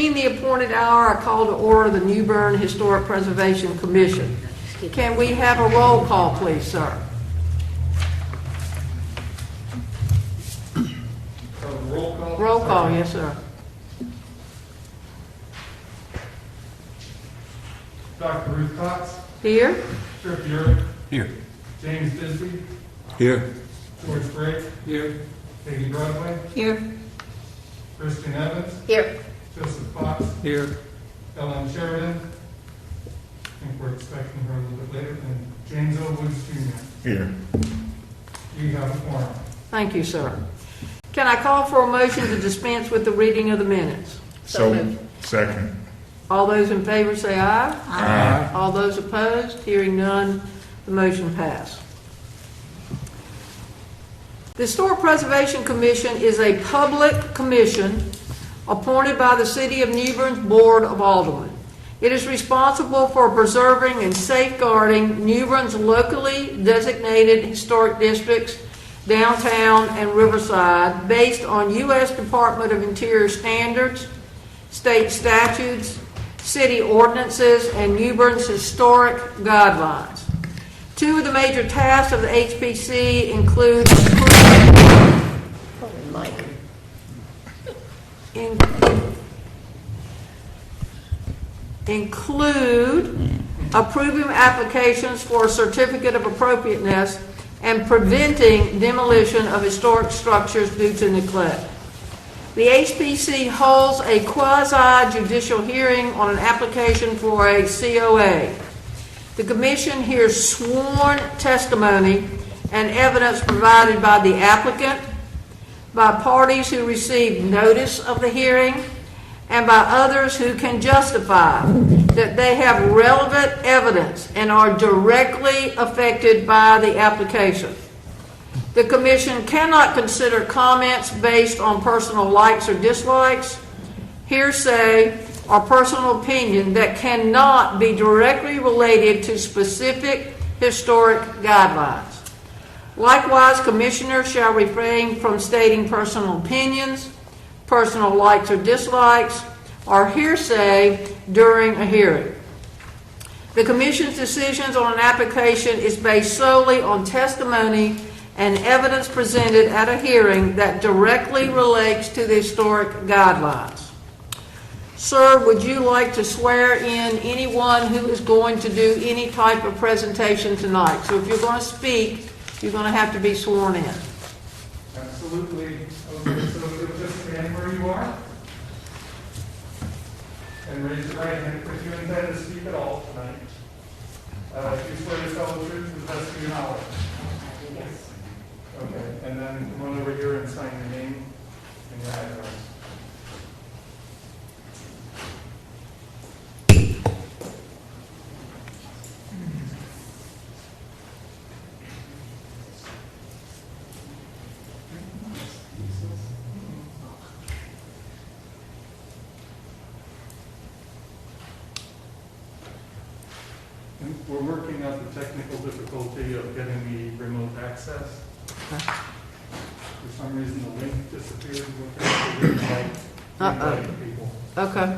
Being the appointed hour, I call to order the New Bern Historic Preservation Commission. Can we have a roll call, please, sir? Roll call? Roll call, yes, sir. Dr. Ruth Cox. Here? Trip Urick. Here. James Bisbee. Here. George Gray. Here. Peggy Broadway. Here. Christian Evans. Here. Joseph Fox. Here. Ellen Sheridan. I think we're expecting her a little bit later. And James O. Woods Jr. Here. You have a quorum. Thank you, sir. Can I call for a motion to dispense with the reading of the minutes? So second. All those in favor say aye. Aye. All those opposed? Hearing none, the motion passed. The Historic Preservation Commission is a public commission appointed by the City of New Bern's Board of Aldermen. It is responsible for preserving and safeguarding New Bern's locally designated historic districts, downtown and Riverside, based on U.S. Department of Interior standards, state statutes, city ordinances, and New Bern's historic guidelines. Two of the major tasks of the HPC include approving applications for a certificate of appropriateness and preventing demolition of historic structures due to neglect. The HPC holds a quasi-judicial hearing on an application for a COA. The Commission hears sworn testimony and evidence provided by the applicant, by parties who receive notice of the hearing, and by others who can justify that they have relevant evidence and are directly affected by the application. The Commission cannot consider comments based on personal likes or dislikes, hearsay, or personal opinion that cannot be directly related to specific historic guidelines. Likewise, Commissioners shall refrain from stating personal opinions, personal likes or dislikes, or hearsay during a hearing. The Commission's decisions on an application is based solely on testimony and evidence presented at a hearing that directly relates to the historic guidelines. Sir, would you like to swear in anyone who is going to do any type of presentation tonight? So if you're going to speak, you're going to have to be sworn in. Absolutely. Okay, so you'll just stand where you are and raise your right hand if you intend to speak at all tonight. Do you swear to tell the truth to the best of your knowledge? Yes. Okay, and then come on over here and sign your name and your address. We're working out the technical difficulty of getting the remote access. For some reason, the link disappeared. We're trying to invite people. Okay.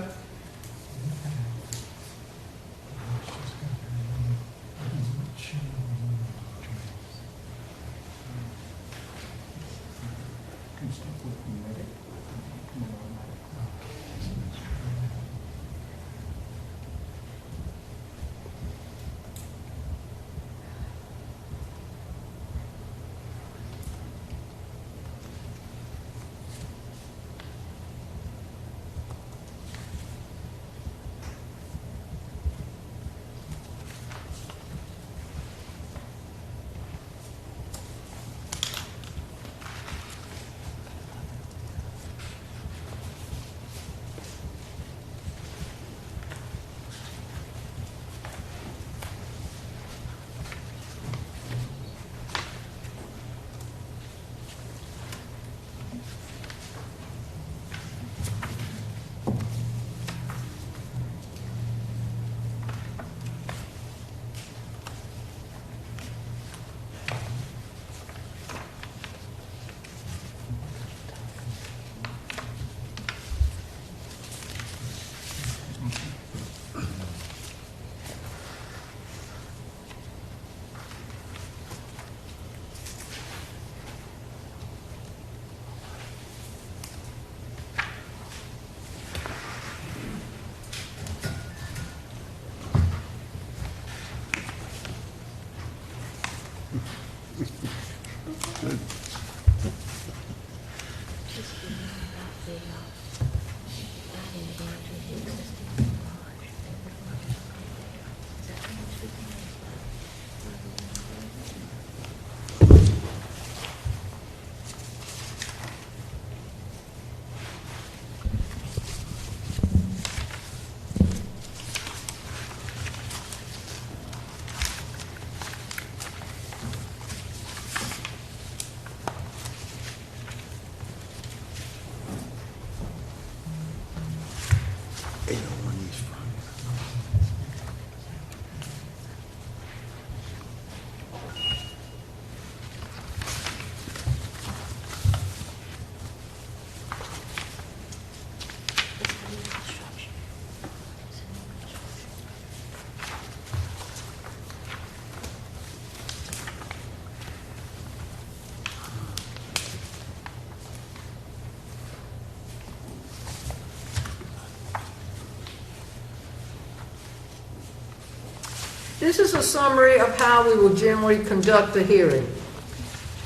This is a summary of how we will generally conduct the hearing.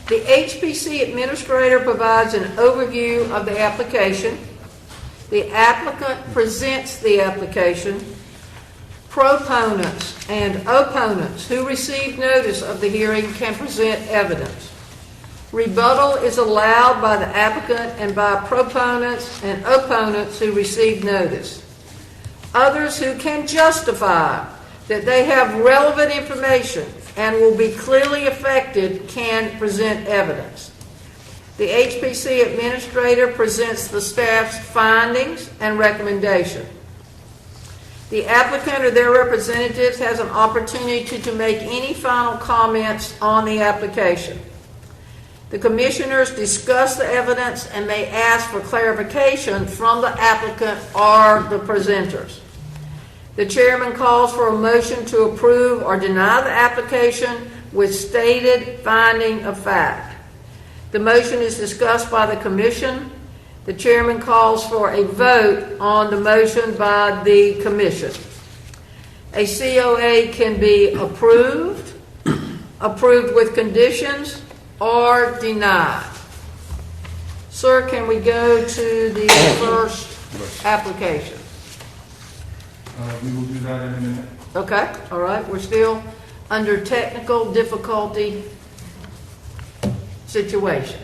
The HPC administrator provides an overview of the application. The applicant presents the application. Proponents and opponents who receive notice of the hearing can present evidence. Rebuttal is allowed by the applicant and by proponents and opponents who receive notice. Others who can justify that they have relevant information and will be clearly affected can present evidence. The HPC administrator presents the staff's findings and recommendation. The applicant or their representatives has an opportunity to make any final comments on the application. The commissioners discuss the evidence and may ask for clarification from the applicant or the presenters. The chairman calls for a motion to approve or deny the application with stated finding of fact. The motion is discussed by the commission. The chairman calls for a vote on the motion by the commission. A COA can be approved, approved with conditions, or denied. Sir, can we go to the first application? We will do that in a minute. Okay, all right. We're still under technical difficulty situation.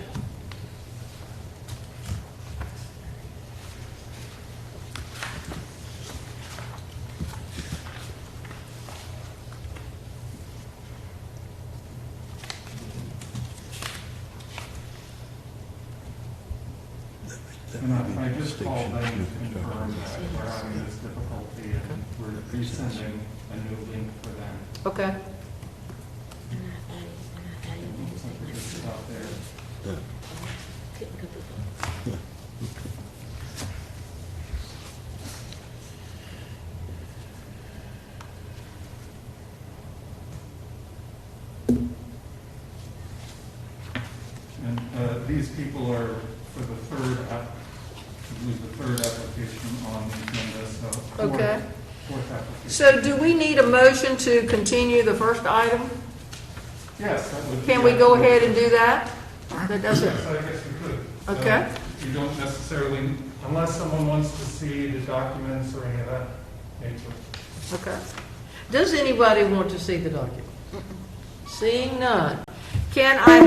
And I just called them to confirm that we're having this difficulty and we're resending a new link for them. Okay. Looks like this is out there. And these people are for the third application on the agenda, so Okay. fourth application. So do we need a motion to continue the first item? Yes, that would. Can we go ahead and do that? That doesn't, Yes, I guess we could. Okay. You don't necessarily, unless someone wants to see the documents or any of that nature. okay. Does anybody want to see the document? Seeing none. Can I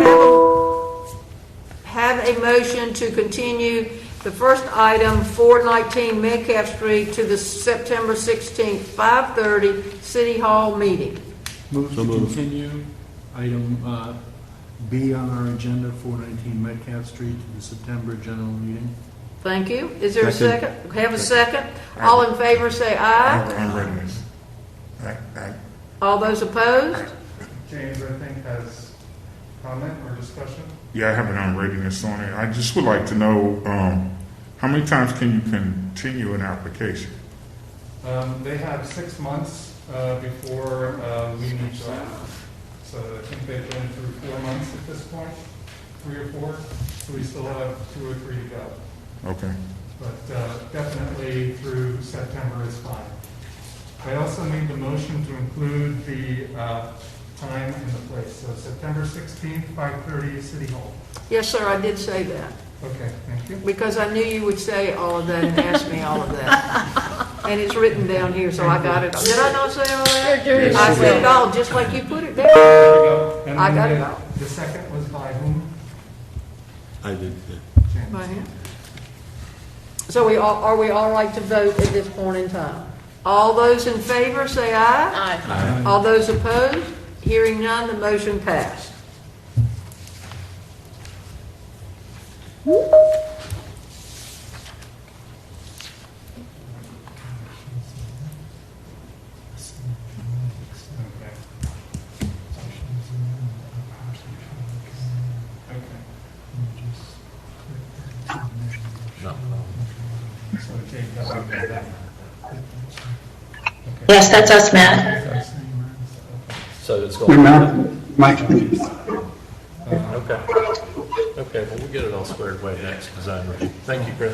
have a motion to continue the first item, 419 Metcalf Street, to the September 16th, 5:30 City Hall meeting? Move to continue item B on our agenda, 419 Metcalf Street, to the September general meeting. Thank you. Is there a second? Have a second? All in favor say aye. I'm ready. Aye. All those opposed? James, I think, has comment or discussion. Yeah, I have it on readiness on it. I just would like to know, how many times can you continue an application? They have 6 months before we need to act. So I think they've been through 4 months at this point, 3 or 4. So we still have 2 or 3 to go. Okay. But definitely through September is fine. I also need the motion to include the time and the place. So September 16th, 5:30, City Hall. Yes, sir, I did say that, Okay, thank you. because I knew you would say all of that and ask me all of that. And it's written down here, so I got it. Did I not say all that? Yes, I you said did. it all, just like you put it down. There we go. And I then got it all. The second was by whom? I did. James. Right here. So are we all right to vote at this point in time? All those in favor, say aye. Aye. All those opposed? Hearing none, the motion passed. So JW is that. Yes, that's us, Matt. So it's Your going, mouth, Mike, please. okay. Okay, well, we'll get it all squared away next design review. Thank you, Chris.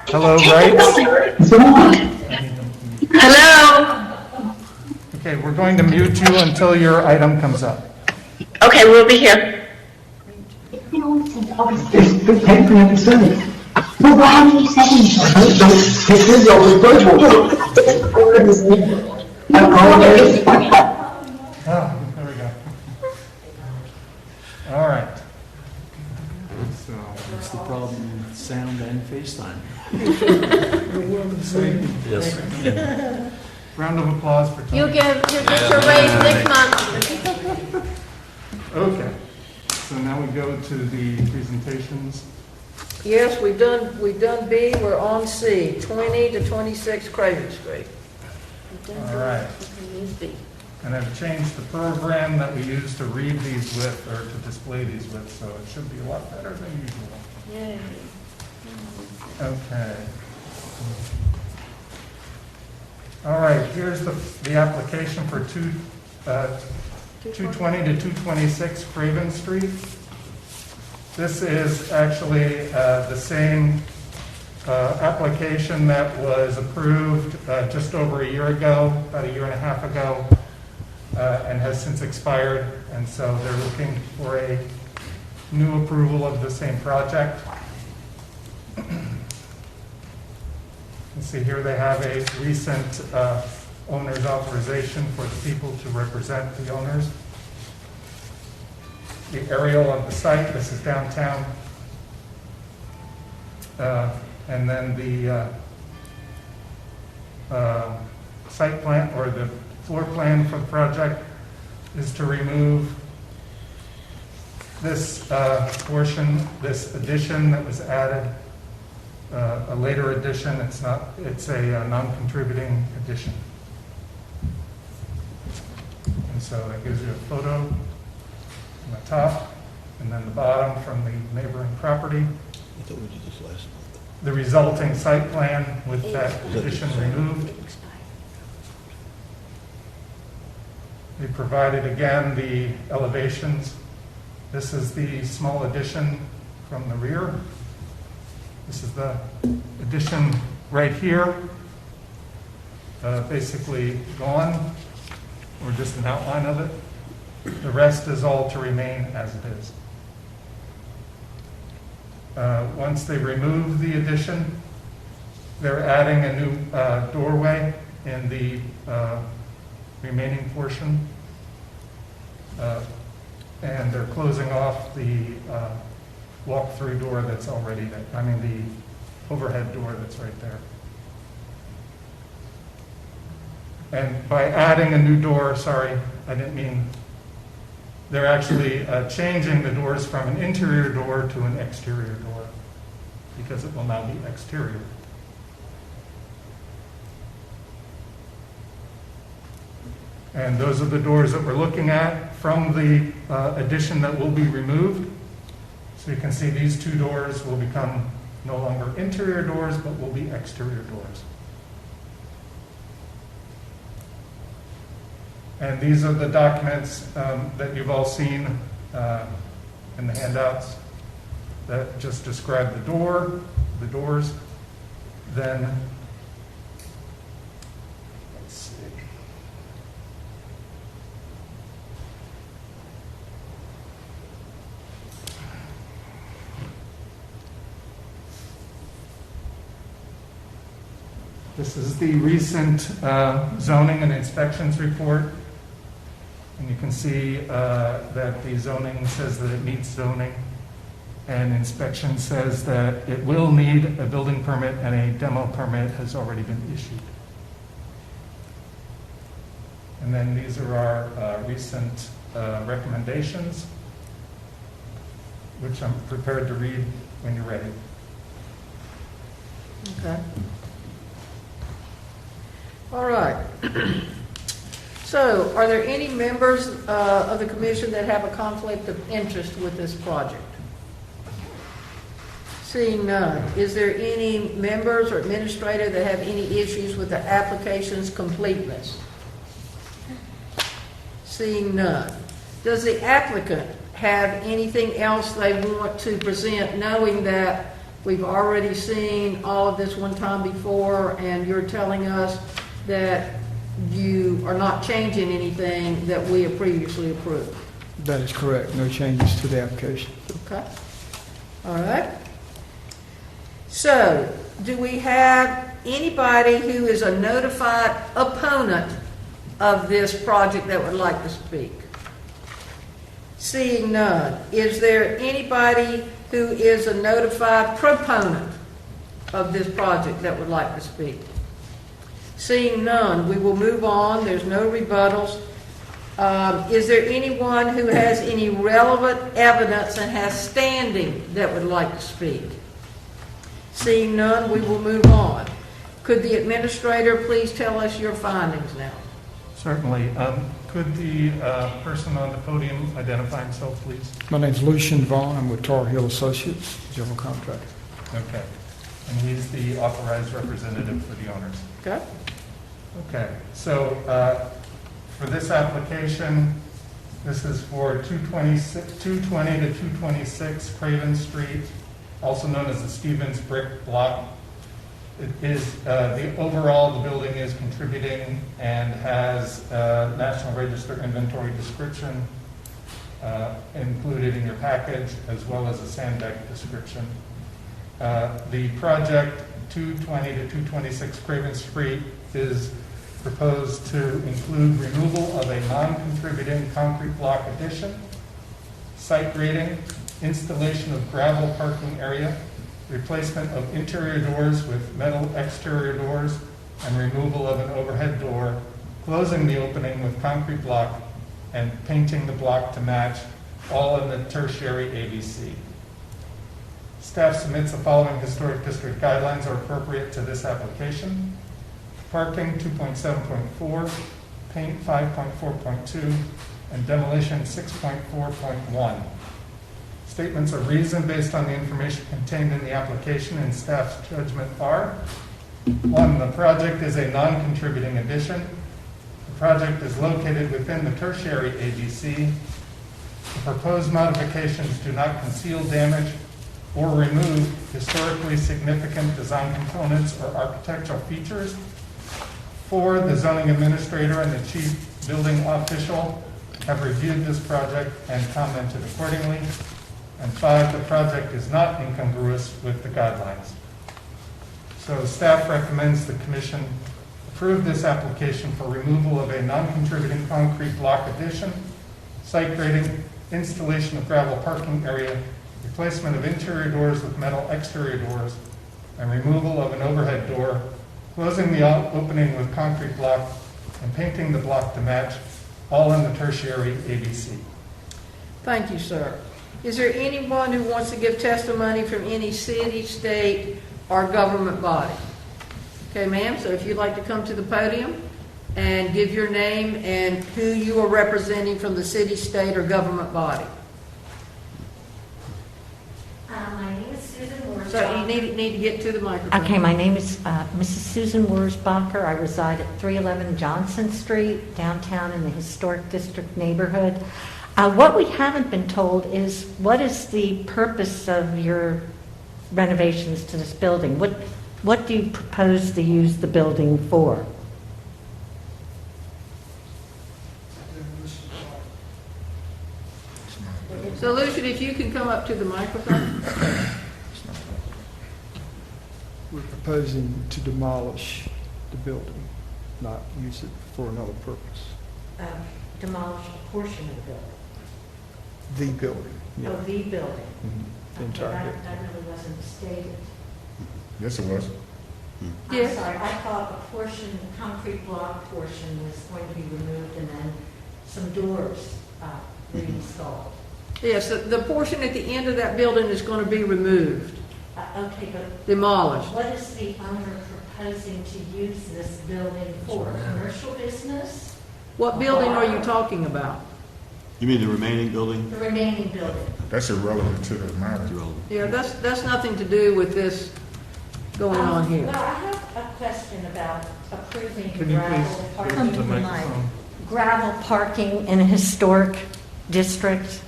Hello, right? Hello? Okay, we're going to mute you until your item comes up. Okay, we'll be here. Oh, there we go. All right. So what's the problem with sound and FaceTime? Yes. Round of applause for Tony. You'll get your raise next month. Okay, so now we go to the presentations. Yes, we've done B, we're on C, 20 to 26 Craven Street. All right. B. And I've changed the program that we use to read these with, or to display these with, so it should be a lot better than usual. Yay. Okay. All right, here's the application for 220 to 226 Craven Street. This is actually the same application that was approved just over a year ago, about a year and a half ago, and has since expired. And so they're looking for a new approval of the same project. You see here they have a recent owner's authorization for the people to represent the owners. The aerial of the site, this is downtown. And then the site plan, or the floor plan for the project, is to remove this portion, this addition that was added, a later addition. It's a non-contributing addition. And so that gives you a photo on the top, and then the bottom from the neighboring property. I thought we did this last month. The resulting site plan with that addition removed. We provided again the elevations. This is the small addition from the rear. This is the addition right here, basically gone, or just an outline of it. The rest is all to remain as it is. Once they remove the addition, they're adding a new doorway in the remaining portion. And they're closing off the walk-through door that's already there. I mean, the overhead door that's right there. And by adding a new door, sorry, I didn't mean, they're actually changing the doors from an interior door to an exterior door, because it will now be exterior. And those are the doors that we're looking at from the addition that will be removed. So you can see these two doors will become no longer interior doors, but will be exterior doors. And these are the documents that you've all seen in the handouts that just describe the doors. Then, let's see. This is the recent zoning and inspections report. And you can see that the zoning says that it meets zoning, and inspection says that it will need a building permit, and a demo permit has already been issued. And then these are our recent recommendations, which I'm prepared to read when you're ready. Okay. All right. So, are there any members of the commission that have a conflict of interest with this project? Seeing none, is there any members or administrator that have any issues with the application's completeness? Seeing none. Does the applicant have anything else they want to present, knowing that we've already seen all of this one time before, and you're telling us that you are not changing anything that we have previously approved? That is correct. No changes to the application. Okay. All right. So, do we have anybody who is a notified opponent of this project that would like to speak? Seeing none, is there anybody who is a notified proponent of this project that would like to speak? Seeing none, we will move on. There's no rebuttals. Is there anyone who has any relevant evidence and has standing that would like to speak? Seeing none, we will move on. Could the administrator please tell us your findings now? Certainly. Could the person on the podium identify himself, please? My name's Lucian Vaughn. I'm with Tar Heel Associates, general contractor. Okay. And he's the authorized representative for the owners. Okay. Okay. So for this application, this is for 220 to 226 Craven Street, also known as the Stevens Brick Block. It is, the overall, the building is contributing and has National Register inventory description included in your package, as well as a sand deck description. The project 220 to 226 Craven Street is proposed to include removal of a non-contributing concrete block addition, site grading, installation of gravel parking area, replacement of interior doors with metal exterior doors, and removal of an overhead door, closing the opening with concrete block, and painting the block to match, all in the Tertiary AVC. Staff submits the following historic district guidelines are appropriate to this application. Parking 2.7.4, paint 5.4.2, and demolition 6.4.1. Statements of reason based on the information contained in the application and staff's judgment are: 1, the project is a non-contributing addition. The project is located within the Tertiary AVC. The proposed modifications do not conceal, damage, or remove historically significant design components or architectural features. 4, the zoning administrator and the chief building official have reviewed this project and commented accordingly. And 5, the project is not incongruous with the guidelines. So staff recommends the commission approve this application for removal of a non-contributing concrete block addition, site grading, installation of gravel parking area, replacement of interior doors with metal exterior doors, and removal of an overhead door, closing the opening with concrete block, and painting the block to match, all in the Tertiary AVC. Thank you, sir. Is there anyone who wants to give testimony from any city, state, or government body? Okay, ma'am, so if you'd like to come to the podium and give your name and who you are representing from the city, state, or government body. My name is Susan Wurzbacher. So you need to get to the microphone. Okay, my name is Mrs. Susan Wurzbacher. I reside at 311 Johnson Street, downtown in the Historic District neighborhood. What we haven't been told is, what is the purpose of your renovations to this building? What do you propose to use the building for? So Lucian, if you can come up to the microphone. We're proposing to demolish the building, not use it for another purpose. Demolish a portion of the building. The building. yeah. Oh, the building. Mhm. The Okay, entire that building. that really wasn't stated. Yes, it was. Yes. I'm sorry, I thought a portion, the concrete block portion was going to be removed and then some doors reinstalled. Yes, the portion at the end of that building is going to be removed, Okay, but demolished. what is the owner proposing to use this building for? Commercial business? What building are you talking about? You mean the remaining building? The remaining building? That's irrelevant to the matter. Yeah, that's nothing to do with this going on here. Well, I have a question about approving Can you gravel please go parking. to the microphone? Gravel parking in a historic district.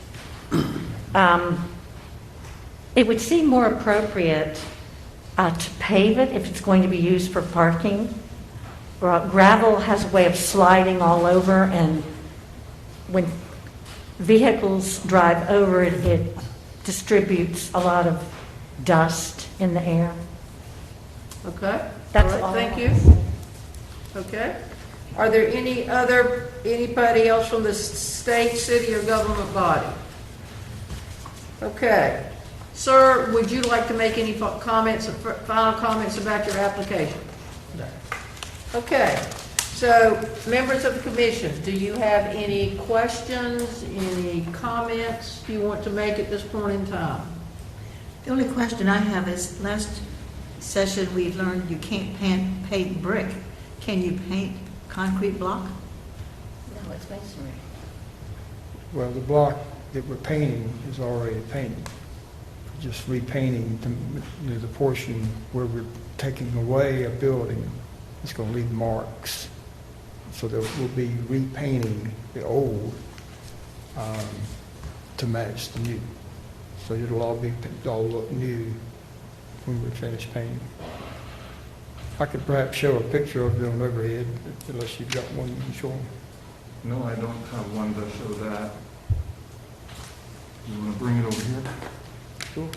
It would seem more appropriate to pave it if it's going to be used for parking. Gravel has a way of sliding all over, and when vehicles drive over it, it distributes a lot of dust in the air. Okay? That's All right, all. thank you. Okay. Are there anybody else from the state, city, or government body? Okay. Sir, would you like to make any comments, final comments about your application? No. Okay. So, members of the commission, do you have any questions, any comments you want to make at this point in time? The only question I have is, last session we learned you can't paint brick. Can you paint concrete block? No, it's masonry. Well, the block that we're painting is already painted. Just repainting the portion where we're taking away a building, it's going to leave marks. So there will be repainting the old to match the new. So it'll all look new when we finish painting. I could perhaps show a picture of it on overhead, unless you've got one you can show them. No, I don't have one to show that. You want to bring it over here? Sure.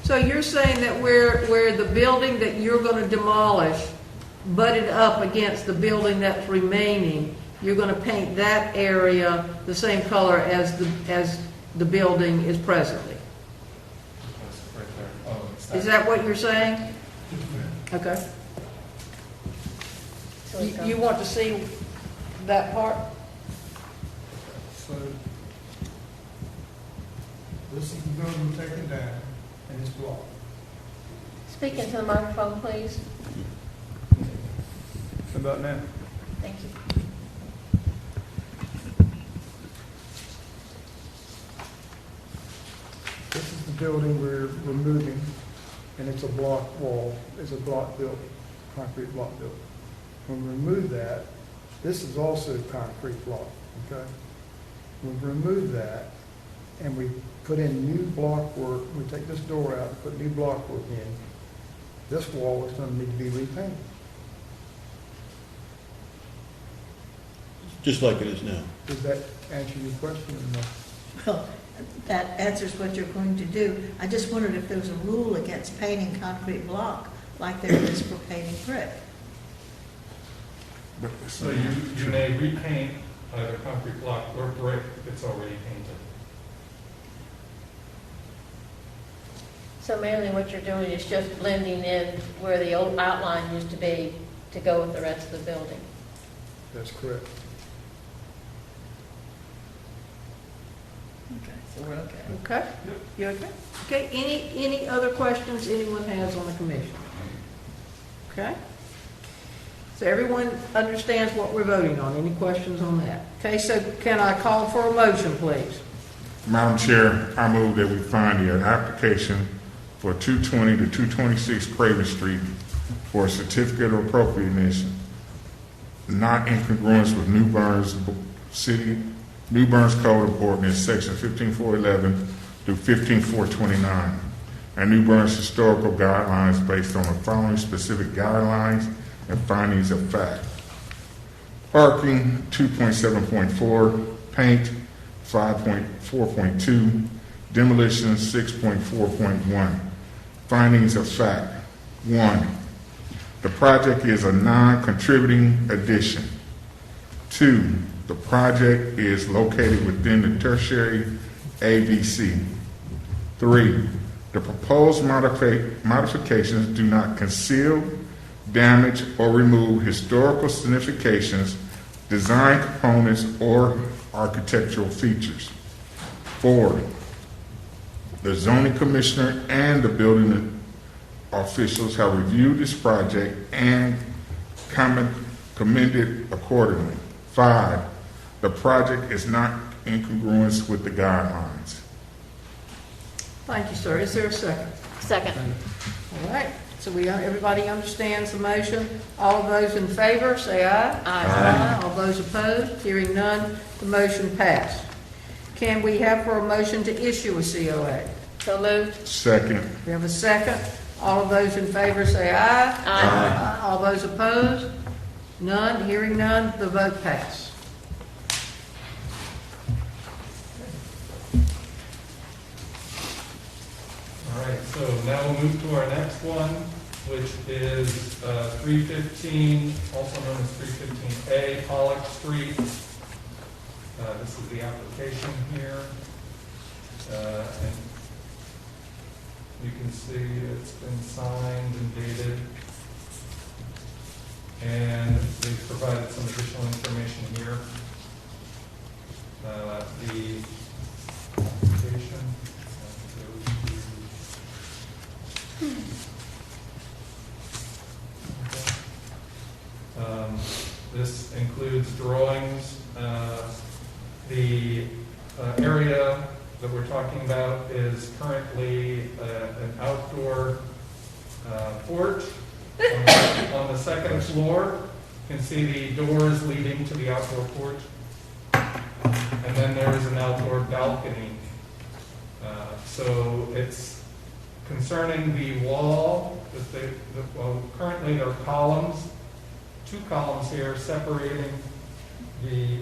So you're saying that where the building that you're going to demolish butted up against the building that's remaining, you're going to paint that area the same color as the building is presently? That's right there. Oh, it's Is that what you're saying? Okay. You want to see that part? So this is the building taken down, and it's blocked. Speak into the microphone, please. How about now? Thank you. This is the building we're removing, and it's a block wall, it's a block building, concrete block building. When we remove that, this is also concrete block, okay? We remove that, and we put in new block work, we take this door out, and put new block work in. This wall is gonna need to be repainted. Just like it is now. Does that answer your question or no? Well, that answers what you're going to do. I just wondered if there was a rule against painting concrete block like there is for painting brick. So you may repaint either concrete block or brick if it's already painted. So mainly what you're doing is just blending in where the old outline used to be to go with the rest of the building. That's correct. Okay, so we're okay. Okay? You okay? Okay, any other questions anyone has on the commission? Okay? So everyone understands what we're voting on. Any questions on that? Okay, so can I call for a motion, please? Madam Chair, I move that we find the application for 220 to 226 Craven Street for a certificate of appropriateness not in congruence with New Bern's Code of Ordinance, Section 15411 through 15429, and New Bern's historical guidelines based on the following specific guidelines and findings of fact. Parking, 2.7.4, paint, 5.4.2, demolition, 6.4.1. Findings of fact. 1. The project is a non-contributing addition. 2. The project is located within the Tertiary AVC. 3. The proposed modifications do not conceal, damage, or remove historical significations design components, or architectural features. 4, the zoning commissioner and the building officials have reviewed this project and commended accordingly. 5, the project is not in congruence with the guidelines. Thank you, sir. Is there a second? Second. All right, so everybody understands the motion. All of those in favor, say aye. Aye. All those opposed, hearing none, the motion passed. Can we have for a motion to issue a COA? So moved. Second. We have a second. All of those in favor, say aye. Aye. All those opposed? None, hearing none, the vote passed. All right, so now we'll move to our next one, which is 315, also known as 315A, Pollock Street. This is the application here. And you can see it's been signed and dated. And they've provided some additional information here. The application. This includes drawings. The area that we're talking about is currently an outdoor porch on the second floor. You can see the doors leading to the outdoor porch. And then there is an outdoor balcony. So it's concerning the wall, well, currently there are columns, 2 columns here separating the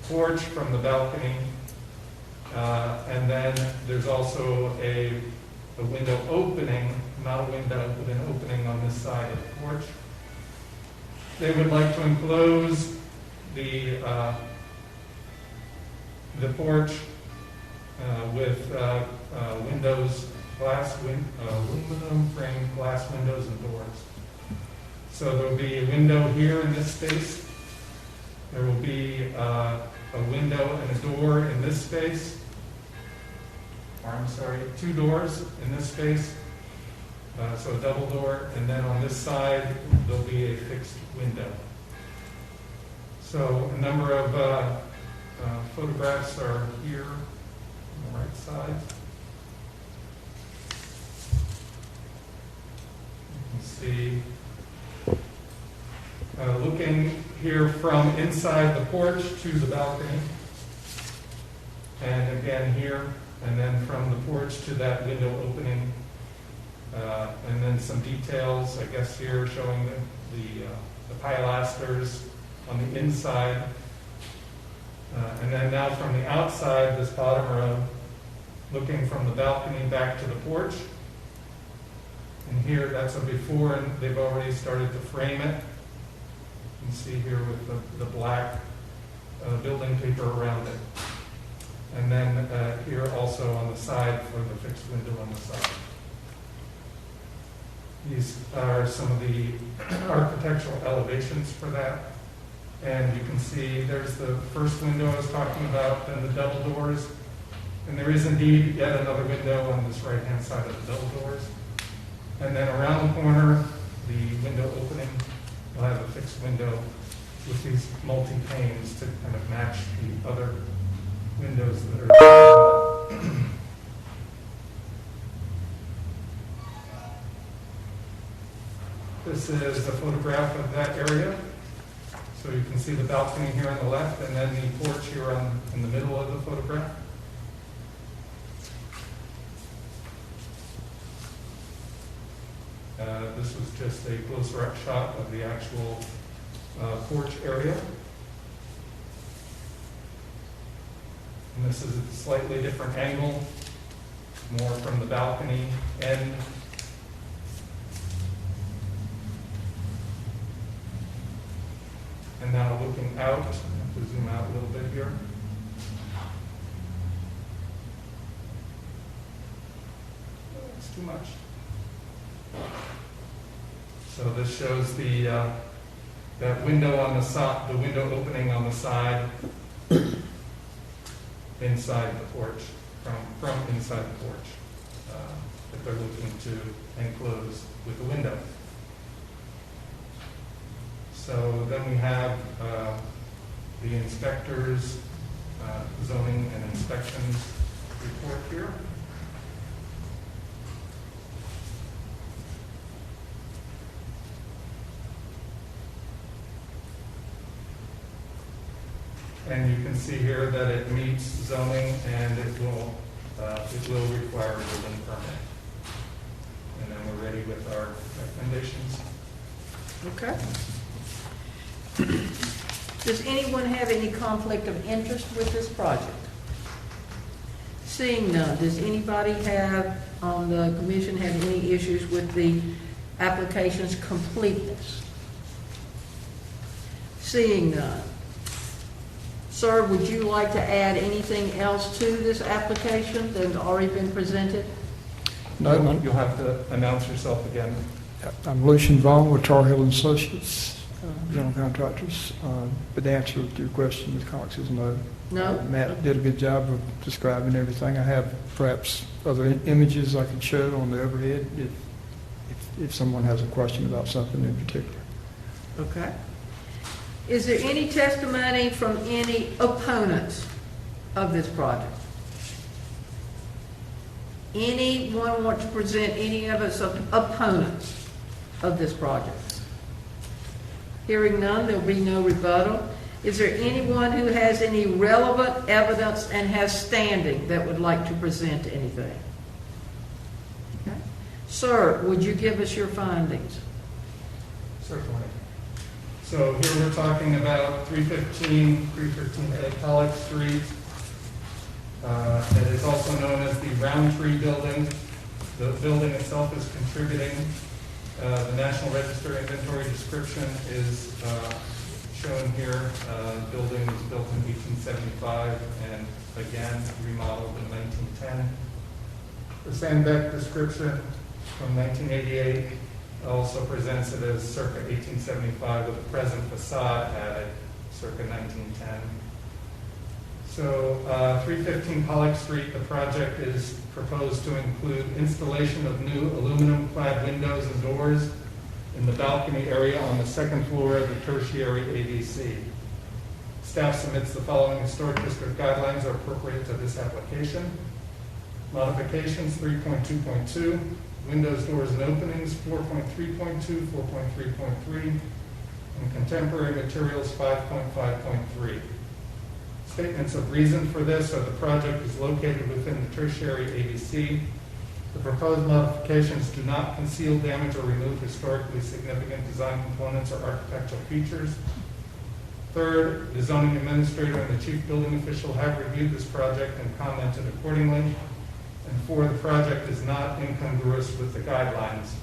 porch from the balcony. And then there's also a window opening, not a window, but an opening on this side of the porch. They would like to enclose the porch with windows, aluminum frame glass windows and doors. So there will be a window here in this space. There will be a window and a door in this space. Or, I'm sorry, 2 doors in this space. So a double door, and then on this side there'll be a fixed window. So a number of photographs are here on the right side. You can see, looking here from inside the porch to the balcony, and again here, and then from the porch to that window opening, and then some details, I guess here, showing the pilasters on the inside. And then now from the outside, this bottom row, looking from the balcony back to the porch. And here, that's a before, and they've already started to frame it. You can see here with the black building paper around it. And then here also on the side for the fixed window on the side. These are some of the architectural elevations for that. And you can see there's the first window I was talking about, then the double doors. And there is indeed yet another window on this right-hand side of the double doors. And then around the corner, the window opening will have a fixed window with these multi-panes to kind of match the other windows that are. This is a photograph of that area. So you can see the balcony here on the left, and then the porch here in the middle of the photograph. This was just a closer-up shot of the actual porch area. And this is a slightly different angle, more from the balcony end. And now looking out, I have to zoom out a little bit here. It's too much. So this shows the that window on the side, the window opening on the side, inside the porch, from inside the porch, that they're looking to enclose with the window. So then we have the inspector's zoning and inspections report here. And you can see here that it meets zoning and it will require a building permit. And then we're ready with our recommendations. Okay. Does anyone have any conflict of interest with this project? Seeing none, does anybody on the commission have any issues with the application's completeness? Seeing none. Sir, would you like to add anything else to this application that's already been presented? No, You'll have to announce yourself again. I'm Lucian Vaughn with Tar Hill and Associates, general contractors. But the answer to your question, Ms. Cox, is no. No? Matt did a good job of describing everything. I have perhaps other images I could show on the overhead if someone has a question about something in particular. Okay. Is there any testimony from any opponents of this project? Anyone want to present any of us opponents of this project? Hearing none, there will be no rebuttal. Is there anyone who has any relevant evidence and has standing that would like to present anything? Okay. Sir, would you give us your findings? Certainly. So here we're talking about 315A Pollock Street. It is also known as the Roundtree Building. The building itself is contributing. The National Register inventory description is shown here. The building was built in 1875 and again remodeled in 1910. The Sandbeck description from 1988 also presents it as circa 1875 with the present facade added circa 1910. So 315 Pollock Street, the project is proposed to include installation of new aluminum clad windows and doors in the balcony area on the second floor of the Tertiary AVC. Staff submits the following historic district guidelines are appropriate to this application. Modifications 3.2.2, windows, doors, and openings 4.3.2, 4.3.3, and contemporary materials 5.5.3. Statements of reason for this are the project is located within the Tertiary AVC. The proposed modifications do not conceal, damage, or remove historically significant design components or architectural features. Third, the zoning administrator and the chief building official have reviewed this project and commented accordingly. And four, the project is not incongruous with the guidelines.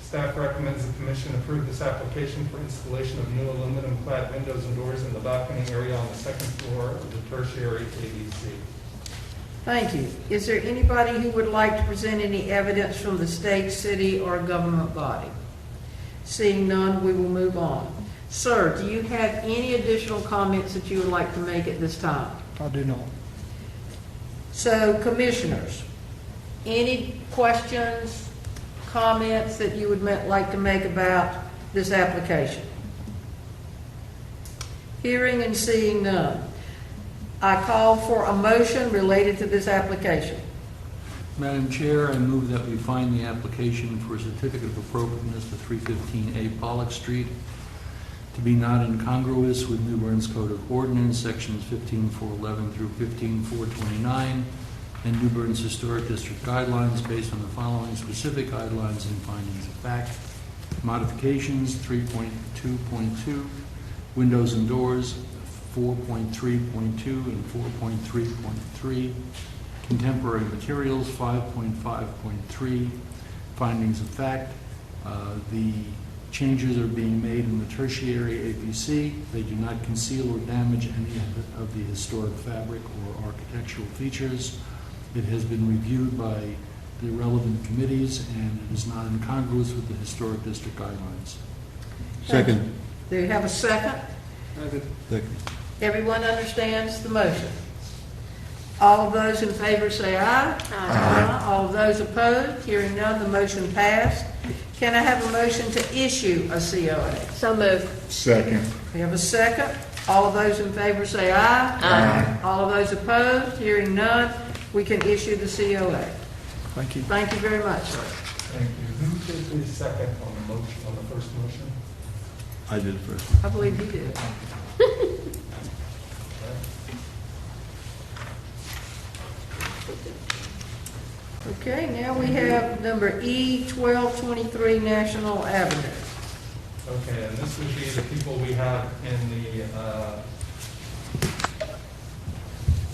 Staff recommends the commission approve this application for installation of new aluminum clad windows and doors in the balcony area on the second floor of the Tertiary AVC. Thank you. Is there anybody who would like to present any evidence from the state, city, or government body? Seeing none, we will move on. Sir, do you have any additional comments that you would like to make at this time? I do not. So, commissioners, any questions, comments that you would like to make about this application? Hearing and seeing none, I call for a motion related to this application. Madam Chair, I move that we find the application for a certificate of appropriateness for 315A Pollock Street to be not incongruous with New Bern's Code of Ordinance, sections 15411 through 15429, and New Bern's Historic District guidelines based on the following specific guidelines and findings of fact. Modifications 3.2.2, windows and doors 4.3.2 and 4.3.3, contemporary materials 5.5.3, findings of fact. The changes are being made in the Tertiary AVC. They do not conceal or damage any of the historic fabric or architectural features. It has been reviewed by the relevant committees and it is not incongruous with the Historic District guidelines. Second. Do you have a second? Second. Everyone understands the motion? All of those in favor say aye. Aye. All of those opposed, hearing none, the motion passed. Can I have a motion to issue a COA? So moved. Second. We have a second. All of those in favor say aye. Aye. All of those opposed, hearing none, we can issue the COA. Thank you. Thank you very much, sir. Thank you. Who did the second on the motion, on the first motion? I did first. I believe you did. Okay, now we have number E, 1223 National Avenue. Okay, and this would be the people we have in the,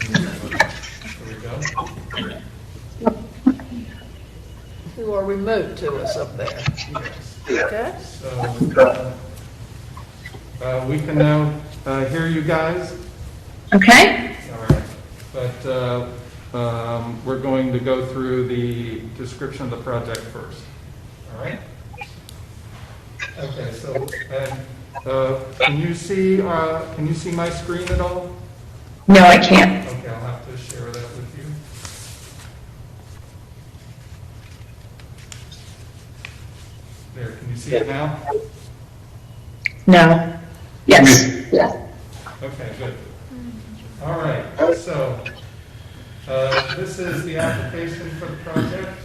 there we go. Who are remote to us up there. Yes. Okay? So, we can now hear you guys. Okay? All right. But we're going to go through the description of the project first. All right? Okay, so, can you see my screen at all? No, I can't. Okay, I'll have to share that with you. There, can you see it now? No. Yes. Yeah. Okay, good. All right, so, this is the application for the project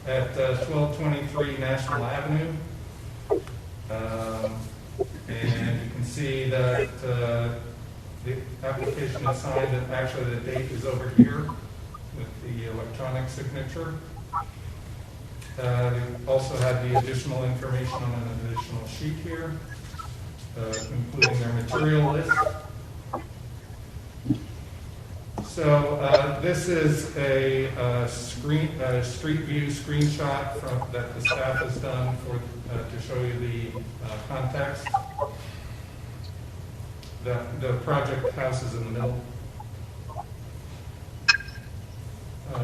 at 1223 National Avenue. And you can see that the application is signed, and actually the date is over here with the electronic signature. We also have the additional information on an additional sheet here, including their material list. So this is a street view screenshot that the staff has done to show you the context. The project house is in the middle.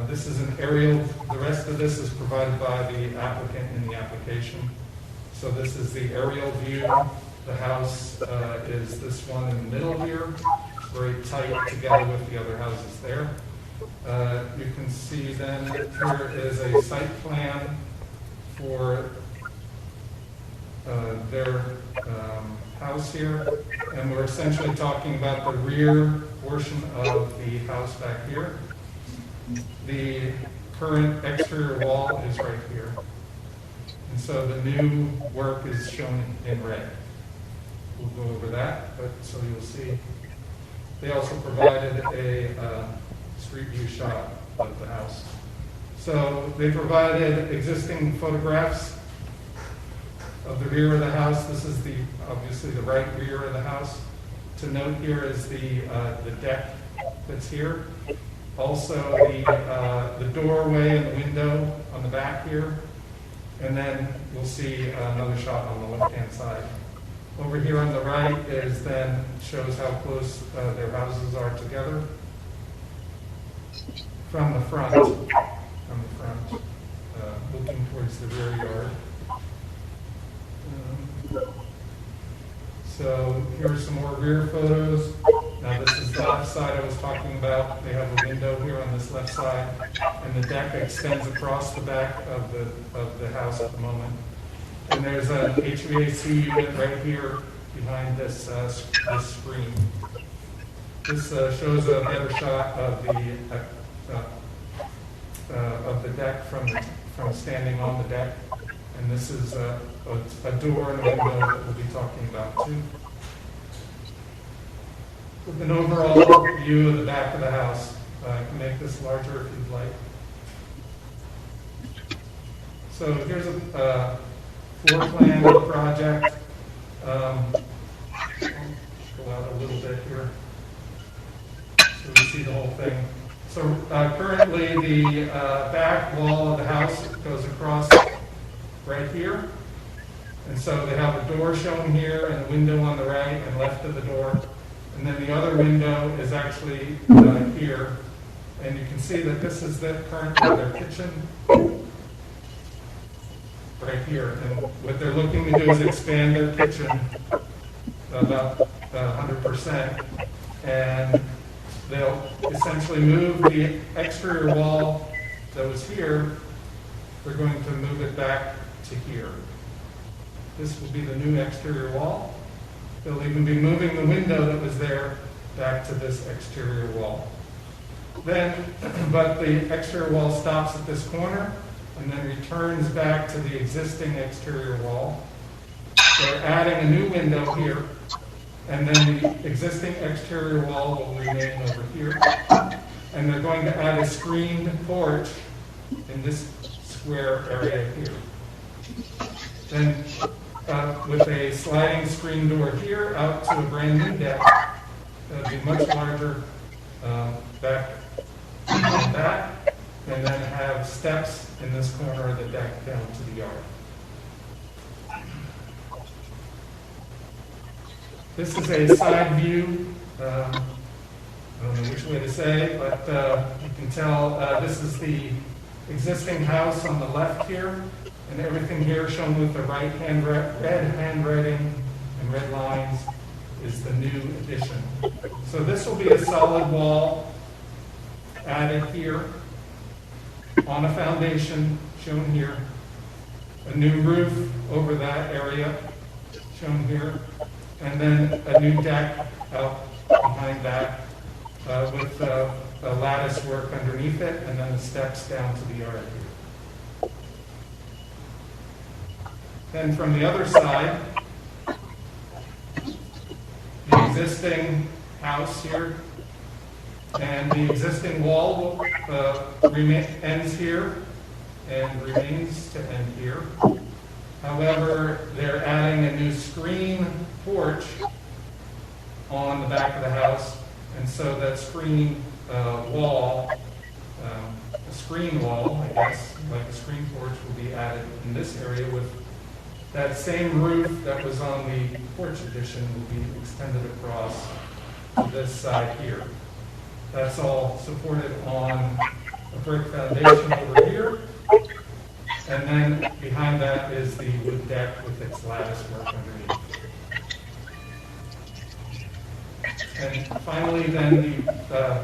This is an aerial. The rest of this is provided by the applicant in the application. So this is the aerial view. The house is this one in the middle here, very tight together with the other houses there. You can see then here is a site plan for their house here, and we're essentially talking about the rear portion of the house back here. The current exterior wall is right here, and so the new work is shown in red. We'll go over that, but so you'll see. They also provided a street view shot of the house. So they provided existing photographs of the rear of the house. This is obviously the right rear of the house. To note here is the deck that's here. Also the doorway and the window on the back here. And then we'll see another shot on the left-hand side. Over here on the right shows how close their houses are together from the front, looking towards the rear yard. So here's some more rear photos. Now this is the left side I was talking about. They have a window here on this left side, and the deck extends across the back of the house at the moment. And there's an HVAC unit right here behind this screen. This shows a better shot of the deck from standing on the deck. And this is a door and a window that we'll be talking about too. With an overall view of the back of the house. I can make this larger if you'd like. So here's a floor plan of the project. I'll go out a little bit here so we see the whole thing. So currently the back wall of the house goes across right here. And so they have a door shown here and a window on the right and left of the door. And then the other window is actually here. And you can see that this is currently their kitchen. right here. And what they're looking to do is expand their kitchen about 100%. And they'll essentially move the exterior wall that was here. They're going to move it back to here. This will be the new exterior wall. They'll even be moving the window that was there back to this exterior wall. But the exterior wall stops at this corner and then returns back to the existing exterior wall. They're adding a new window here, and then the existing exterior wall will remain over here. And they're going to add a screened porch in this square area here. Then with a sliding screen door here out to a brand new deck that'll be much larger back and that, and then have steps in this corner of the deck down to the yard. This is a side view. I don't know which way to say, but you can tell this is the existing house on the left here, and everything here shown with the red handwriting and red lines is the new addition. So this will be a solid wall added here on a foundation shown here, a new roof over that area shown here, and then a new deck out behind that with a lattice work underneath it, and then the steps down to the yard here. Then from the other side, the existing house here, and the existing wall ends here and remains to end here. However, they're adding a new screen porch on the back of the house, and so that screen wall, a screen wall, I guess, like a screen porch, will be added in this area with that same roof that was on the porch addition will be extended across to this side here. That's all supported on a brick foundation over here. And then behind that is the wood deck with its lattice work underneath. And finally, then the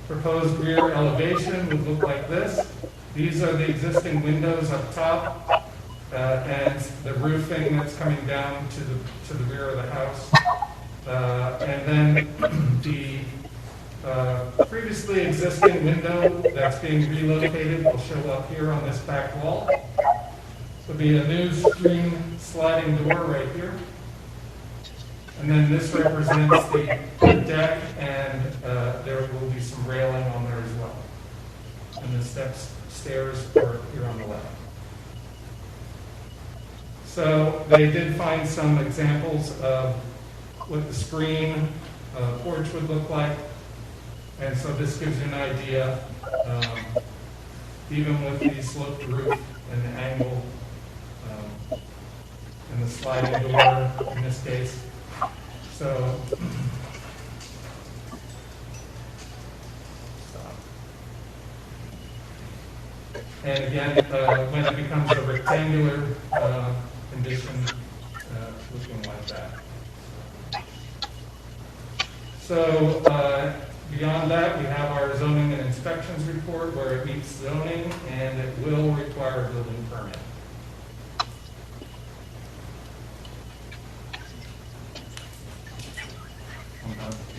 proposed rear elevation would look like this. These are the existing windows up top, and the roofing that's coming down to the rear of the house. And then the previously existing window that's being relocated will show up here on this back wall. There'll be a new screen sliding door right here. And then this represents the deck, and there will be some railing on there as well. And the stairs are here on the left. So they did find some examples of what the screen porch would look like. And so this gives you an idea, even with the sloped roof and the angle and the sliding door in this case. So, and again, when it becomes a rectangular condition, looking like that. So, beyond that, we have our zoning and inspections report where it meets zoning and it will require a building permit.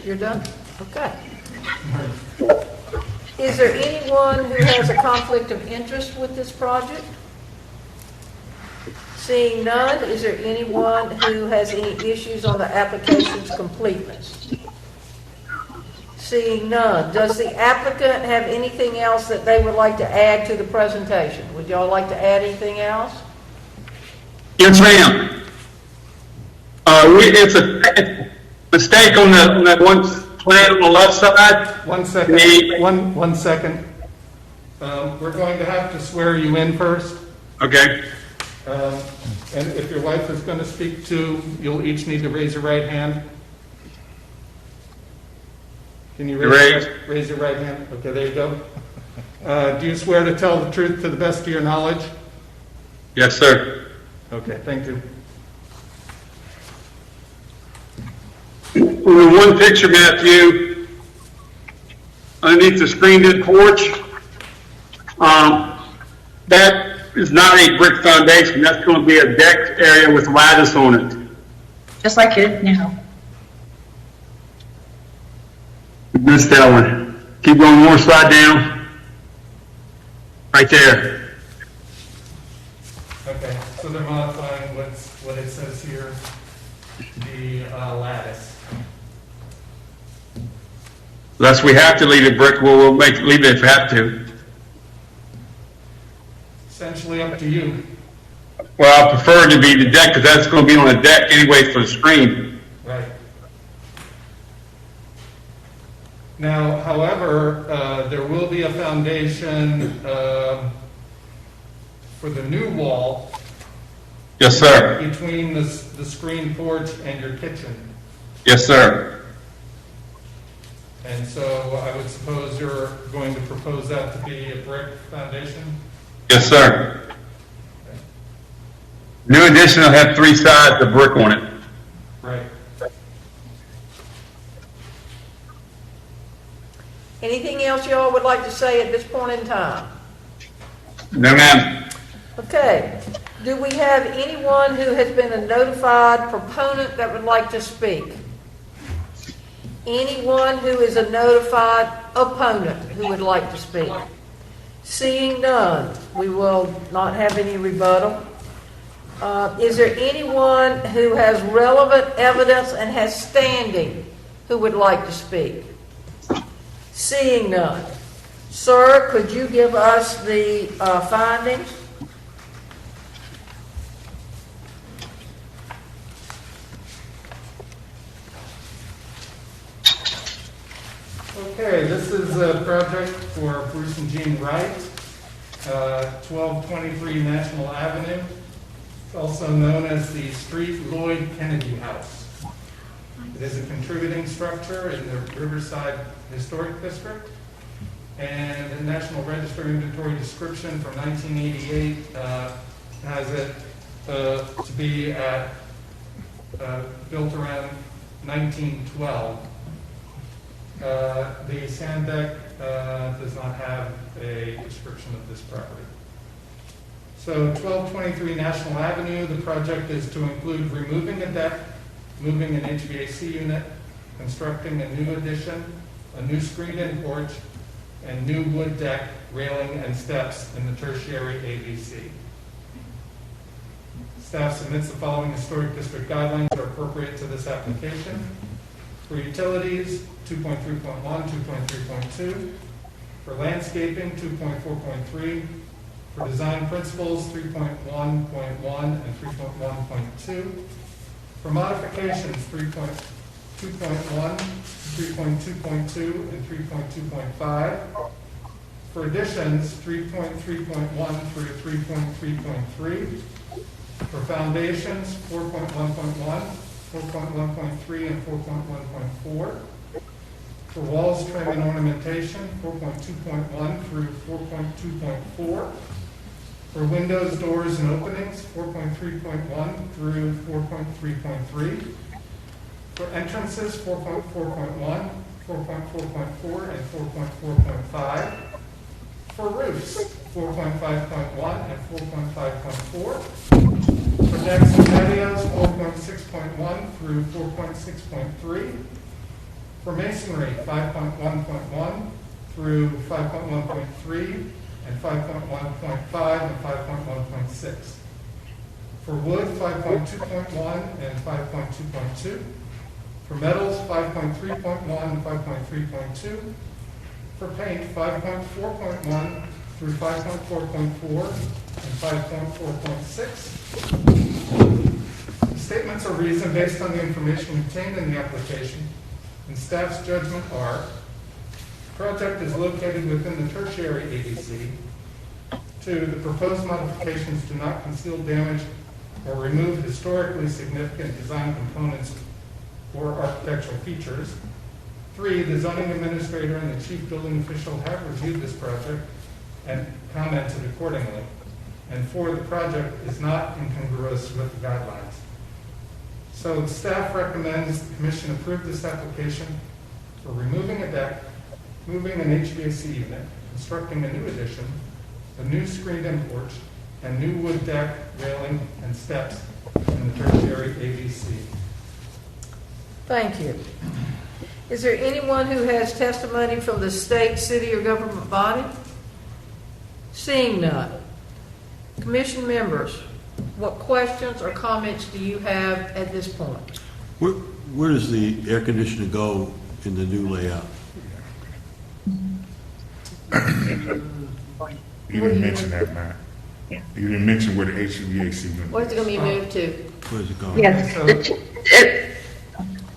You're done? Okay. Is there anyone who has a conflict of interest with this project? Seeing none, is there anyone who has any issues on the application's completeness? Seeing none, does the applicant have anything else that they would like to add to the presentation? Would y'all like to add anything else? Yes, ma'am. It's a mistake on that one plan on the left side. 1 second. One second. We're going to have to swear you in first. Okay. And if your wife is going to speak too, you'll each need to raise your right hand. Can you raise your right hand? Okay, there you go. Do you swear to tell the truth to the best of your knowledge? Yes, sir. Okay, thank you. Only one picture, Matthew, underneath the screened-in porch. That is not a brick foundation. That's going to be a deck area with lattice on it. Just like it now. Missed that one. Keep going one slide down. Right there. Okay, so they're modifying what it says here, the lattice. Unless we have to leave it brick, we'll leave it if we have to. Essentially up to you. Well, I prefer it to be the deck because that's going to be on the deck anyway for the screen. Right. Now, however, there will be a foundation for the new wall. Yes, sir. Between the screen porch and your kitchen. Yes, sir. And so I would suppose you're going to propose that to be a brick foundation? Yes, sir. New addition will have 3 sides of brick on it. Right. Anything else y'all would like to say at this point in time? No, ma'am. Okay. Do we have anyone who has been a notified proponent that would like to speak? Anyone who is a notified opponent who would like to speak? Seeing none, we will not have any rebuttal. Is there anyone who has relevant evidence and has standing who would like to speak? Seeing none. Sir, could you give us the findings? Okay, this is a project for Bruce and Jean Wright, 1223 National Avenue, also known as the Street Lloyd Kennedy House. It is a contributing structure in the Riverside Historic District, and the National Register Inventory description from 1988 has it to be built around 1912. The sand deck does not have a description of this property. So 1223 National Avenue, the project is to include removing a deck, moving an HVAC unit, constructing a new addition, a new screened-in porch, and new wood deck, railing, and steps in the Tertiary AVC. Staff submits the following historic district guidelines that are appropriate to this application. For utilities, 2.3.1, 2.3.2. For landscaping, 2.4.3. For design principles, 3.1.1 and 3.1.2. For modifications, 3.2.1, 3.2.2, and 3.2.5. For additions, 3.3.1 through 3.3.3. For foundations, 4.1.1, 4.1.3, and 4.1.4. For walls, trim, and ornamentation, 4.2.1 through 4.2.4. For windows, doors, and openings, 4.3.1 through 4.3.3. For entrances, 4.4.1, 4.4.4, and 4.4.5. For roofs, 4.5.1 and 4.5.4. For decks and patios, 4.6.1 through 4.6.3. For masonry, 5.1.1 through 5.1.3 and 5.1.5 and 5.1.6. For wood, 5.2.1 and 5.2.2. For metals, 5.3.1 and 5.3.2. For paint, 5.4.1 through 5.4.4 and 5.4.6. Statements are reasoned based on the information contained in the application, and staff's judgment are: project is located within the Tertiary AVC. 2, the proposed modifications do not conceal damage or remove historically significant design components or architectural features. 3, the zoning administrator and the chief building official have reviewed this project and commented accordingly. and 4, the project is not incongruous with the guidelines. So staff recommends the commission approve this application for removing a deck, moving an HVAC unit, constructing a new addition, a new screened-in porch, and new wood deck, railing, and steps in the Tertiary AVC. Thank you. Is there anyone who has testimony from the state, city, or government body? Seeing none. Commission members, what questions or comments do you have at this point? Where does the air conditioner go in the new layout? You didn't mention that, Matt. Yeah. You didn't mention where the HVAC unit Where's it is. gonna be moved to? Where's it going? Yes.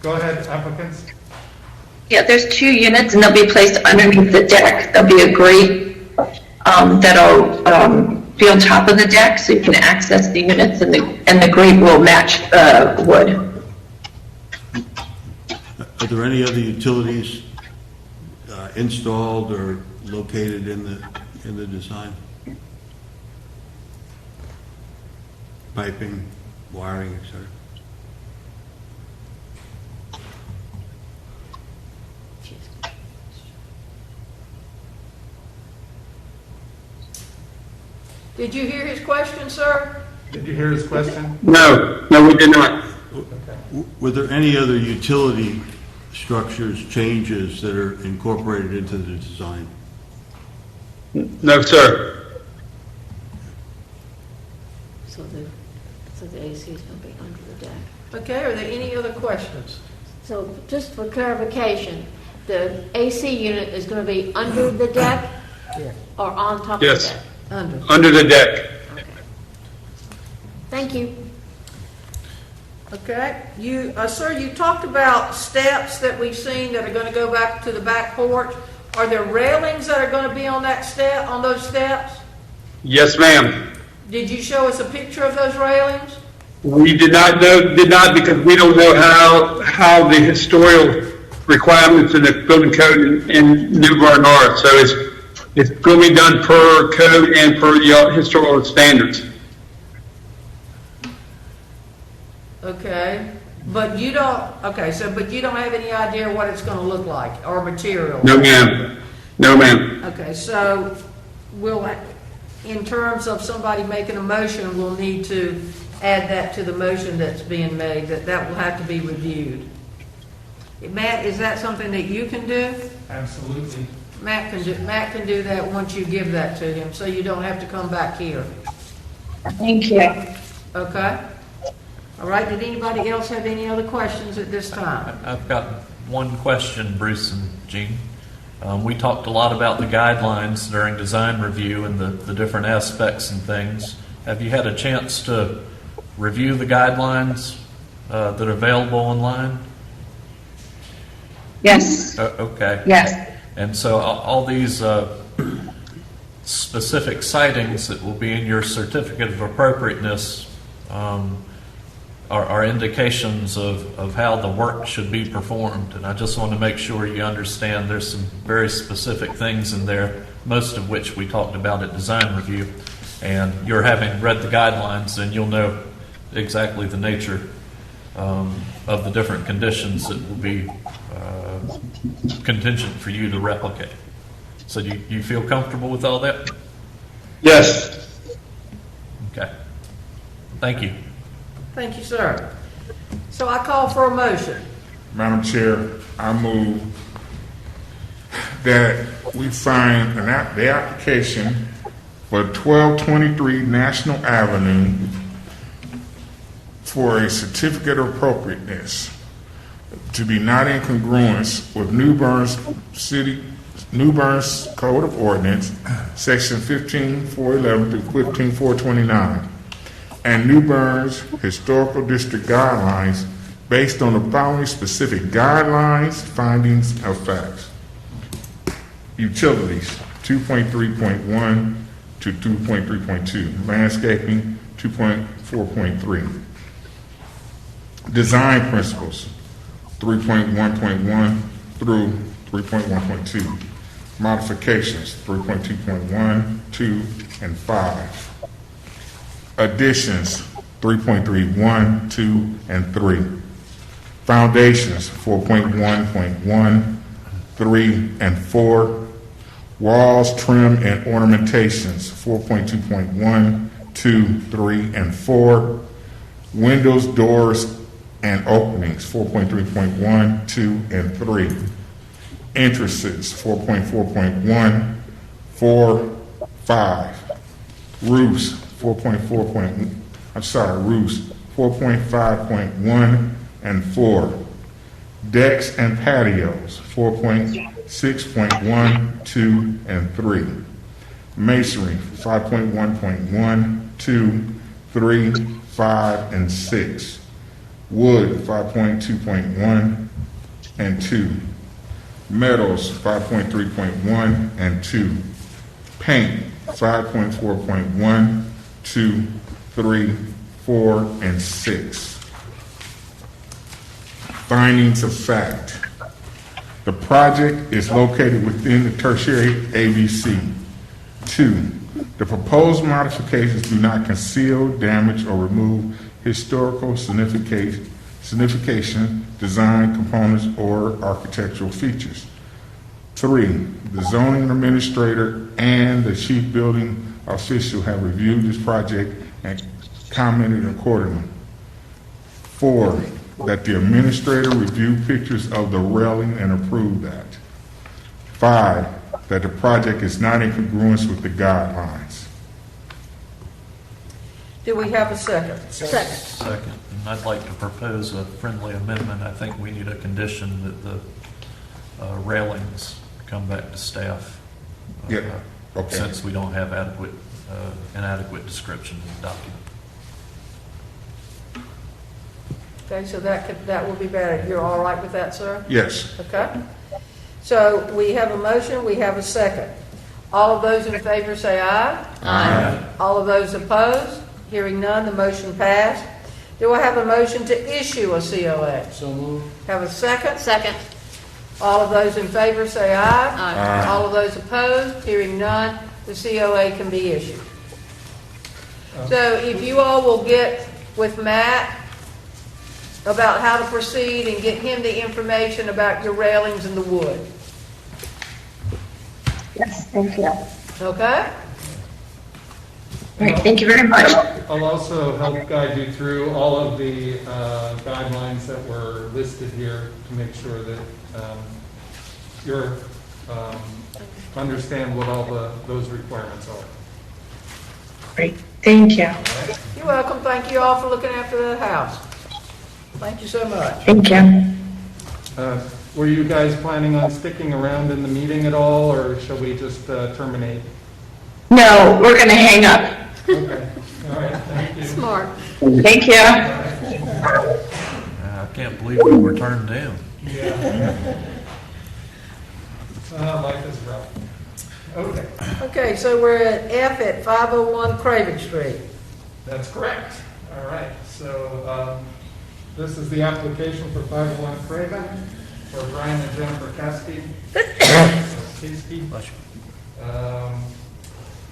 Go ahead, applicants. Yeah, there's 2 units and they'll be placed underneath the deck. There'll be a grate that'll be on top of the deck so you can access the units, and the grate will match wood. Are there any other utilities installed or located in the design? Piping, wiring, etc. Did you hear his question, sir? Did you hear his question? No, we did not. Were there any other utility structures, changes that are incorporated into the design? No, sir. So the AC is gonna be under the deck. Okay, are there any other questions? So just for clarification, the AC unit is gonna be under the deck Yeah. or on top of Yes. the deck? Under. Under the deck. Okay. Thank you. Okay, sir, you talked about steps that we've seen that are going to go back to the back porch. Are there railings that are going to be on on those steps? Yes, ma'am. Did you show us a picture of those railings? We did not because we don't know how the historical requirements in the building code in New Bern are. So it's going to be done per code and per the historical standards. Okay, but you don't have any idea what it's going to look like or material? No, ma'am. No, ma'am. Okay, so in terms of somebody making a motion, we'll need to add that to the motion that's being made, that will have to be reviewed. Matt, is that something that you can do? Absolutely. Matt can do that once you give that to him, so you don't have to come back here. Thank you. Okay? All right, did anybody else have any other questions at this time? I've got one question, Bruce and Jean. We talked a lot about the guidelines during design review and the different aspects and things. Have you had a chance to review the guidelines that are available online? Yes. Okay. Yes. And so all these specific citings that will be in your certificate of appropriateness are indications of how the work should be performed. And I just want to make sure you understand there's some very specific things in there, most of which we talked about at design review. And you're having read the guidelines, and you'll know exactly the nature of the different conditions that will be contingent for you to replicate. So do you feel comfortable with all that? Yes. Okay. Thank you. Thank you, sir. So I call for a motion. Madam Chair, I move that we find the application for 1223 National Avenue for a certificate of appropriateness to be not in congruence with New Bern's Code of Ordinance, Section 15411 through 15429, and New Bern's Historical District Guidelines based on the following specific guidelines, findings, of facts. Utilities, 2.3.1 to 2.3.2. Landscaping, 2.4.3. Design principles, 3.1.1 through 3.1.2. Modifications, 3.2.1, 2, and 5. Additions, 3.3, 2, and 3. Foundations, 4.1.1, 3, and 4. Walls, trim, and ornamentations, 4.2.1, 2, 3, and 4. Windows, doors, and openings, 4.3.1, 2, and 3. Entrances, 4.4.1, 4, 5. Roofs, 4.5.1 and 4. Decks and patios, 4.6.1, 2, and 3. Masonry, 5.1.1, 2, 3, 5, and 6. Wood, 5.2.1 and 2. Metals, 5.3.1 and 2. Paint, 5.4.1, 2, 3, 4, and 6. Findings of fact. The project is located within the Tertiary AVC. 2. The proposed modifications do not conceal, damage, or remove historical signification, design components, or architectural features. 3. The zoning administrator and the chief building official have reviewed this project and commented accordingly. 4. That the administrator reviewed pictures of the railing and approved that. 5. That the project is not in congruence with the guidelines. Do we have a second? Second. And I'd like to propose a friendly amendment. I think we need a condition that the railings come back to staff. Yeah, okay. Since we don't have inadequate description in the document. Okay, so that will be better. You're all right with that, sir? Yes. Okay. So we have a motion, we have a second. All of those in favor say aye. Aye. All of those opposed? Hearing none, the motion passed. Do I have a motion to issue a COA? So moved. Have a second? Second. All of those in favor say aye. Aye. All of those opposed? Hearing none, the COA can be issued. So if you all will get with Matt about how to proceed and get him the information about your railings and the wood. Yes, thank you. All Okay? right, thank you very much. I'll also help guide you through all of the guidelines that were listed here to make sure that you understand what all those requirements are. Great, thank you. You're welcome. Thank you all for looking after the house. Thank you so much. Thank you. Were you guys planning on sticking around in the meeting at all, or shall we just terminate? No, we're going to hang up. Okay, all right, thank you. Smart. Thank you. I can't believe we were turned down. Yeah. Life is rough. Okay, Okay, so we're at F at 501 Craven Street. that's correct. All right, so this is the application for 501 Craven for Brian and Jennifer Kasky.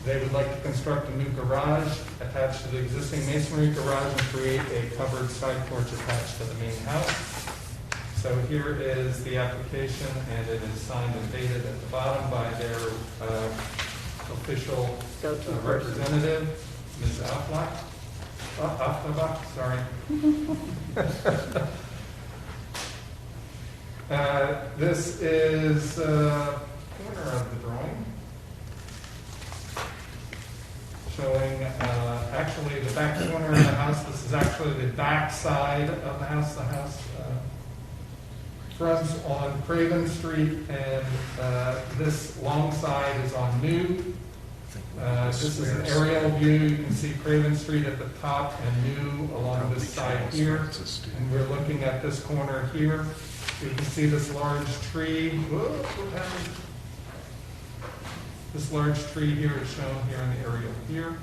They would like to construct a new garage attached to the existing masonry garage and create a covered side porch attached to the main house. So here is the application, and it is signed and dated at the bottom by their official representative, Ms. Afflerbach, sorry. This is a corner of the drawing, showing actually the back corner of the house. This is actually the back side of the house. The house fronts on Craven Street, and this long side is on New. This is an aerial view. You can see Craven Street at the top and New along this side here. And we're looking at this corner here. You can see this large tree. Whoa, what happened? This large tree here is shown here in the aerial here.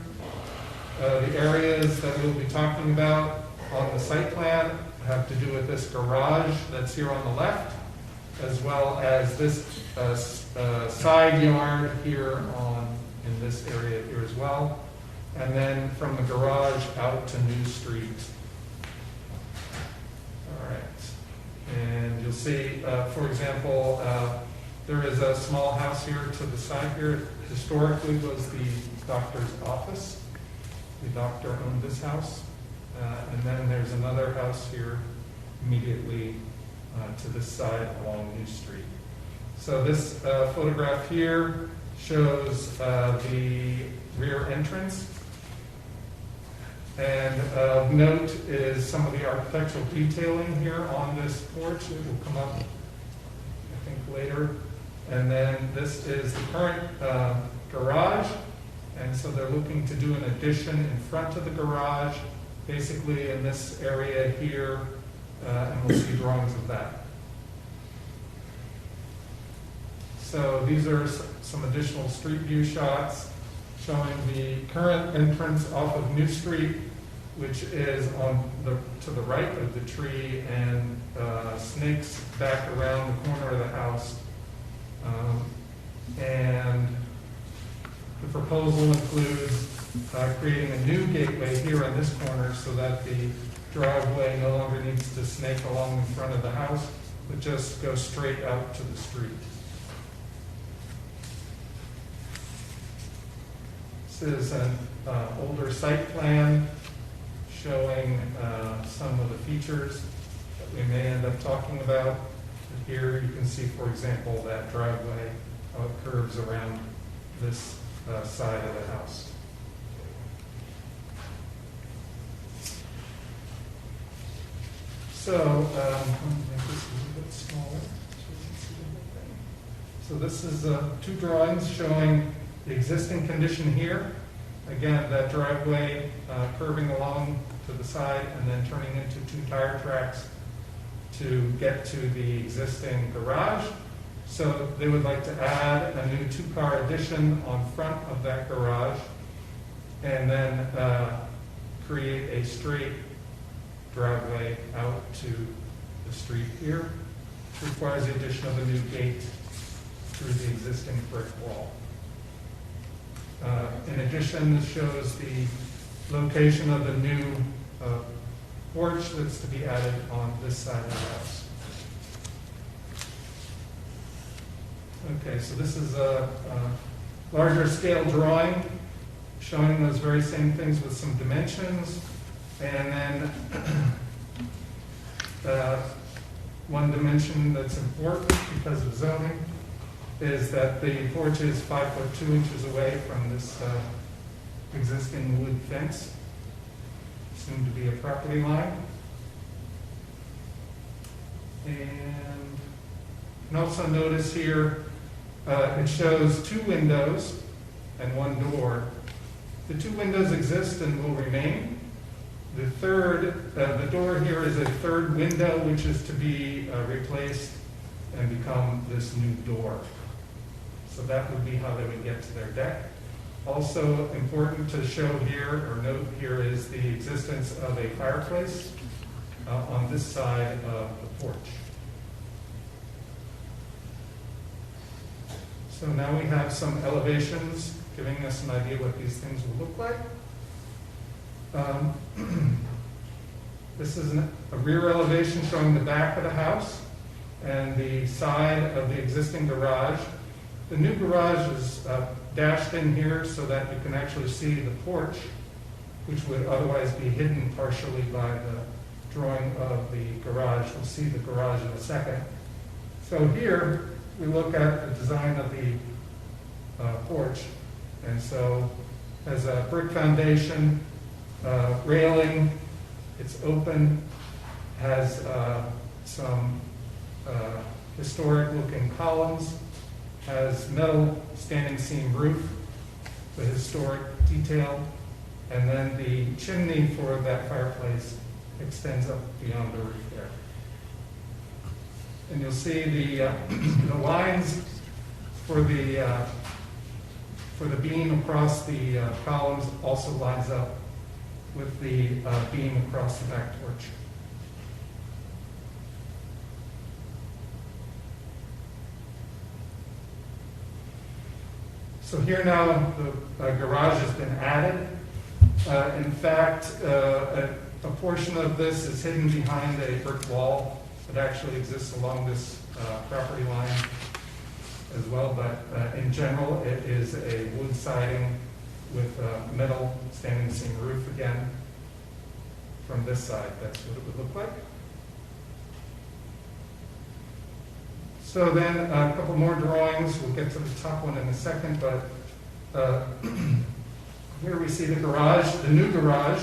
The areas that we'll be talking about on the site plan have to do with this garage that's here on the left, as well as this side yard here in this area here as well. and then from the garage out to New Street. All right. And you'll see, for example, there is a small house here to the side here. Historically was the doctor's office. The doctor owned this house. And then there's another house here immediately to this side along New Street. So this photograph here shows the rear entrance. And of note is some of the architectural detailing here on this porch. It will come up, I think, later. And then this is the current garage. And so they're looking to do an addition in front of the garage, basically in this area here, and we'll see drawings of that. So these are some additional street view shots showing the current entrance off of New Street, which is to the right of the tree and snakes back around the corner of the house. And the proposal includes creating a new gateway here on this corner so that the driveway no longer needs to snake along in front of the house, but just go straight out to the street. This is an older site plan showing some of the features that we may end up talking about. Here you can see, for example, that driveway, how it curves around this side of the house. So, let me make this a little bit smaller so you can see the whole thing. So this is two drawings showing the existing condition here. Again, that driveway curving along to the side and then turning into two tire tracks to get to the existing garage. So they would like to add a new two-car addition on front of that garage and then create a straight driveway out to the street here, which requires the addition of a new gate through the existing brick wall. In addition, this shows the location of the new porch that's to be added on this side of the house. Okay, so this is a larger scale drawing showing those very same things with some dimensions. And then one dimension that's important because of zoning is that the porch is 5 foot 2 inches away from this existing wood fence, soon to be a property line. And you can also notice here it shows two windows and one door. The two windows exist and will remain. The door here is a third window, which is to be replaced and become this new door. So that would be how they would get to their deck. Also important to show here, or note here, is the existence of a fireplace on this side of the porch. So now we have some elevations giving us an idea what these things will look like. This is a rear elevation showing the back of the house and the side of the existing garage. The new garage is dashed in here so that you can actually see the porch, which would otherwise be hidden partially by the drawing of the garage. We'll see the garage in a second. So here we look at the design of the porch. And so as a brick foundation, railing, it's open, has some historic looking columns, has metal standing seam roof, the historic detail, and then the chimney for that fireplace extends up beyond the roof there. And you'll see the lines for the beam across the columns also lines up with the beam across the back porch. So here now the garage has been added. In fact, a portion of this is hidden behind a brick wall that actually exists along this property line as well, but in general, it is a wood siding with metal standing seam roof again. From this side, that's what it would look like. So then a couple more drawings. We'll get to the top one in a second, but here we see the garage, the new garage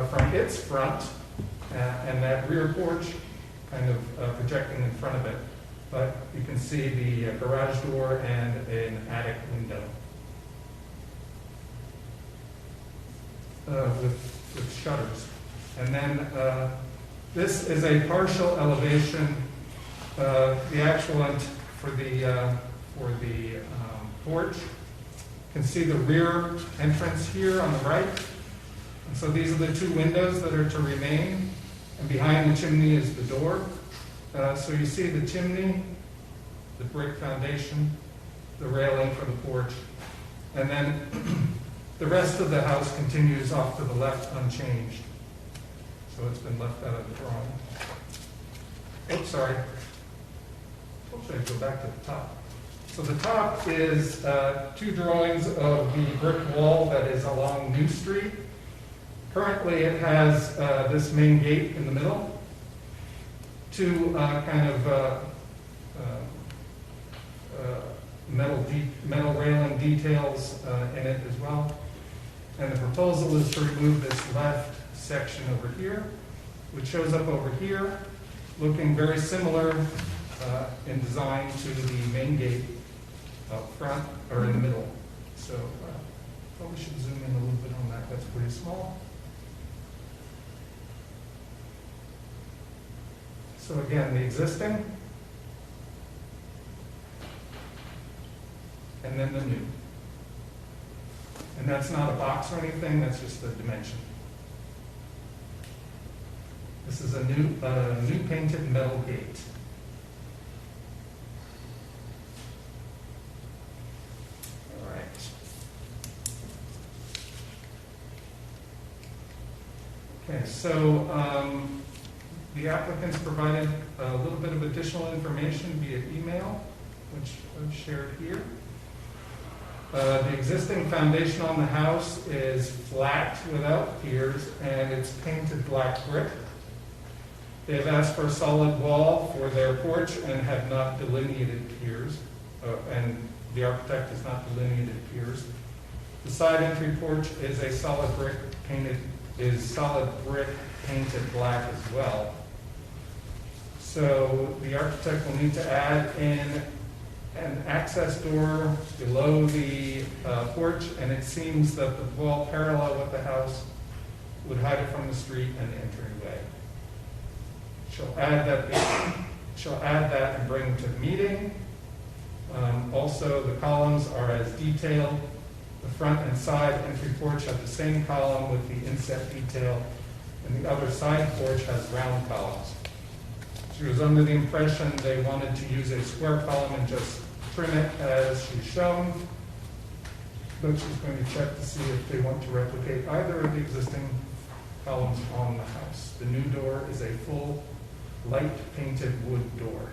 from its front, and that rear porch kind of projecting in front of it. But you can see the garage door and an attic window with shutters. And then this is a partial elevation. The actual for the porch. You can see the rear entrance here on the right. And so these are the two windows that are to remain. And behind the chimney is the door. So you see the chimney, the brick foundation, the railing for the porch, and then the rest of the house continues off to the left unchanged. So it's been left out of the drawing. Oops, sorry. Oops, I go back to the top. So the top is two drawings of the brick wall that is along New Street. Currently, it has this main gate in the middle, two kind of metal railing details in it as well. And the proposal is to remove this left section over here, which shows up over here, looking very similar in design to the main gate up front or in the middle. So probably should zoom in a little bit on that. That's pretty small. So again, the existing, and then the new. And that's not a box or anything, that's just the dimension. This is a new painted metal gate. All right. Okay, so the applicants provided a little bit of additional information via email, which I've shared here. The existing foundation on the house is flat without piers, and it's painted black brick. They have asked for a solid wall for their porch and have not delineated piers, and the architect has not delineated piers. The side entry porch is a solid brick painted black as well. So the architect will need to add in an access door below the porch, and it seems that the wall parallel with the house would hide it from the street and the entryway. She'll add that and bring it to the meeting. Also, the columns are as detailed. The front and side entry porch have the same column with the inset detail, and the other side porch has round columns. She was under the impression they wanted to use a square column and just trim it as she's shown, but she's going to check to see if they want to replicate either of the existing columns on the house. The new door is a full light painted wood door.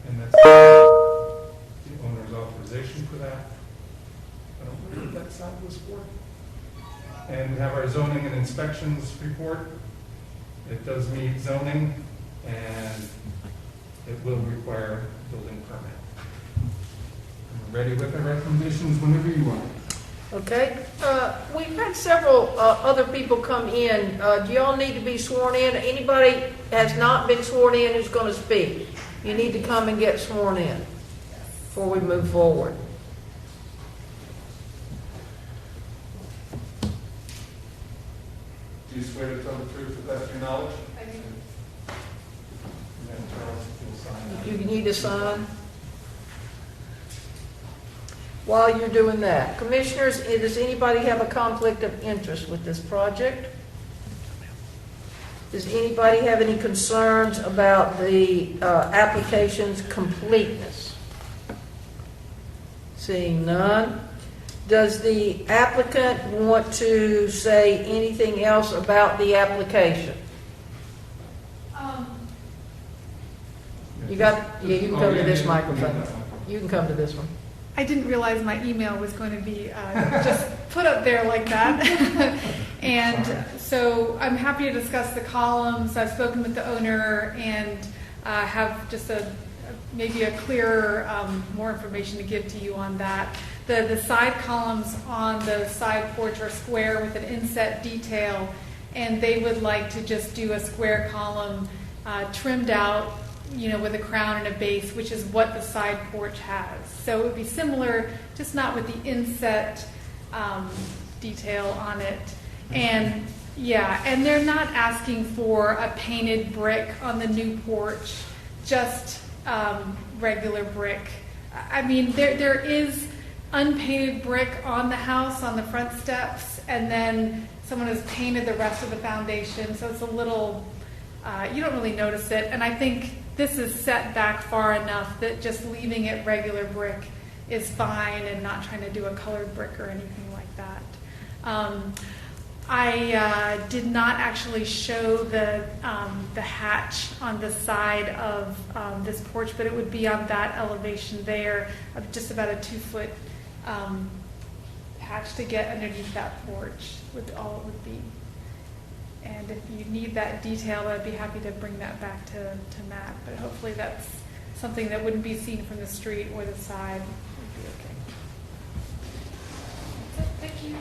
And that's the owner's authorization for that. I don't know what that sign was for. And we have our zoning and inspections report. It does meet zoning, and it will require a building permit. I'm ready with the recommendations whenever you want. Okay, we've had several other people come in. Do y'all need to be sworn in? Anybody has not been sworn in who's going to speak? You need to come and get sworn in before we move forward. Do you swear to tell the truth, the best of your knowledge? I do. And then Charles, if you'll sign. You need to sign. While you're doing that, commissioners, does anybody have a conflict of interest with this project? Does anybody have any concerns about the application's completeness? Seeing none. Does the applicant want to say anything else about the application? You can come to this microphone. You can come to this one. I didn't realize my email was going to be just put up there like that. And so I'm happy to discuss the columns. I've spoken with the owner and have just maybe a clearer, more information to give to you on that. The side columns on the side porch are square with an inset detail, and they would like to just do a square column trimmed out, with a crown and a base, which is what the side porch has. So it would be similar, just not with the inset detail on it. And and they're not asking for a painted brick on the new porch, just regular brick. I mean, there is unpainted brick on the house, on the front steps, and then someone has painted the rest of the foundation, so it's a little, you don't really notice it. And I think this is set back far enough that just leaving it regular brick is fine and not trying to do a colored brick or anything like that. I did not actually show the hatch on the side of this porch, but it would be on that elevation there, of just about a 2-foot hatch to get underneath that porch, would all it would be. And if you need that detail, I'd be happy to bring that back to Matt, but hopefully that's something that wouldn't be seen from the street or the side. Would be okay. That's it. Thank you.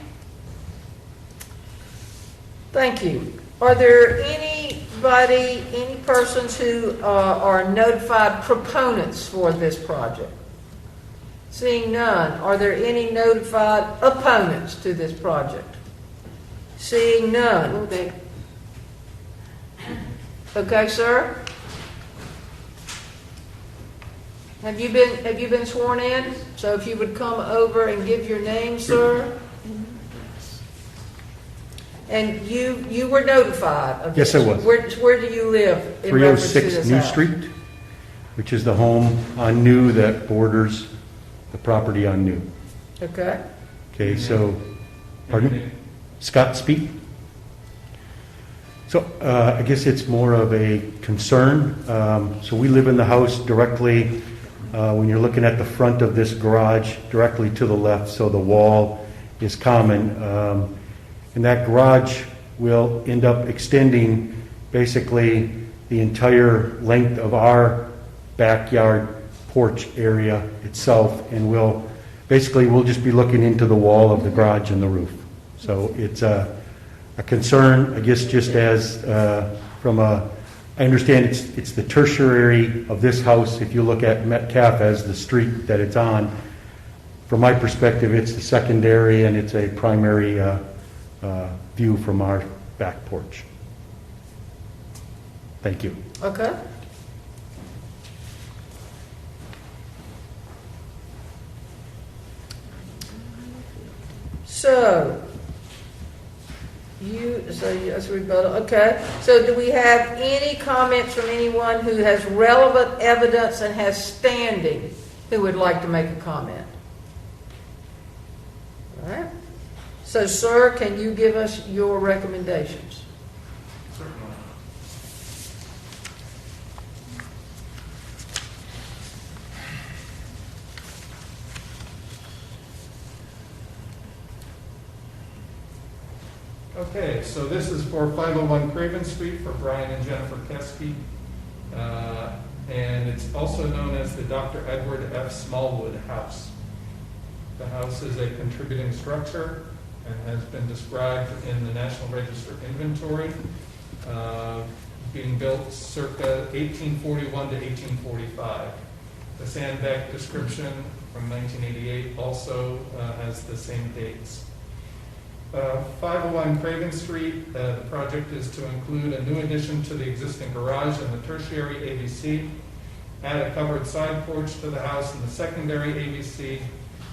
Thank you. Are there any persons who are notified proponents for this project? Seeing none, are there any notified opponents to this project? Seeing none. Okay, sir. Have you been sworn in? So if you would come over and give your name, sir. And you were notified of this? Yes, I was. Where do you live in reference to 306 this New house? Street, which is the home on New that borders the property on New. Okay. Okay, so, pardon? Scott Speak. So I guess it's more of a concern. So we live in the house directly, when you're looking at the front of this garage, directly to the left, so the wall is common. And that garage will end up extending basically the entire length of our backyard porch area itself, and we'll just be looking into the wall of the garage and the roof. So it's a concern, I guess, just as I understand it's the tertiary of this house. If you look at Metcalf as the street that it's on, from my perspective, it's the secondary and it's a primary view from our back porch. Thank you. Okay. So yes, rebuttal. Okay. So do we have any comments from anyone who has relevant evidence and has standing who would like to make a comment? All right. So, sir, can you give us your recommendations? Certainly. Okay, so this is for 501 Craven Street for Brian and Jennifer Keskey. And it's also known as the Dr. Edward F. Smallwood House. The house is a contributing structure and has been described in the National Register inventory, being built circa 1841 to 1845. The sandbag description from 1988 also has the same dates. 501 Craven Street, the project is to include a new addition to the existing garage in the Tertiary AVC, add a covered side porch to the house in the secondary AVC,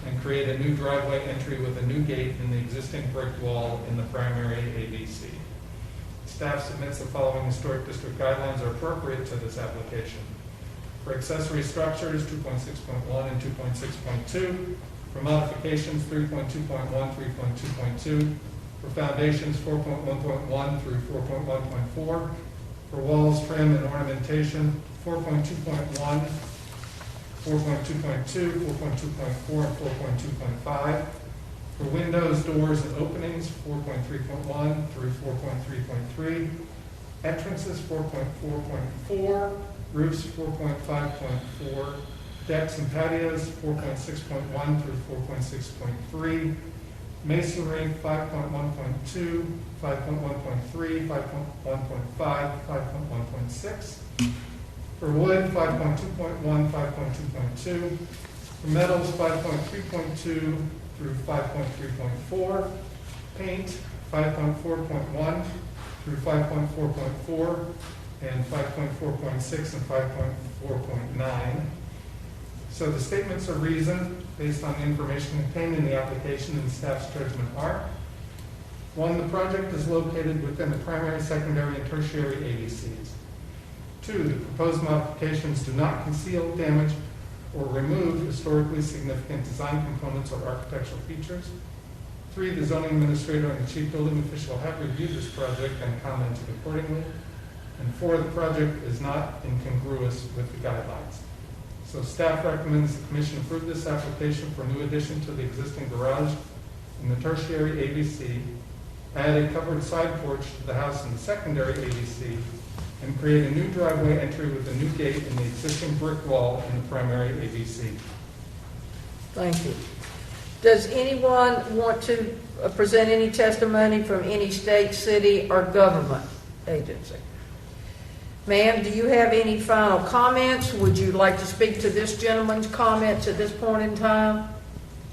and create a new driveway entry with a new gate in the existing brick wall in the primary AVC. Staff submits the following historic district guidelines are appropriate to this application. For accessory structures, 2.6.1 and 2.6.2, For modifications, 3.2.1, 3.2.2. For foundations, 4.1.1 through 4.1.4. For walls, trim, and ornamentation, 4.2.1, 4.2.2, 4.2.4, and 4.2.5. For windows, doors, and openings, 4.3.1 through 4.3.3. Entrances, 4.4.4. Roofs, 4.5.4. Decks and patios, 4.6.1 through 4.6.3. Masonry, 5.1.2, 5.1.3, 5.1.5, 5.1.6. For wood, 5.2.1, 5.2.2. For metals, 5.3.2 through 5.3.4. Paint, 5.4.1 through 5.4.4, and 5.4.6 and 5.4.9. So the statements of reason, based on the information contained in the application and staff's judgment are: 1, the project is located within the primary, secondary, and tertiary AVCs. 2, the proposed modifications do not conceal, damage, or remove historically significant design components or architectural features. 3, the zoning administrator and the chief building official have reviewed this project and commented accordingly. And 4, the project is not incongruous with the guidelines. So staff recommends the commission approve this application for a new addition to the existing garage in the tertiary AVC, add a covered side porch to the house in the secondary AVC, and create a new driveway entry with a new gate in the existing brick wall in the primary AVC. Thank you. Does anyone want to present any testimony from any state, city, or government agency? Ma'am, do you have any final comments? Would you like to speak to this gentleman's comments at this point in time?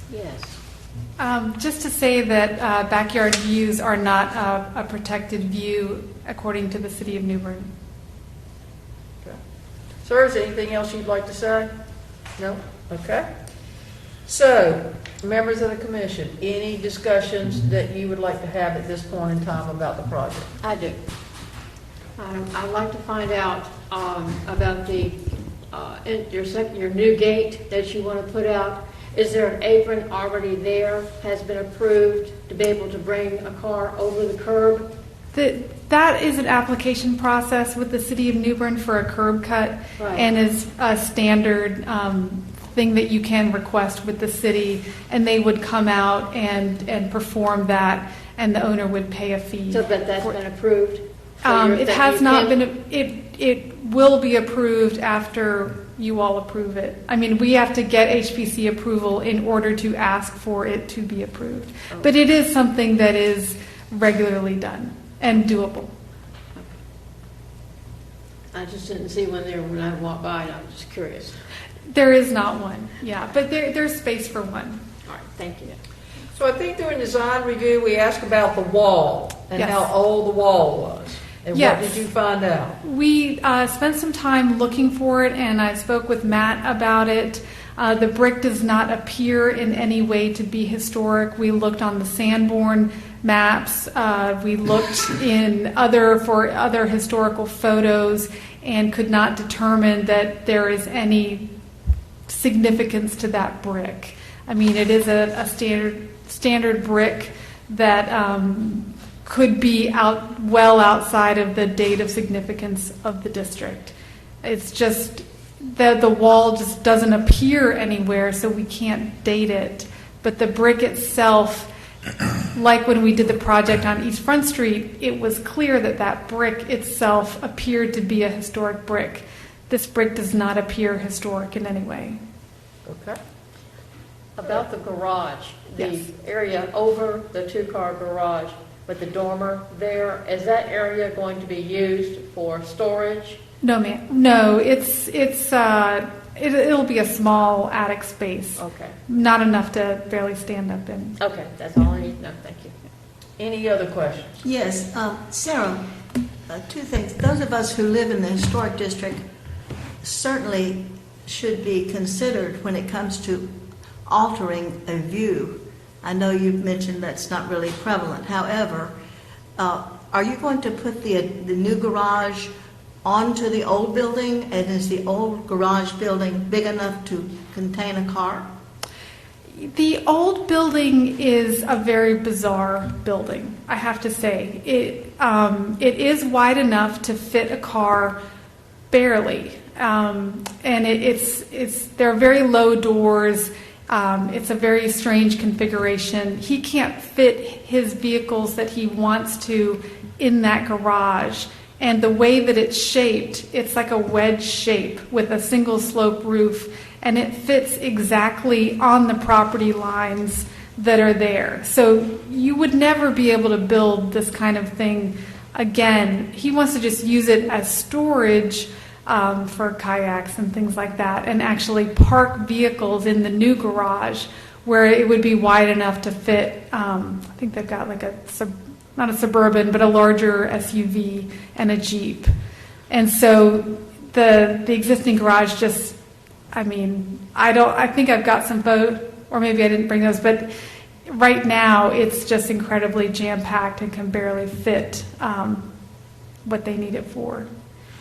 Yes. Just to say that backyard views are not a protected view according to the city of New Bern. Okay. Sir, is there anything else you'd like to say? No? Okay. So, members of the commission, any discussions that you would like to have at this point in time about the project? I do. I'd like to find out about the your new gate that you want to put out. Is there an apron already there, has been approved to be able to bring a car over the curb? That is an application process with the city of New Bern for a curb cut, Right. and is a standard thing that you can request with the city, and they would come out and perform that, and the owner would pay a fee. So that that's been approved? So It has not been, it will be approved after you all approve it. I mean, we have to get HPC approval in order to ask for it to be approved. Oh. But it is something that is regularly done and doable. I just didn't see one there when I walked by, and I'm just curious. There is not one, yeah, but there's space for one. All right, thank you. So I think during design review, we asked about the wall and Yes. how old the wall was. And Yes. what did you find out? We spent some time looking for it, and I spoke with Matt about it. The brick does not appear in any way to be historic. We looked on the Sanborn maps. We looked for other historical photos and could not determine that there is any significance to that brick. I mean, it is a standard brick that could be well outside of the date of significance of the district. It's just that the wall just doesn't appear anywhere, so we can't date it. But the brick itself, like when we did the project on East Front Street, it was clear that that brick itself appeared to be a historic brick. This brick does not appear historic in any way. Okay. About the garage, the Yes. area over the two-car garage with the dormer there, is that area going to be used for storage? No, ma'am. No, it'll be a small attic space. Okay. Not enough to barely stand up in. Okay, that's all I need to know. Thank you. Any other questions? Yes, Sarah, two things. Those of us who live in the historic district certainly should be considered when it comes to altering a view. I know you've mentioned that's not really prevalent. However, are you going to put the new garage onto the old building? And is the old garage building big enough to contain a car? The old building is a very bizarre building, I have to say. It is wide enough to fit a car barely, and there are very low doors. It's a very strange configuration. He can't fit his vehicles that he wants to in that garage. And the way that it's shaped, it's like a wedge shape with a single slope roof, and it fits exactly on the property lines that are there. So you would never be able to build this kind of thing again. He wants to just use it as storage for kayaks and things like that, and actually park vehicles in the new garage where it would be wide enough to fit, I think they've got like not a Suburban, but a larger SUV and a Jeep. And so the existing garage just, I think I've got some photos, or maybe I didn't bring those, but right now it's just incredibly jam-packed and can barely fit what they need it for.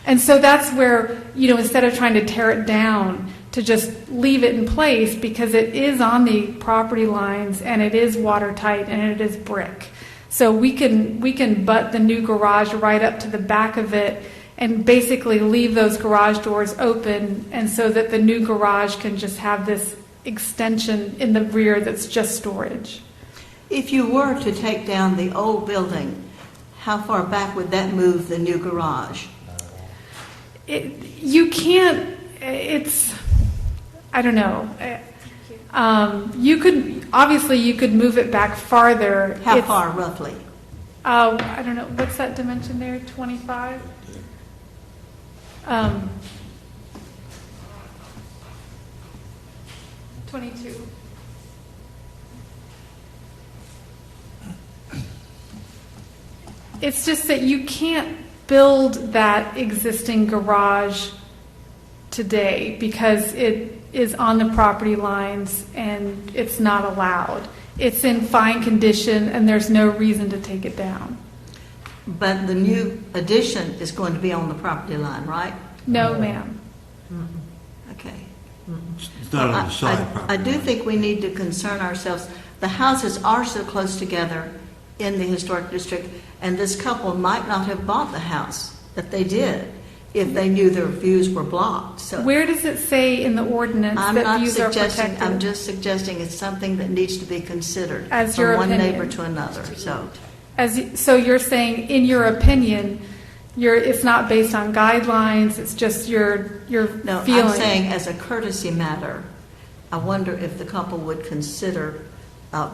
And so that's where, instead of trying to tear it down, to just leave it in place, because it is on the property lines and it is watertight and it is brick. So we can butt the new garage right up to the back of it and basically leave those garage doors open, and so that the new garage can just have this extension in the rear that's just storage. If you were to take down the old building, how far back would that move the new garage? You can't, I don't know. You could move it back farther. How far, roughly? I don't know. What's that dimension there? 25? 22. It's just that you can't build that existing garage today because it is on the property lines and it's not allowed. It's in fine condition and there's no reason to take it down. But the new addition is going to be on the property line, right? No, ma'am. Okay. It's not on the side property. I do think we need to concern ourselves. The houses are so close together in the historic district, and this couple might not have bought the house that they did if they knew their views were blocked. So where does it say in the ordinance that views are protected? I'm just suggesting it's something that needs to be considered As from your one opinion. neighbor to another. So you're saying, in your opinion, it's not based on guidelines, it's just your No, feeling? I'm saying as a courtesy matter, I wonder if the couple would consider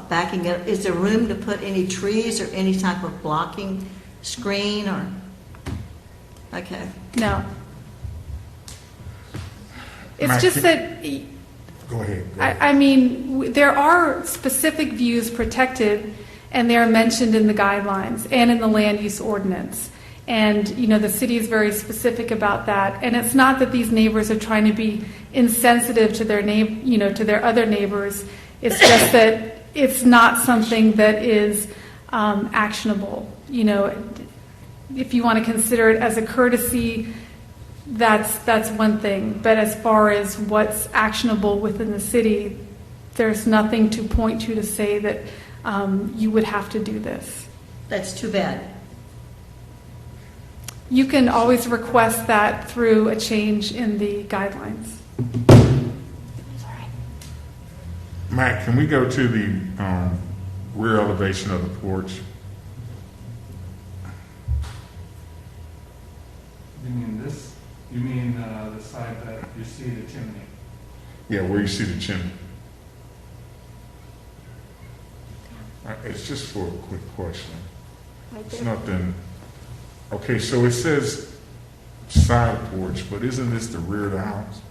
backing it. Is there room to put any trees or any type of blocking screen or? Okay. No. It's Mike, just that, Go ahead. there are specific views protected, and they are mentioned in the guidelines and in the land use ordinance. And, the city is very specific about that. And it's not that these neighbors are trying to be insensitive to their to their other neighbors. It's just that it's not something that is actionable. If you want to consider it as a courtesy, that's one thing. But as far as what's actionable within the city, there's nothing to point to say that you would have to do this. That's too bad. You can always request that through a change in the guidelines. Matt, can we go to the rear elevation of the porch? You mean this? You mean the side that you see the chimney? Yeah, where you see the chimney. It's just for a quick question. It's nothing. Okay, so it says side porch, but isn't this the rear of the house?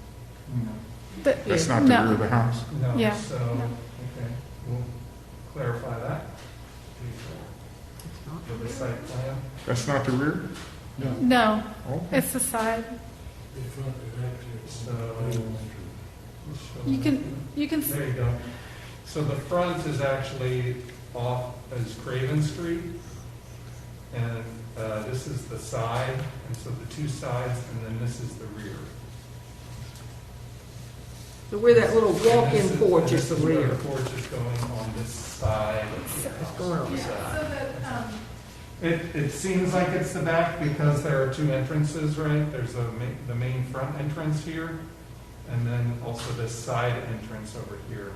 No. That's not the rear of the house? No. Yeah. So, okay, we'll clarify that. For the site plan. That's not the rear? No, Okay. it's the side. So, You can. there you go. So the front is actually off as Craven Street, and this is the side, and so the two sides, and then this is the rear. So where that little walk-in This porch is the where rear. the porch is going on this side. It's going on the Yeah, side. so that, It seems like it's the back because there are two entrances, right? There's the main front entrance here, and then also this side entrance over here.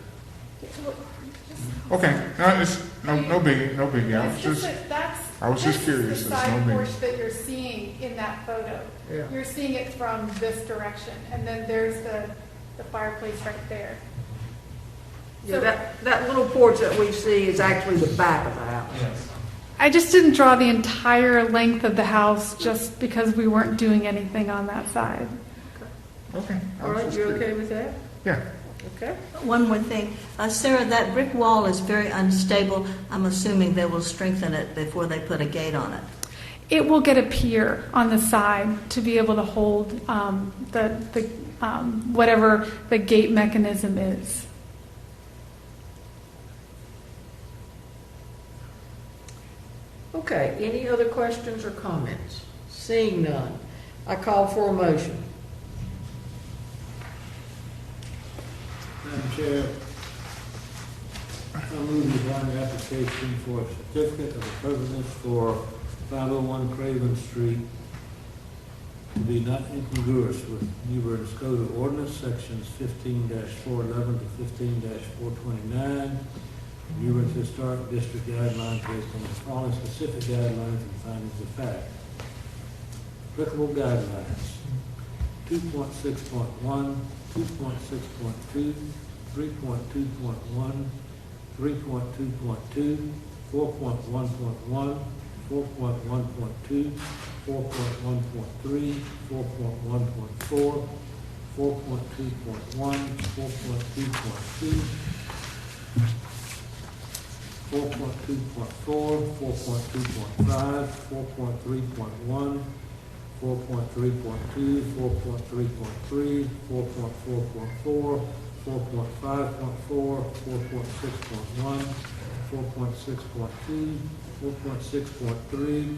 Okay, no, it's, no biggie, no biggie. It's just that that's. I was just this curious. is It's the side no big- porch that you're seeing in that photo. Yeah. You're seeing it from this direction, and then there's the fireplace right there. Yeah, that little porch that we see is actually the back of the house. Yes. I just didn't draw the entire length of the house just because we weren't doing anything on that side. Okay. All right, you okay with that? Yeah. Okay. One more thing. Sarah, that brick wall is very unstable. I'm assuming they will strengthen it before they put a gate on it. It will get a pier on the side to be able to hold whatever the gate mechanism is. Okay, any other questions or comments? Seeing none, I call for a motion. Madam Chair, I move the bond application for a certificate of appropriateness for 501 Craven Street to be not incongruous with New Bern's Code of Ordinance, sections 15-411 to 15-429, New Bern's Historic District guidelines based on the following specific guidelines and findings of fact. Applicable guidelines: 2.6.1, 2.6.2, 3.2.1, 3.2.2, 4.1.1, 4.1.2, 4.1.3, 4.1.4, 4.2.1, 4.2.2, 4.2.4, 4.2.5, 4.3.1, 4.3.2, 4.3.3, 4.4.4, 4.5.4, 4.6.1, 4.6.2, 4.6.3,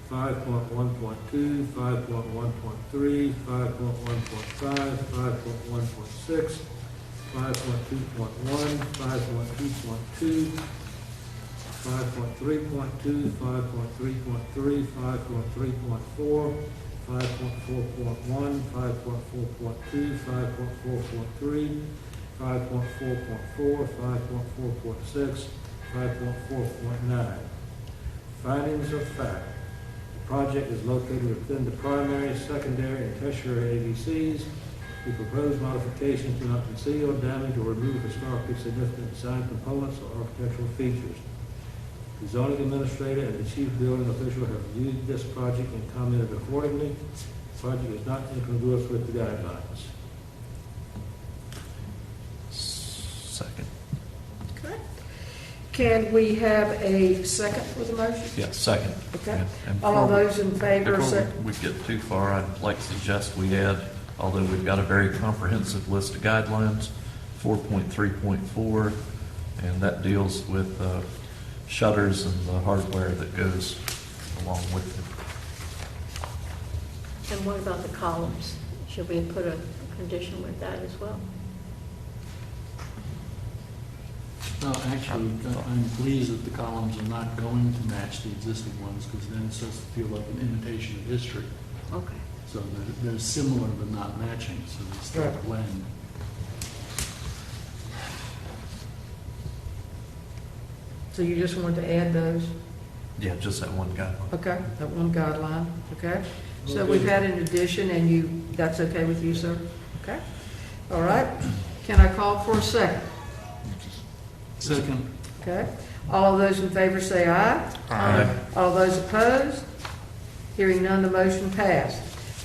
5.1.2, 5.1.3, 5.1.5, 5.1.6, 5.2.1, 5.2.2, 5.3.2, 5.3.3, 5.3.4, 5.4.1, 5.4.2, 5.4.3, 5.4.4, 5.4.6, 5.4.9. Findings of fact. The project is located within the primary, secondary, and tertiary AVCs. The proposed modifications do not conceal, damage, or remove historically significant design components or architectural features. The zoning administrator and the chief building official have reviewed this project and commented accordingly. The project is not incongruous with the guidelines. Second. Okay. Can we have a second for the motion? Yeah, second. Okay. And All of before those in favor, Before say, we get too far, I'd like to suggest we add, although we've got a very comprehensive list of guidelines, 4.3.4, and that deals with shutters and the hardware that goes along with it. And what about the columns? Should we put a condition with that as well? Well, actually, I'm pleased that the columns are not going to match the existing ones, because then it starts to feel like an imitation of history. Okay. So they're similar but not matching, so they still Right. blend. so you just want to add those? Yeah, just that one guideline. Okay, that one guideline, okay? So we've had an addition, and that's okay with you, sir? Okay? All right, can I call for a second? Second. Okay, all of those in favor say aye. Aye. All those opposed? Hearing none, the motion passed.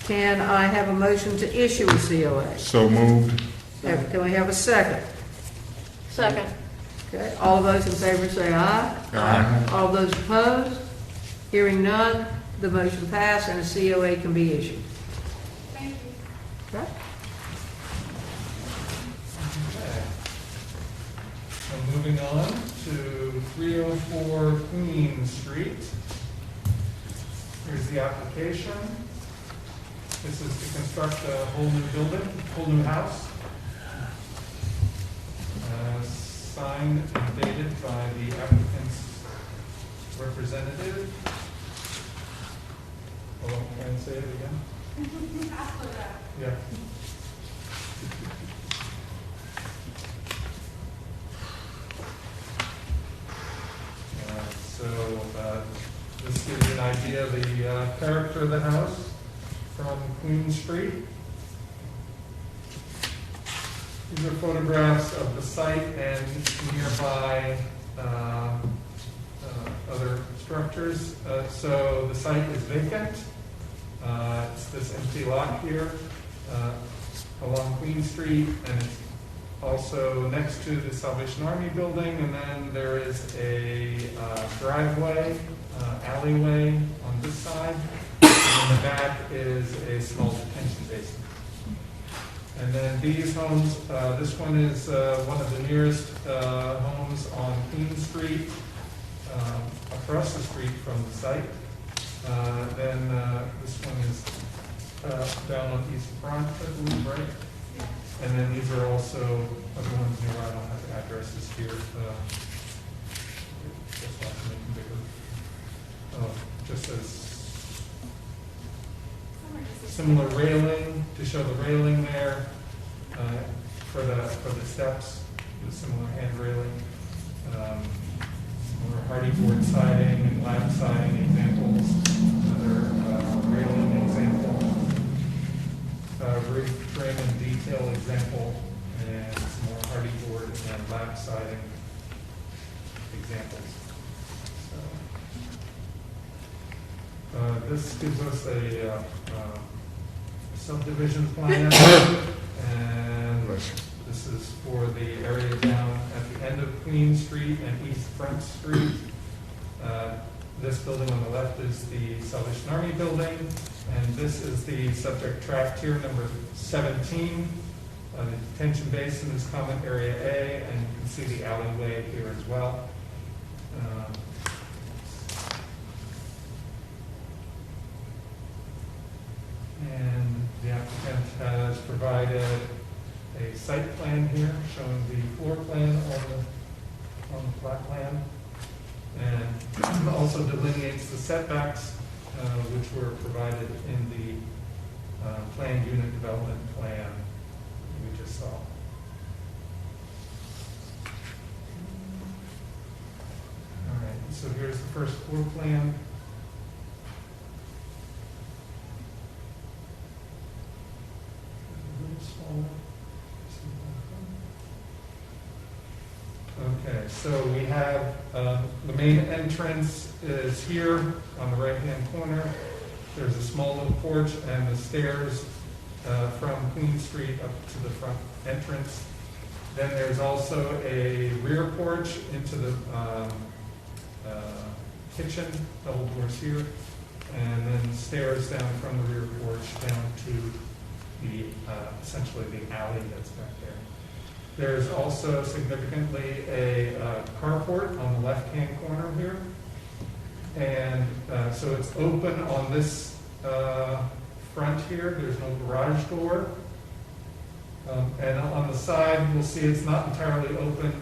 Can I have a motion to issue a COA? So moved. Can we have a second? Second. Okay, all of those in favor say aye. Aye. All those opposed? Hearing none, the motion passed and a COA can be issued. Thank you. Okay? Okay. So moving on to 304 Queen Street. Here's the application. This is to construct a whole new building, whole new house. signed and dated by the applicant's representative. Oh, can I say it again? Yeah. This gives you an idea of the character of the house from Queen Street. These are photographs of the site and nearby other structures. So the site is vacant. It's this empty lot here along Queen Street, and it's also next to the Salvation Army building, and then there is a driveway, alleyway on this side, and in the back is a small detention basin. And then these homes, this one is one of the nearest homes on Queen Street, across the street from the site. Then this one is down on East Front, I believe, right? And then these are also other ones nearby. I don't have the addresses here. Just like to make them bigger. Just as similar railing to show the railing there for the steps, with similar hand railing. More hardy board siding and lap siding examples. Another railing example. Roof trim and detail example, and some more hardy board and lap siding examples. So, this gives us a subdivision plan, and this is for the area down at the end of Queen Street and East Front Street. This building on the left is the Salvation Army building, and this is the subject tract here, number 17. The detention basin is common area A, and you can see the alleyway here as well. And the applicant has provided a site plan here showing the floor plan on the plot plan, and also delineates the setbacks which were provided in the planned unit development plan we just saw. All right, so here's the first floor plan. Okay, so we have the main entrance is here on the right-hand corner. There's a small little porch and the stairs from Queen Street up to the front entrance. Then there's also a rear porch into the kitchen, double doors here, and then stairs down from the rear porch down to the essentially the alley that's back there. There's also significantly a carport on the left-hand corner here. And so it's open on this front here. There's no garage door. And on the side, we'll see it's not entirely open,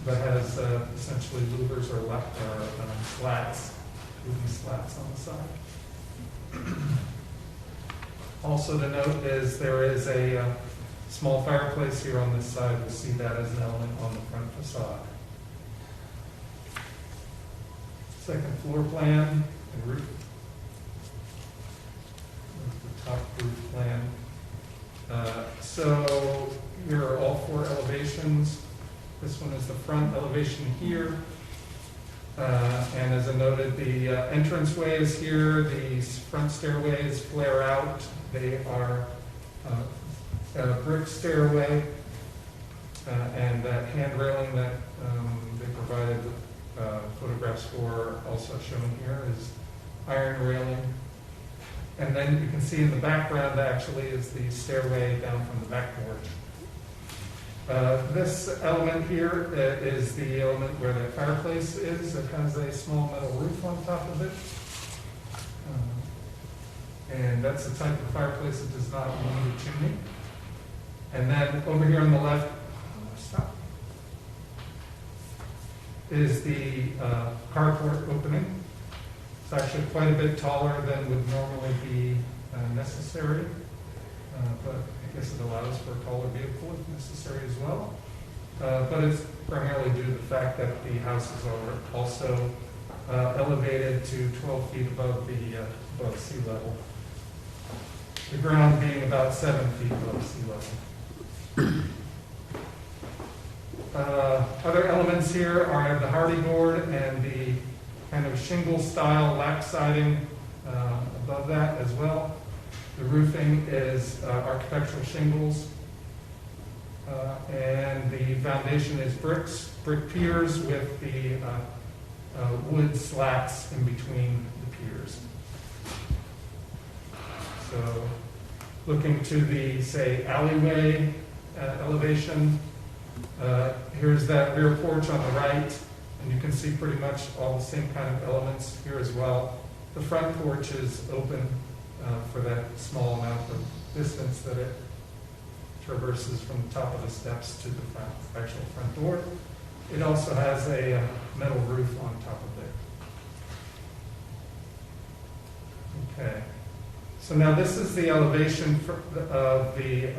but has essentially louvers or slats, wooden slats on the side. Also to note is there is a small fireplace here on this side. We'll see that as an element on the front facade. Second floor plan and roof. The top roof plan. So here are all four elevations. This one is the front elevation here. And as I noted, the entranceway is here. These front stairways flare out. They are a brick stairway, and that hand railing that they provided photographs for, also shown here, is iron railing. And then you can see in the background actually is the stairway down from the back porch. This element here is the element where the fireplace is. It has a small metal roof on top of it. And that's the type of fireplace that does not need a chimney. And then over here on the left, stop. is the carport opening. It's actually quite a bit taller than would normally be necessary, but I guess it allows for a taller vehicle if necessary as well. But it's primarily due to the fact that the houses are also elevated to 12 feet above sea level. The ground being about 7 feet above sea level. Other elements here are the hardy board and the kind of shingle style lac siding above that as well. The roofing is architectural shingles, and the foundation is brick piers with the wood slats in between the piers. So looking to the, say, alleyway elevation, here's that rear porch on the right, and you can see pretty much all the same kind of elements here as well. The front porch is open for that small amount of distance that it traverses from the top of the steps to the actual front door. It also has a metal roof on top of it. Okay. So now this is the elevation of the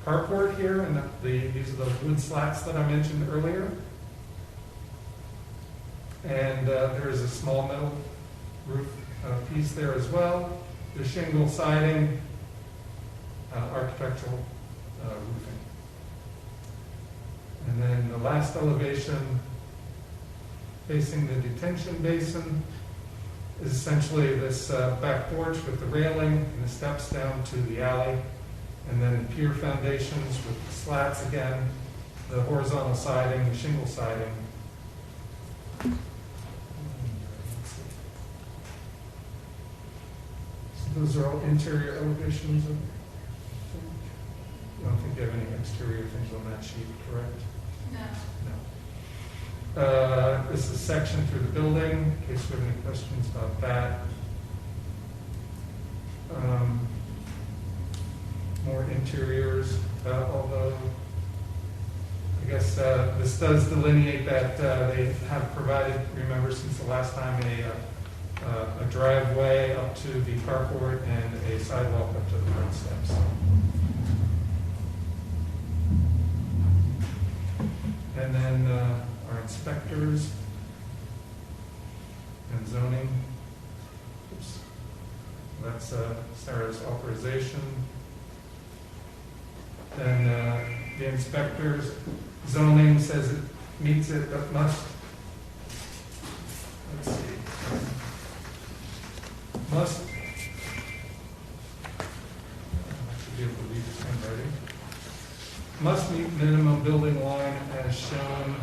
carport here, and these are those wood slats that I mentioned earlier. And there is a small metal roof piece there as well. The shingle siding, architectural roofing. And then the last elevation facing the detention basin is essentially this back porch with the railing and the steps down to the alley, and then the pier foundations with the slats again, the horizontal siding, the shingle siding. So those are all interior elevations. I don't think you have any exterior things on that sheet, correct? No. This is a section through the building, in case we have any questions about that. More interiors, although I guess this does delineate that they have provided, remember since the last time, a driveway up to the carport and a sidewalk up to the front steps. And then our inspectors and zoning. Oops. That's Sarah's authorization. Then the inspectors, zoning says it meets it, but must, let's see, must, I should be able to read this handwriting. Must meet minimum building line as shown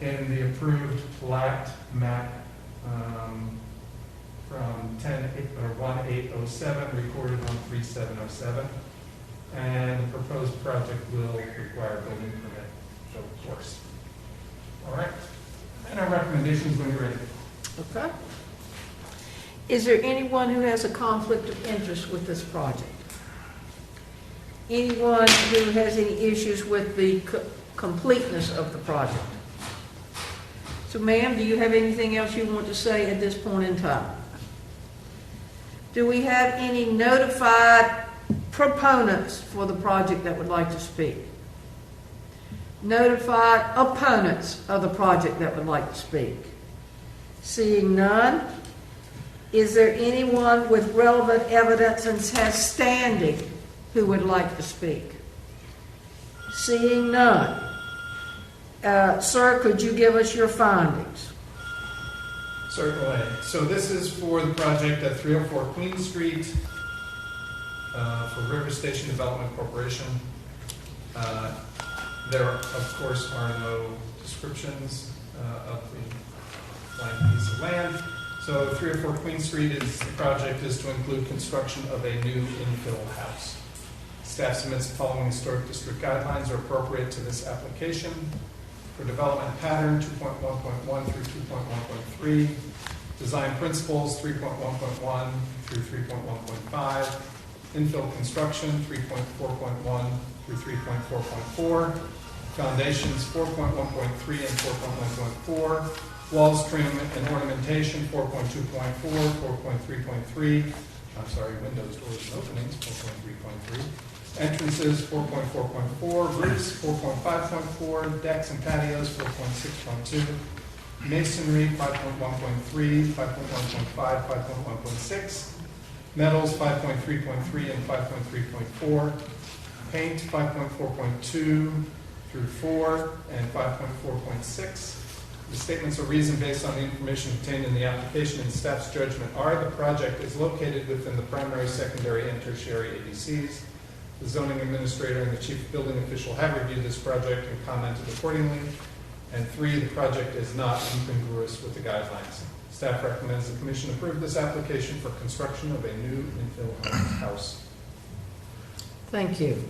in the approved plat map from 1807 recorded on 3707. And the proposed project will require a building permit, so of course. All right. And our recommendations when you're ready. Okay. Is there anyone who has a conflict of interest with this project? Anyone who has any issues with the completeness of the project? So, ma'am, do you have anything else you want to say at this point in time? Do we have any notified proponents for the project that would like to speak? Notified opponents of the project that would like to speak? Seeing none, is there anyone with relevant evidence and has standing who would like to speak? Seeing none. Sir, could you give us your findings? Certainly. So this is for the project at 304 Queen Street for River Station Development Corporation. There, of course, are no descriptions of the blank piece of land. So 304 Queen Street is, the project is to include construction of a new infill house. Staff submits the following historic district guidelines are appropriate to this application. For development pattern 2.1.1 through 2.1.3, design principles 3.1.1 through 3.1.5, infill construction 3.4.1 through 3.4.4, Foundations, 4.1.3 and 4.1.4. Walls, trim, and ornamentation, 4.2.4, 4.3.3. I'm sorry, windows, doors, and openings, 4.3.3. Entrances, 4.4.4. Roofs, 4.5.4. Decks and patios, 4.6.2. Masonry, 5.1.3, 5.1.5, 5.1.6. Metals, 5.3.3 and 5.3.4. Paint, 5.4.2 through 4 and 5.4.6. The statements of reason based on the information contained in the application and staff's judgment are: the project is located within the primary, secondary, and tertiary AVCs. The zoning administrator and the chief building official have reviewed this project and commented accordingly. And 3, the project is not incongruous with the guidelines. Staff recommends the commission approve this application for construction of a new infill house. Thank you.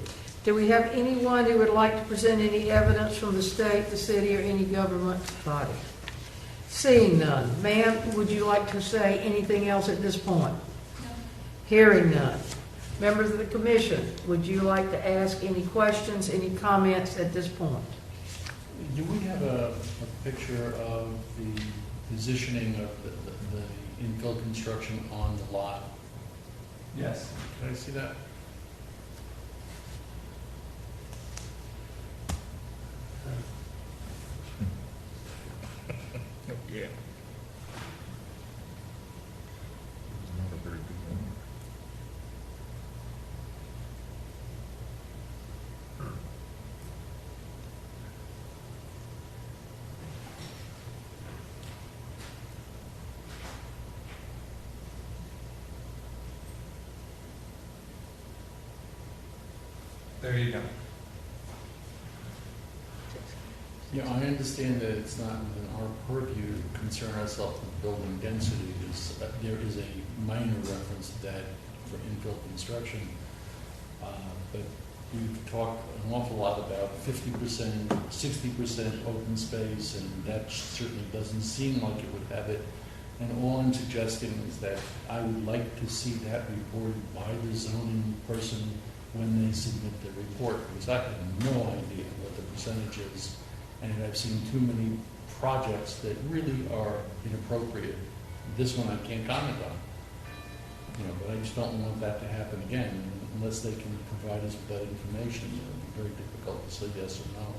Do we have anyone who would like to present any evidence from the state, the city, or any government body? Seeing none. Ma'am, would you like to say anything else at this point? No. Hearing none. Members of the commission, would you like to ask any questions, any comments at this point? Do we have a picture of the positioning of the infill construction on the lot? Yes. Can I see that? Yeah. Not a very good one. There you go. Yeah, I understand that it's not within our purview to concern ourselves with building density. There is a minor reference to that for infill construction. But we've talked an awful lot about 50%, 60% open space, and that certainly doesn't seem like it would have it. And all I'm suggesting is that I would like to see that reported by the zoning person when they submit the report, because I have no idea what the percentage is. And I've seen too many projects that really are inappropriate. This one I can't comment on. But I just don't want that to happen again. Unless they can provide us with that information, it would be very difficult to say yes or no.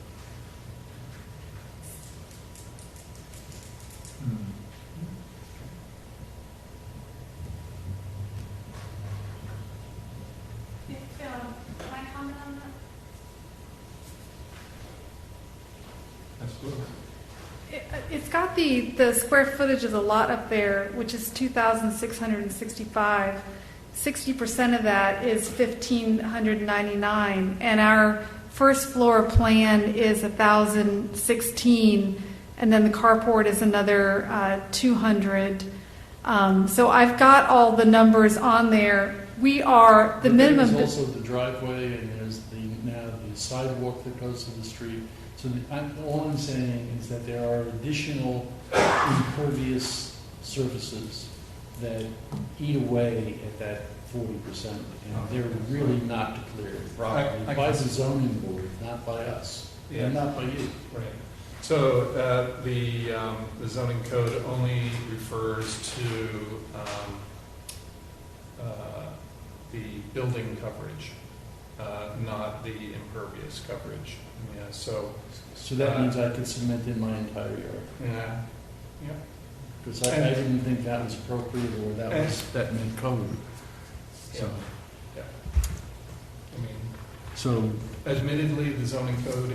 Can I comment on that? Absolutely. It's got the square footage of the lot up there, which is 2,665. 60% of that is 1,599, and our first floor plan is 1,016, and then the carport is another 200. So I've got all the numbers on there. We are the minimum. There's also the driveway, and there's now the sidewalk that goes to the street. So all I'm saying is that there are additional impervious surfaces that eat away at that 40%, and they're really not declared properly by the zoning board, not by us, and not by you. Right. So the zoning code only refers to the building coverage, not the impervious coverage. Yeah. So that means I could cement in my entire yard. Yeah. Yeah. Because I didn't think that was appropriate, or that meant code. So, yeah. I mean, so admittedly, the zoning code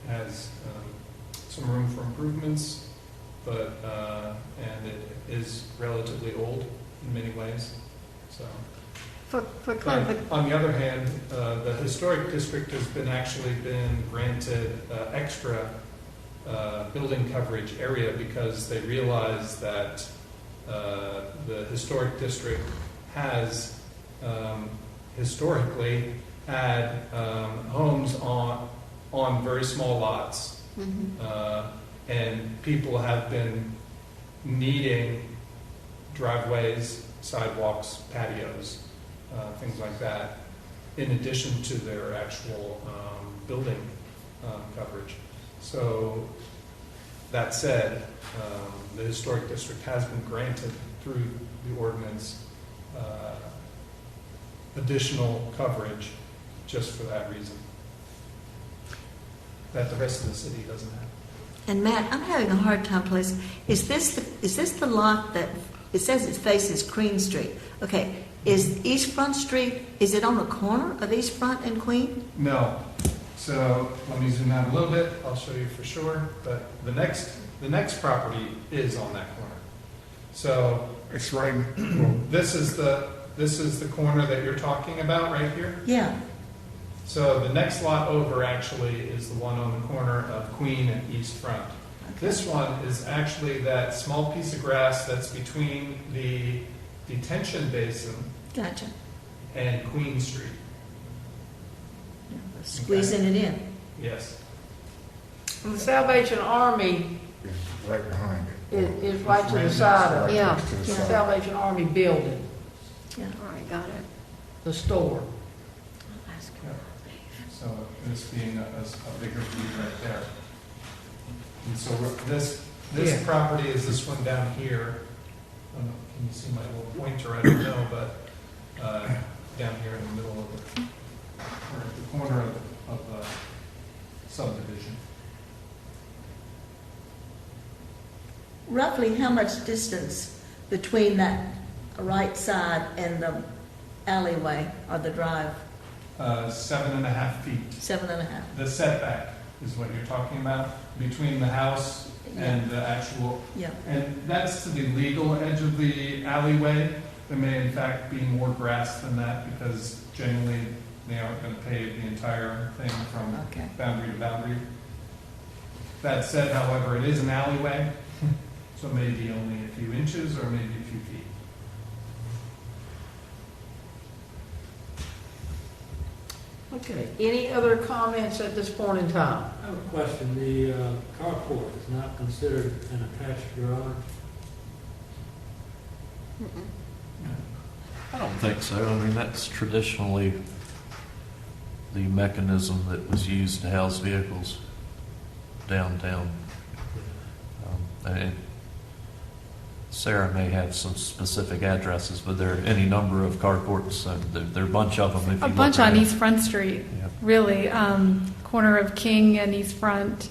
has some room for improvements, but and it is relatively old in many ways. So. On the other hand, the historic district has been granted extra building coverage area because they realize that the historic district has historically had homes on very small lots, and people have been needing driveways, sidewalks, patios, things like that, in addition to their actual building coverage. So that said, the historic district has been granted through the ordinance additional coverage just for that reason, that the rest of the city doesn't have. And Matt, I'm having a hard time placing, is this the lot that, it says it faces Queen Street. Okay, is East Front Street, is it on the corner of East Front and Queen? No. So let me zoom out a little bit. I'll show you for sure. But the next property is on that corner. So It's right, this is the corner that you're talking about right here. Yeah. So the next lot over actually is the one on the corner of Queen and East Front. This one is actually that small piece of grass that's between the detention basin Gotcha. and Queen Street. Squeezing it in. Yes. And the Salvation Army right behind it. is right to the side of it. Yeah. To the The side. Salvation Army building, Yeah. All right, got it. the store. So this being a bigger view right there. And so this Yeah. property is this one down here. I don't know, can you see my little pointer? I don't know, but down here in the middle of the, or at the corner of the subdivision. Roughly how much distance between that right side and the alleyway or the drive? 7.5 feet. 7.5. The setback is what you're talking about, between the house and the actual, Yeah. and that's to the legal edge of the alleyway. There may in fact be more grass than that, because generally they aren't going to pave the entire thing from Okay. boundary to boundary. That said, however, it is an alleyway, so maybe only a few inches or maybe a few feet. Okay, any other comments at this point in time? I have a question. The carport is not considered an attached garage? I don't think so. I mean, that's traditionally the mechanism that was used to house vehicles downtown. And Sarah may have some specific addresses, but there are any number of carports. There are a bunch of them. If A you bunch look on around. East Front Street, Yeah. really. Corner of King and East Front.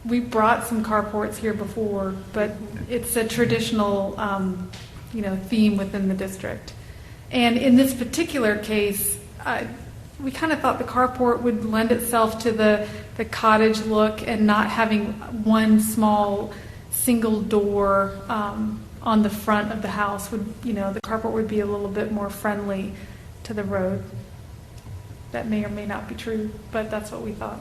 We brought some carports here before, but it's a traditional, theme within the district. And in this particular case, we kind of thought the carport would lend itself to the cottage look and not having one small single door on the front of the house would, the carport would be a little bit more friendly to the road. That may or may not be true, but that's what we thought.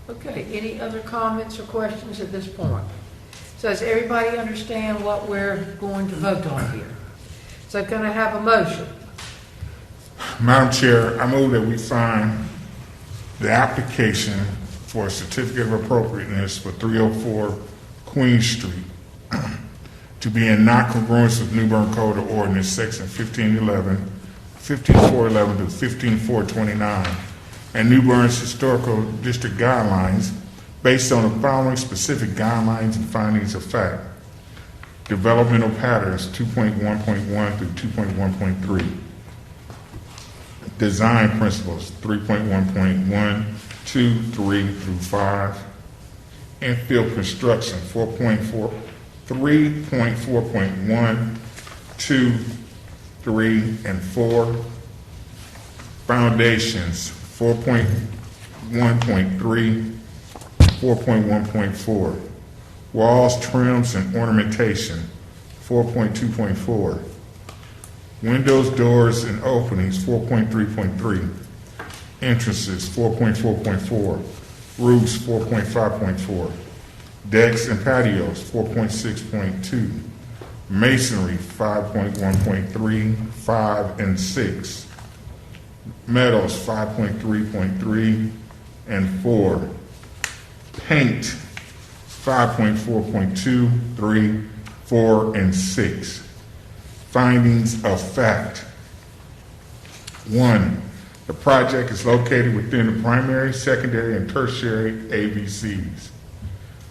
Okay, any other comments or questions at this point? So does everybody understand what we're going to vote on here? So can I have a motion? Madam Chair, I move that we find the application for a certificate of appropriateness for 304 Queen Street to be in non-congruence with New Bern Code of Ordinance Section 1511, 15411 to 15429, and New Bern's Historical District Guidelines based on the following specific guidelines and findings of fact. Developmental patterns 2.1.1 through 2.1.3. Design principles 3.1.1, 2, 3 through 5. Infield construction 4.4, 3.4.1, 2, 3, and 4. Foundations 4.1.3, 4.1.4. Walls, trims, and ornamentation 4.2.4. Windows, doors, and openings 4.3.3. Entrances 4.4.4. Roofs 4.5.4. Decks and patios 4.6.2. Masonry 5.1.3, 5, and 6. Metals 5.3.3 and 4. Paint 5.4.2, 3, 4, and 6. Findings of fact. 1, the project is located within the primary, secondary, and tertiary AVCs.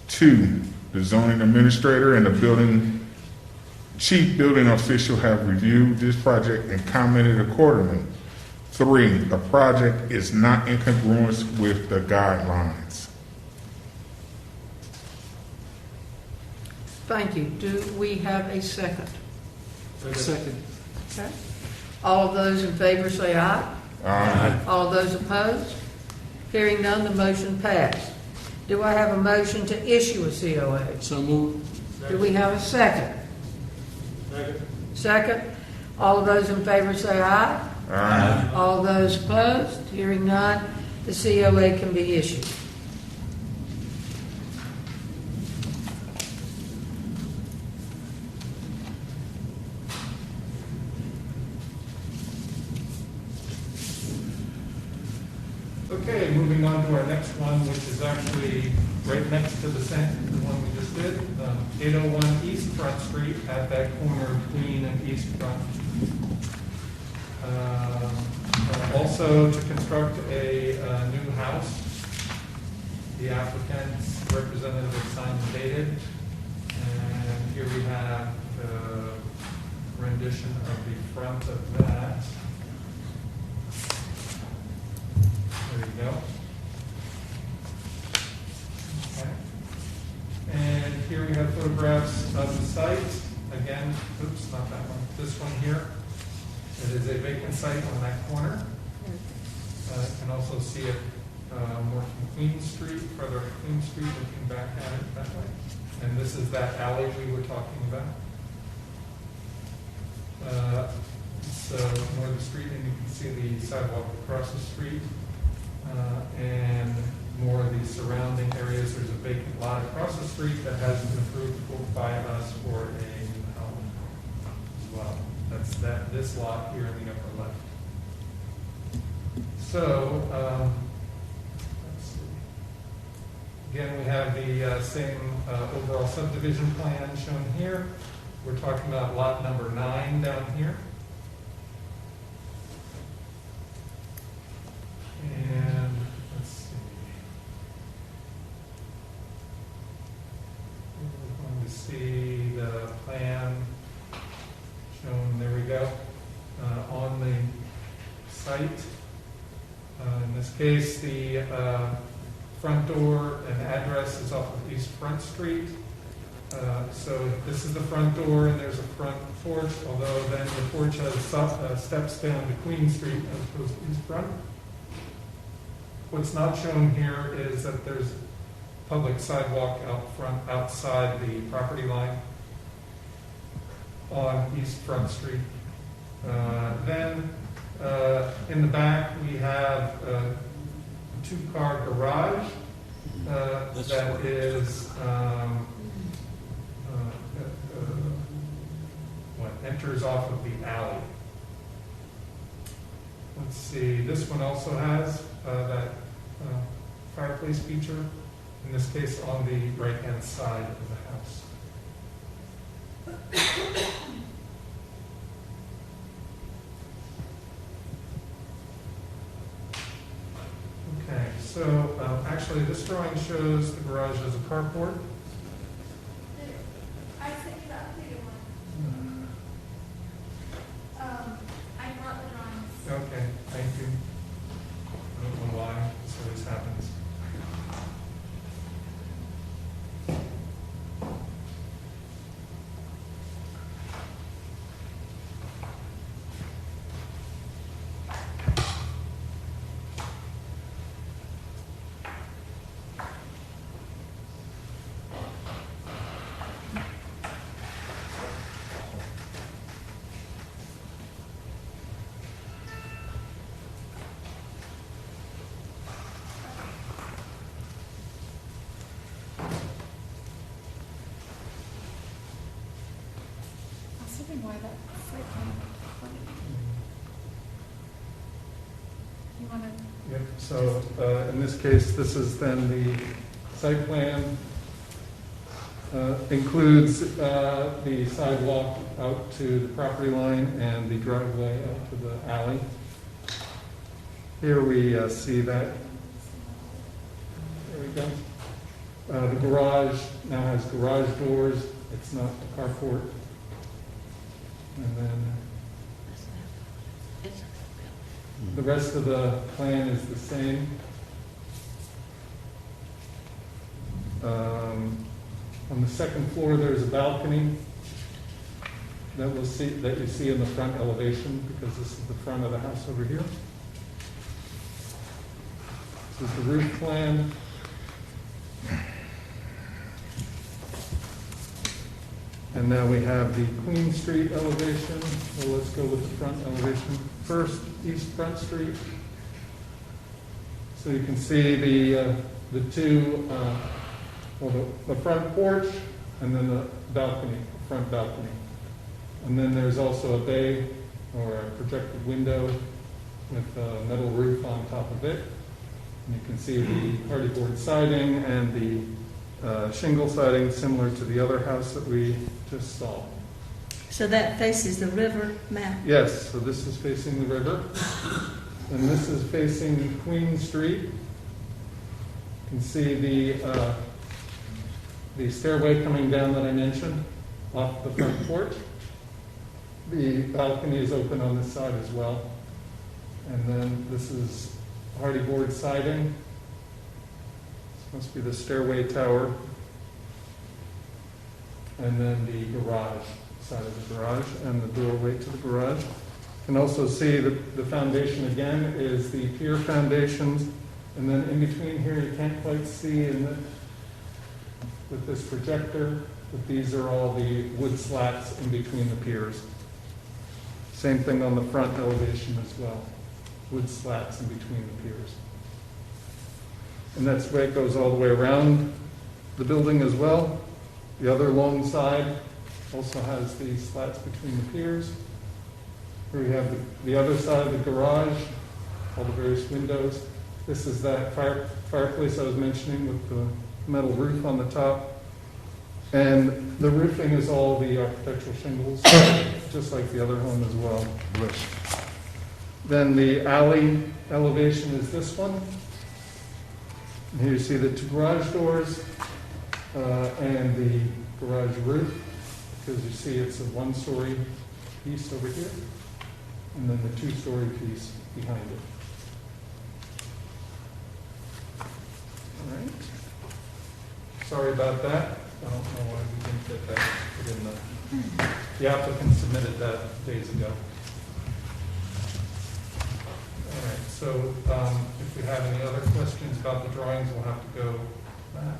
2, the zoning administrator and the chief building official have reviewed this project and commented accordingly. 3, the project is not in congruence with the guidelines. Thank you. Do we have a second? Second. Okay. All of those in favor say aye. Aye. All of those opposed? Hearing none, the motion passed. Do I have a motion to issue a COA? So moved. Do we have a second? Second. All of those in favor say aye. Aye. All of those opposed? Hearing none, the COA can be issued. Okay, moving on to our next one, which is actually right next to the St, the one we just did, 801 East Front Street at that corner of Queen and East Front. Also to construct a new house. The applicant's representative signed and dated. And here we have the rendition of the front of that. There you go. Okay. And here we have photographs of the site. Again, oops, not that one. This one here. It is a vacant site on that corner. You can also see it more from Queen Street, further up Queen Street, looking back at it that way. And this is that alley we were talking about. So more of the street, and you can see the sidewalk across the street. And more of the surrounding areas. There's a vacant lot across the street that hasn't been approved by us for a new home as well. That's this lot here in the upper left. So, let's see. Again, we have the same overall subdivision plan shown here. We're talking about lot number 9 down here. And let's see. We're going to see the plan shown, there we go, on the site. In this case, the front door and address is off of East Front Street. So this is the front door, and there's a front porch, although then the porch has steps down to Queen Street as opposed to East Front. What's not shown here is that there's public sidewalk out front, outside the property line on East Front Street. Then in the back, we have a 2-car garage that is what enters off of the alley. Let's see, this one also has that fireplace feature, in this case on the right-hand side of the house. Okay, so actually this drawing shows the garage as a carport. I sent you that bigger one. I brought the drawings. Okay, thank you. I don't know why this always happens. I was wondering why that site plan looked funny. You want to? Yep, so in this case, this is then the site plan. Includes the sidewalk out to the property line and the driveway out to the alley. Here we see that. There we go. The garage now has garage doors. It's not a carport. And then the rest of the plan is the same. On the second floor, there's a balcony that you see in the front elevation, because this is the front of the house over here. This is the roof plan. And now we have the Queen Street elevation. So let's go with the front elevation first, East Front Street. So you can see the two, the front porch and then the balcony, front balcony. And then there's also a bay or a projected window with a metal roof on top of it. And you can see the hardy board siding and the shingle siding similar to the other house that we just saw. So that faces the river, Matt? Yes, so this is facing the river. And this is facing Queen Street. You can see the stairway coming down that I mentioned off the front porch. The balcony is open on this side as well. And then this is hardy board siding. This must be the stairway tower. And then the garage, side of the garage, and the doorway to the garage. You can also see that the foundation again is the pier foundations. And then in between here, you can't quite see with this projector, but these are all the wood slats in between the piers. Same thing on the front elevation as well. Wood slats in between the piers. And that's the way it goes all the way around the building as well. The other long side also has the slats between the piers. Here we have the other side of the garage, all the various windows. This is that fireplace I was mentioning with the metal roof on the top. And the roofing is all the architectural shingles, just like the other home as well. Then the alley elevation is this one. And here you see the two garage doors and the garage roof, because you see it's a one-story piece over here, and then the two-story piece behind it. All right. Sorry about that. I don't know why we didn't get that put in the applicant submitted that days ago. All right, so if we have any other questions about the drawings, we'll have to go back.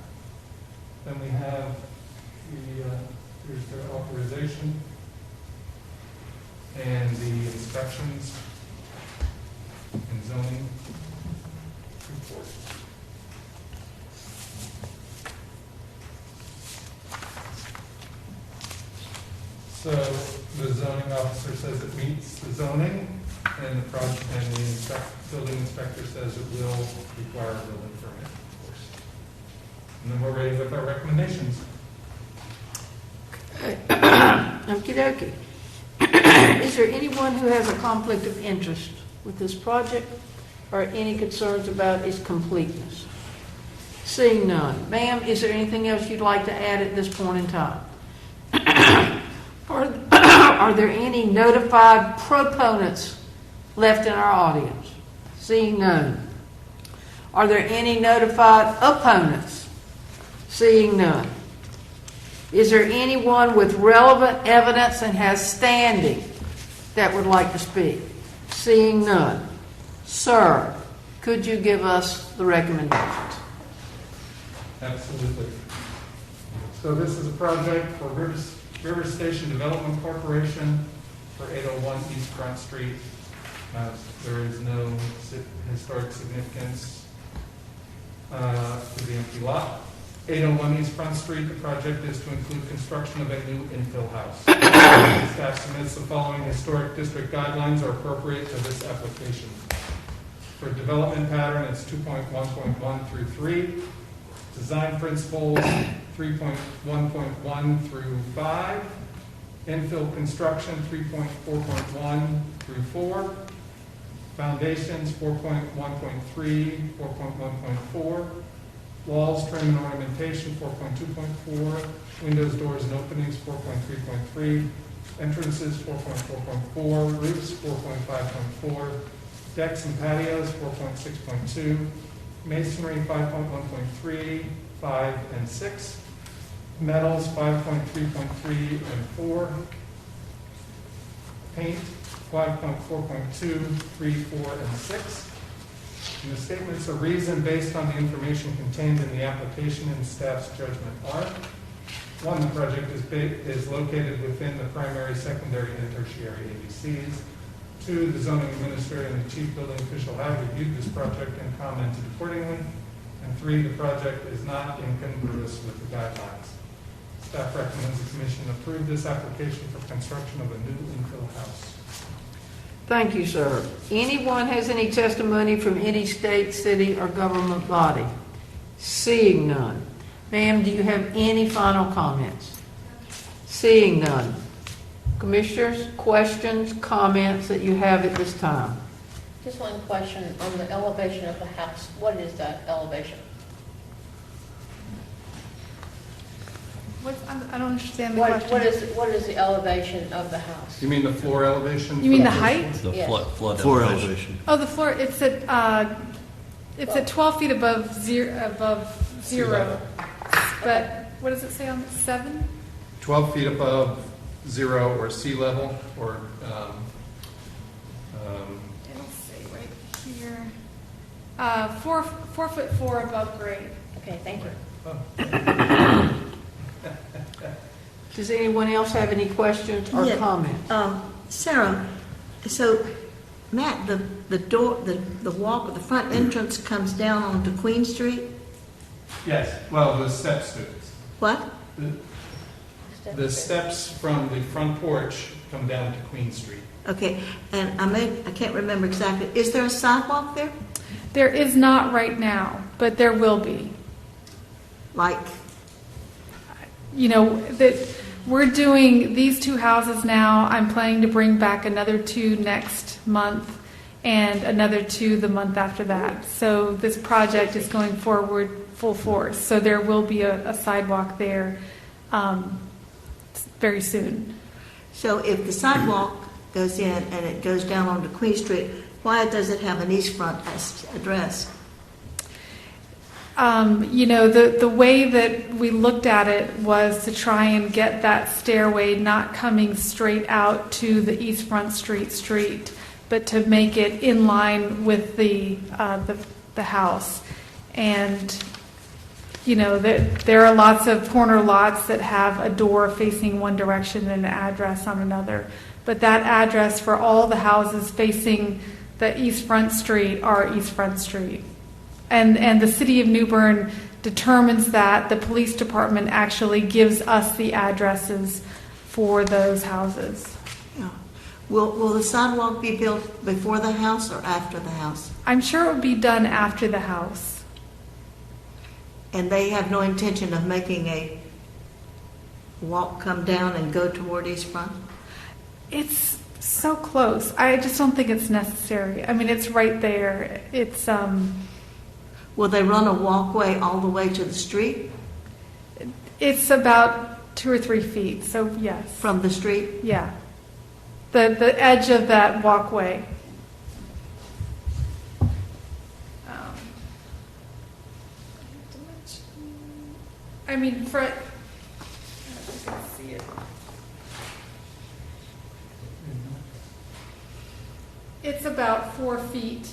Then we have here's their authorization and the inspections and zoning report. So the zoning officer says it meets the zoning, and the project and the building inspector says it will require a building permit, of course. And then we're ready with our recommendations. Okie dokie. Is there anyone who has a conflict of interest with this project or any concerns about its completeness? Seeing none. Ma'am, is there anything else you'd like to add at this point in time? Are there any notified proponents left in our audience? Seeing none. Are there any notified opponents? Seeing none. Is there anyone with relevant evidence and has standing that would like to speak? Seeing none. Sir, could you give us the recommendations? Absolutely. So this is a project for River Station Development Corporation for 801 East Front Street. There is no historic significance to the empty lot. 801 East Front Street, the project is to include construction of a new infill house. Staff submits the following historic district guidelines are appropriate to this application. For development pattern, it's 2.1.1 through 3. Design principles, 3.1.1 through 5. Infill construction, 3.4.1 through 4. Foundations, 4.1.3, 4.1.4. Walls, trim, and ornamentation, 4.2.4. Windows, doors, and openings, 4.3.3. Entrances, 4.4.4. Roofs, 4.5.4. Decks and patios, 4.6.2. Masonry, 5.1.3, 5, and 6. Metals, 5.3.3 and 4. Paint, 5.4.2, 3, 4, and 6. And the statements of reason based on the information contained in the application and staff's judgment are: 1, the project is located within the primary, secondary, and tertiary AVCs. 2, the zoning administrator and the chief building official have reviewed this project and commented accordingly. And 3, the project is not incongruous with the guidelines. Staff recommends the commission approve this application for construction of a new infill house. Thank you, sir. Anyone has any testimony from any state, city, or government body? Seeing none. Ma'am, do you have any final comments? Seeing none. Commissioners, questions, comments that you have at this time? Just one question on the elevation of the house. What is that elevation? I don't understand the What question. what is the elevation of the house? You mean the floor elevation? You mean the height? The Yes. flood Floor elevation. elevation. Oh, the floor, it's at 12 feet above zero. But what does it say on 7? 12 feet above zero or sea level, or It'll say right here. 4'4" above grade. Okay, thank you. Does anyone else have any questions or Yeah. comments? Sarah, so Matt, the door, the walk, the front entrance comes down onto Queen Street? yes, well, the steps do. What? The steps from the front porch come down to Queen Street. Okay, and I can't remember exactly. Is there a sidewalk there? There is not right now, but there will be. Like, That we're doing these 2 houses now. I'm planning to bring back another 2 next month and another 2 the month after that. So this project is going forward full force. So there will be a sidewalk there very soon. so if the sidewalk goes in and it goes down onto Queen Street, why does it have an east front address? The way that we looked at it was to try and get that stairway not coming straight out to the East Front Street, but to make it in line with the house. And there are lots of corner lots that have a door facing one direction and an address on another. But that address for all the houses facing the East Front Street are East Front Street. And the city of New Bern determines that. The police department actually gives us the addresses for those houses. Yeah. Will the sidewalk be built before the house or after the house? I'm sure it would be done after the house. And they have no intention of making a walk come down and go toward East Front? It's so close. I just don't think it's necessary. I mean, it's right there. It's Will they run a walkway all the way to the street? It's about 2 or 3 feet. So yes. From the street? Yeah. The edge of that walkway. I mean, for, I don't know if you can see it. It's about 4 feet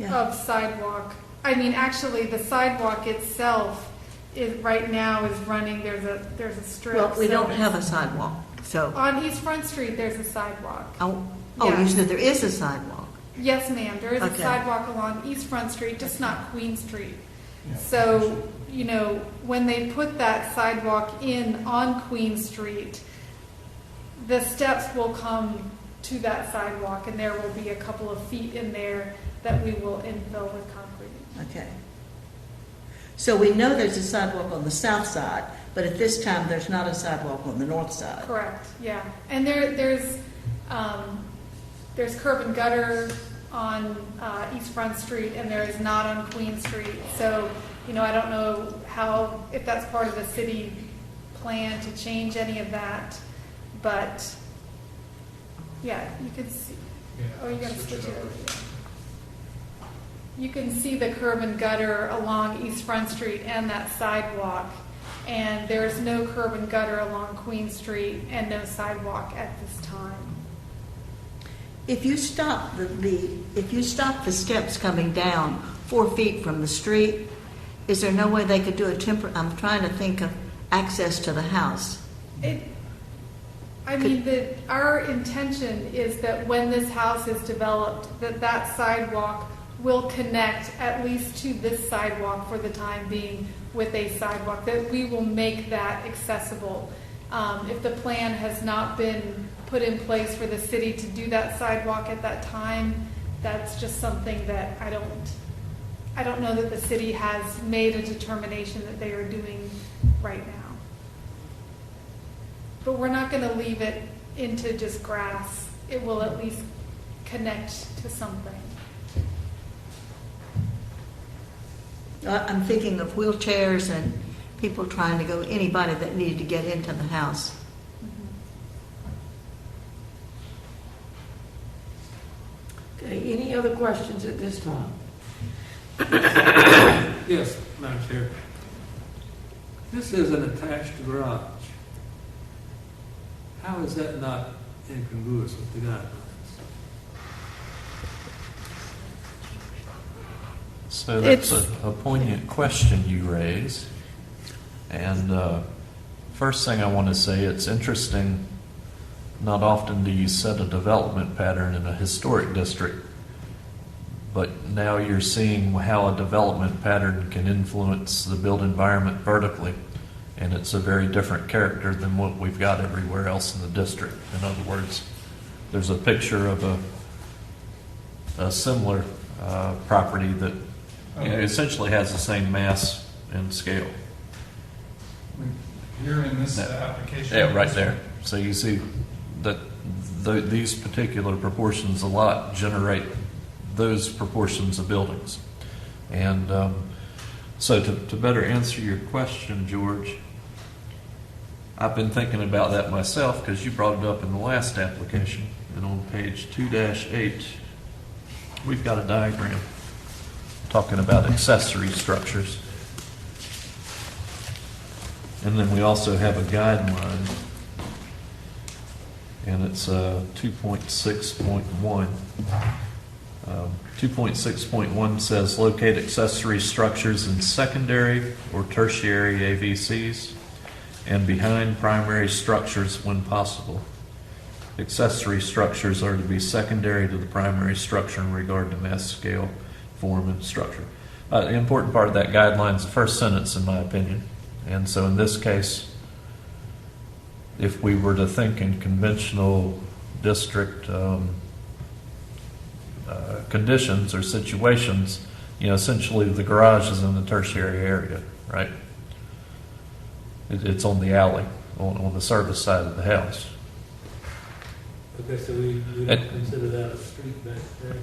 of sidewalk. I mean, actually, the sidewalk itself is right now is running. There's a strip. Well, we so don't have a sidewalk, so. on East Front Street. There's a sidewalk. Oh, Yes. you said there is a sidewalk. Yes, ma'am. There is a Okay. sidewalk along East Front Street, just not Queen Street. So, when they put that sidewalk in on Queen Street, the steps will come to that sidewalk, and there will be a couple of feet in there that we will infill with concrete. Okay. So we know there's a sidewalk on the south side, but at this time, there's not a sidewalk on the north side. Correct, yeah. And there's curb and gutter on East Front Street and there is not on Queen Street. So, I don't know if that's part of the city plan to change any of that, but yeah, you can see. Oh, you got to switch it over. You can see the curb and gutter along East Front Street and that sidewalk, and there's no curb and gutter along Queen Street and no sidewalk at this time. If you stop the steps coming down 4 feet from the street, is there no way they could do I'm trying to think of access to the house. Our intention is that when this house is developed, that sidewalk will connect at least to this sidewalk for the time being with a sidewalk, that we will make that accessible. If the plan has not been put in place for the city to do that sidewalk at that time, that's just something that I don't know that the city has made a determination that they are doing right now. But we're not going to leave it into just grass. It will at least connect to something. I'm thinking of wheelchairs and people trying to go, anybody that needed to get into the house. Okay, any other questions at this time? Yes, Madam Chair. This is an attached garage. How is that not incongruous with the guidelines? So that's a poignant question you raise. And first thing I want to say, it's interesting, not often do you set a development pattern in a historic district, but now you're seeing how a development pattern can influence the built environment vertically. And it's a very different character than what we've got everywhere else in the district. In other words, there's a picture of a similar property that essentially has the same mass and scale. Here in this application. Yeah, right there. So you see that these particular proportions of lot generate those proportions of buildings. And so to better answer your question, George, I've been thinking about that myself because you brought it up in the last application. And on page 2-8, we've got a diagram talking about accessory structures. And then we also have a guideline, and it's 2.6.1. 2.6.1 says locate accessory structures in secondary or tertiary AVCs and behind primary structures when possible. Accessory structures are to be secondary to the primary structure in regard to mass, scale, form, and structure. The important part of that guideline is the first sentence, in my opinion. And so in this case, if we were to think in conventional district conditions or situations, essentially the garage is in the tertiary area, right? It's on the alley, on the service side of the house. Okay, so we don't consider that a street back there?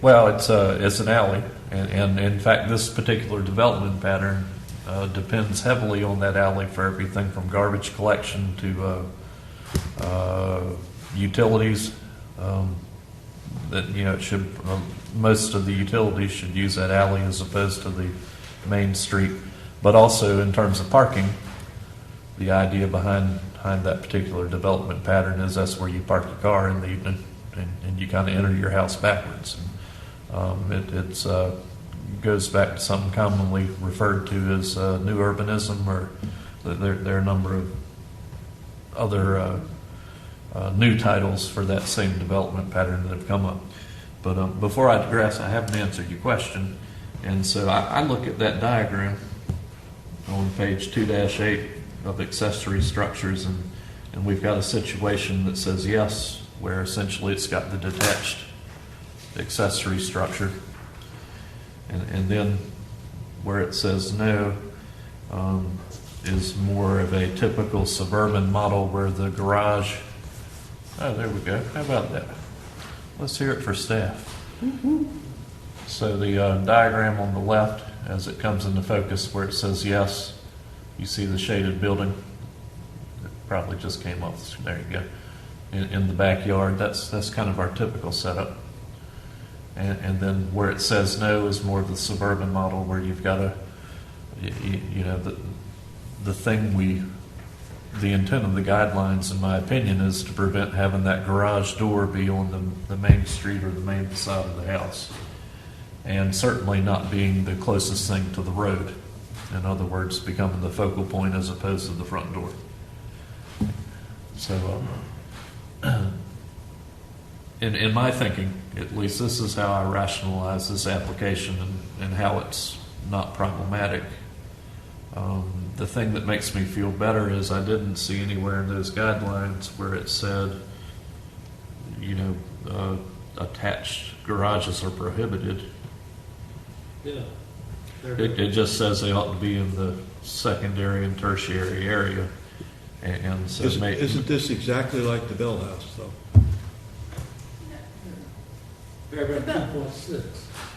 Well, it's an alley, and in fact, this particular development pattern depends heavily on that alley for everything from garbage collection to utilities. That it should most of the utilities should use that alley as opposed to the main street. But also in terms of parking, the idea behind that particular development pattern is that's where you park your car in the evening, and you kind of enter your house backwards. It goes back to something commonly referred to as new urbanism, or there are a number of other new titles for that same development pattern that have come up. But before I digress, I haven't answered your question. And so I look at that diagram on page 2-8 of accessory structures, and we've got a situation that says yes, where essentially it's got the detached accessory structure. And then where it says no is more of a typical suburban model where the garage, oh, there we go. How about that? Let's hear it for staff. So the diagram on the left, as it comes into focus, where it says yes, you see the shaded building. It probably just came up. There you go. In the backyard, that's kind of our typical setup. And then where it says no is more of the suburban model, where you've got the intent of the guidelines, in my opinion, is to prevent having that garage door be on the main street or the main facade of the house. And certainly not being the closest thing to the road. In other words, becoming the focal point as opposed to the front door. So, in my thinking, at least this is how I rationalize this application and how it's not problematic. The thing that makes me feel better is I didn't see anywhere in those guidelines where it said, attached garages are prohibited. Yeah. It just says they ought to be in the secondary and tertiary area. And so Isn't this exactly like the Bell House, though? Paragraph 2.6.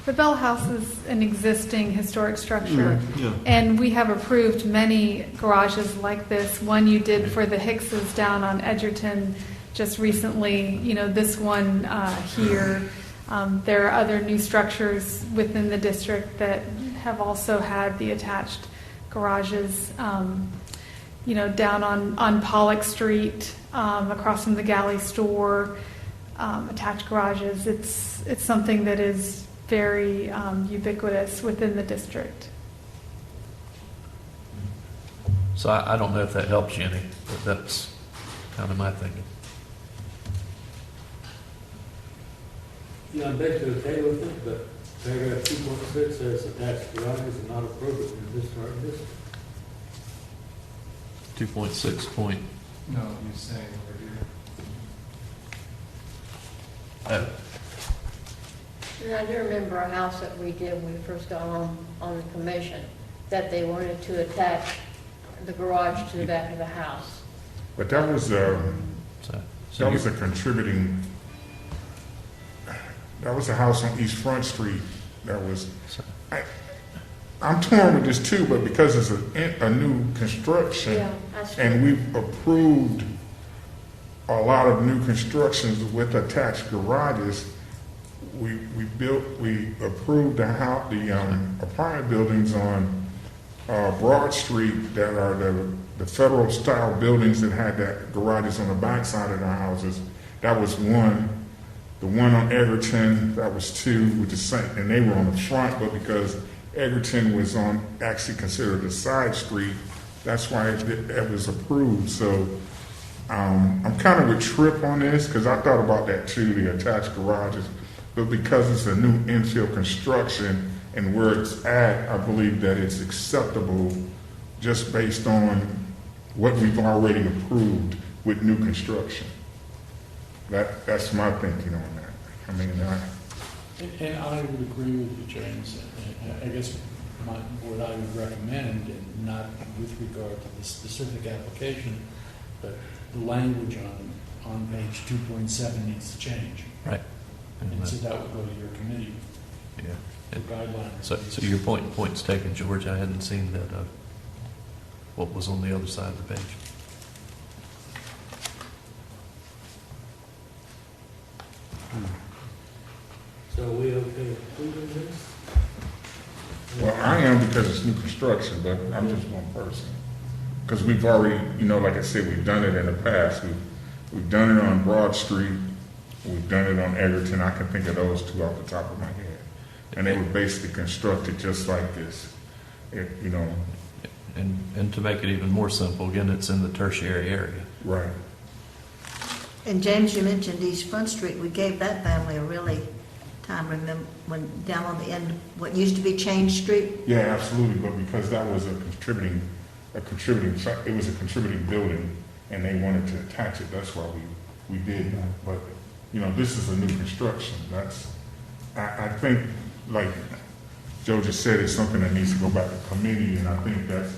The Bell House is an existing historic structure, Yeah. and we have approved many garages like this. One you did for the Hickses down on Edgerton just recently, this one here. There are other new structures within the district that have also had the attached garages, down on Pollock Street, across from the Galley store, attached garages. It's something that is very ubiquitous within the district. So I don't know if that helps you any, but that's kind of my thinking. Yeah, I'm basically okay with it, but paragraph 2.6 says attached garages are not appropriate in this part district. 2.6 point. No, he's saying over here. Oh. And I do remember a house that we did when we first got on the commission, that they wanted to attach the garage to the back of the house. But that was a house on East Front Street that was, I'm torn with this too, but because it's a new construction, Yeah, that's true. and we've approved a lot of new constructions with attached garages, we approved the apartment buildings on Broad Street that are the federal style buildings that had that garages on the back side of the houses. That was one. The one on Egerton, that was two with the same, and they were on the front, but because Egerton was actually considered a side street, that's why it was approved. So I'm kind of with Tripp on this, because I thought about that too, the attached garages. But because it's a new infill construction and where it's at, I believe that it's acceptable just based on what we've already approved with new construction. That's my thinking on that. I mean, And I would agree with you, James. I guess what I would recommend, and not with regard to the specific application, but the language on page 2.7 needs to change. Right. And so that would go to your committee. Yeah. For guidelines. So your point's taken, George. I hadn't seen that, what was on the other side of the page. So we okay approving this? well, I am because it's new construction, but I'm just one person. Because we've already, like I said, we've done it in the past. We've done it on Broad Street. We've done it on Egerton. I can think of those two off the top of my head. And they were basically constructed just like this. And to make it even more simple, again, it's in the tertiary area. Right. And James, you mentioned East Front Street. We gave that family a really time, remember, when down on the end, what used to be Change Street? Yeah, absolutely. But because that was it was a contributing building, and they wanted to attach it. That's why we did that. But this is a new construction. I think, like Joe just said, it's something that needs to go back to committee, and I think that's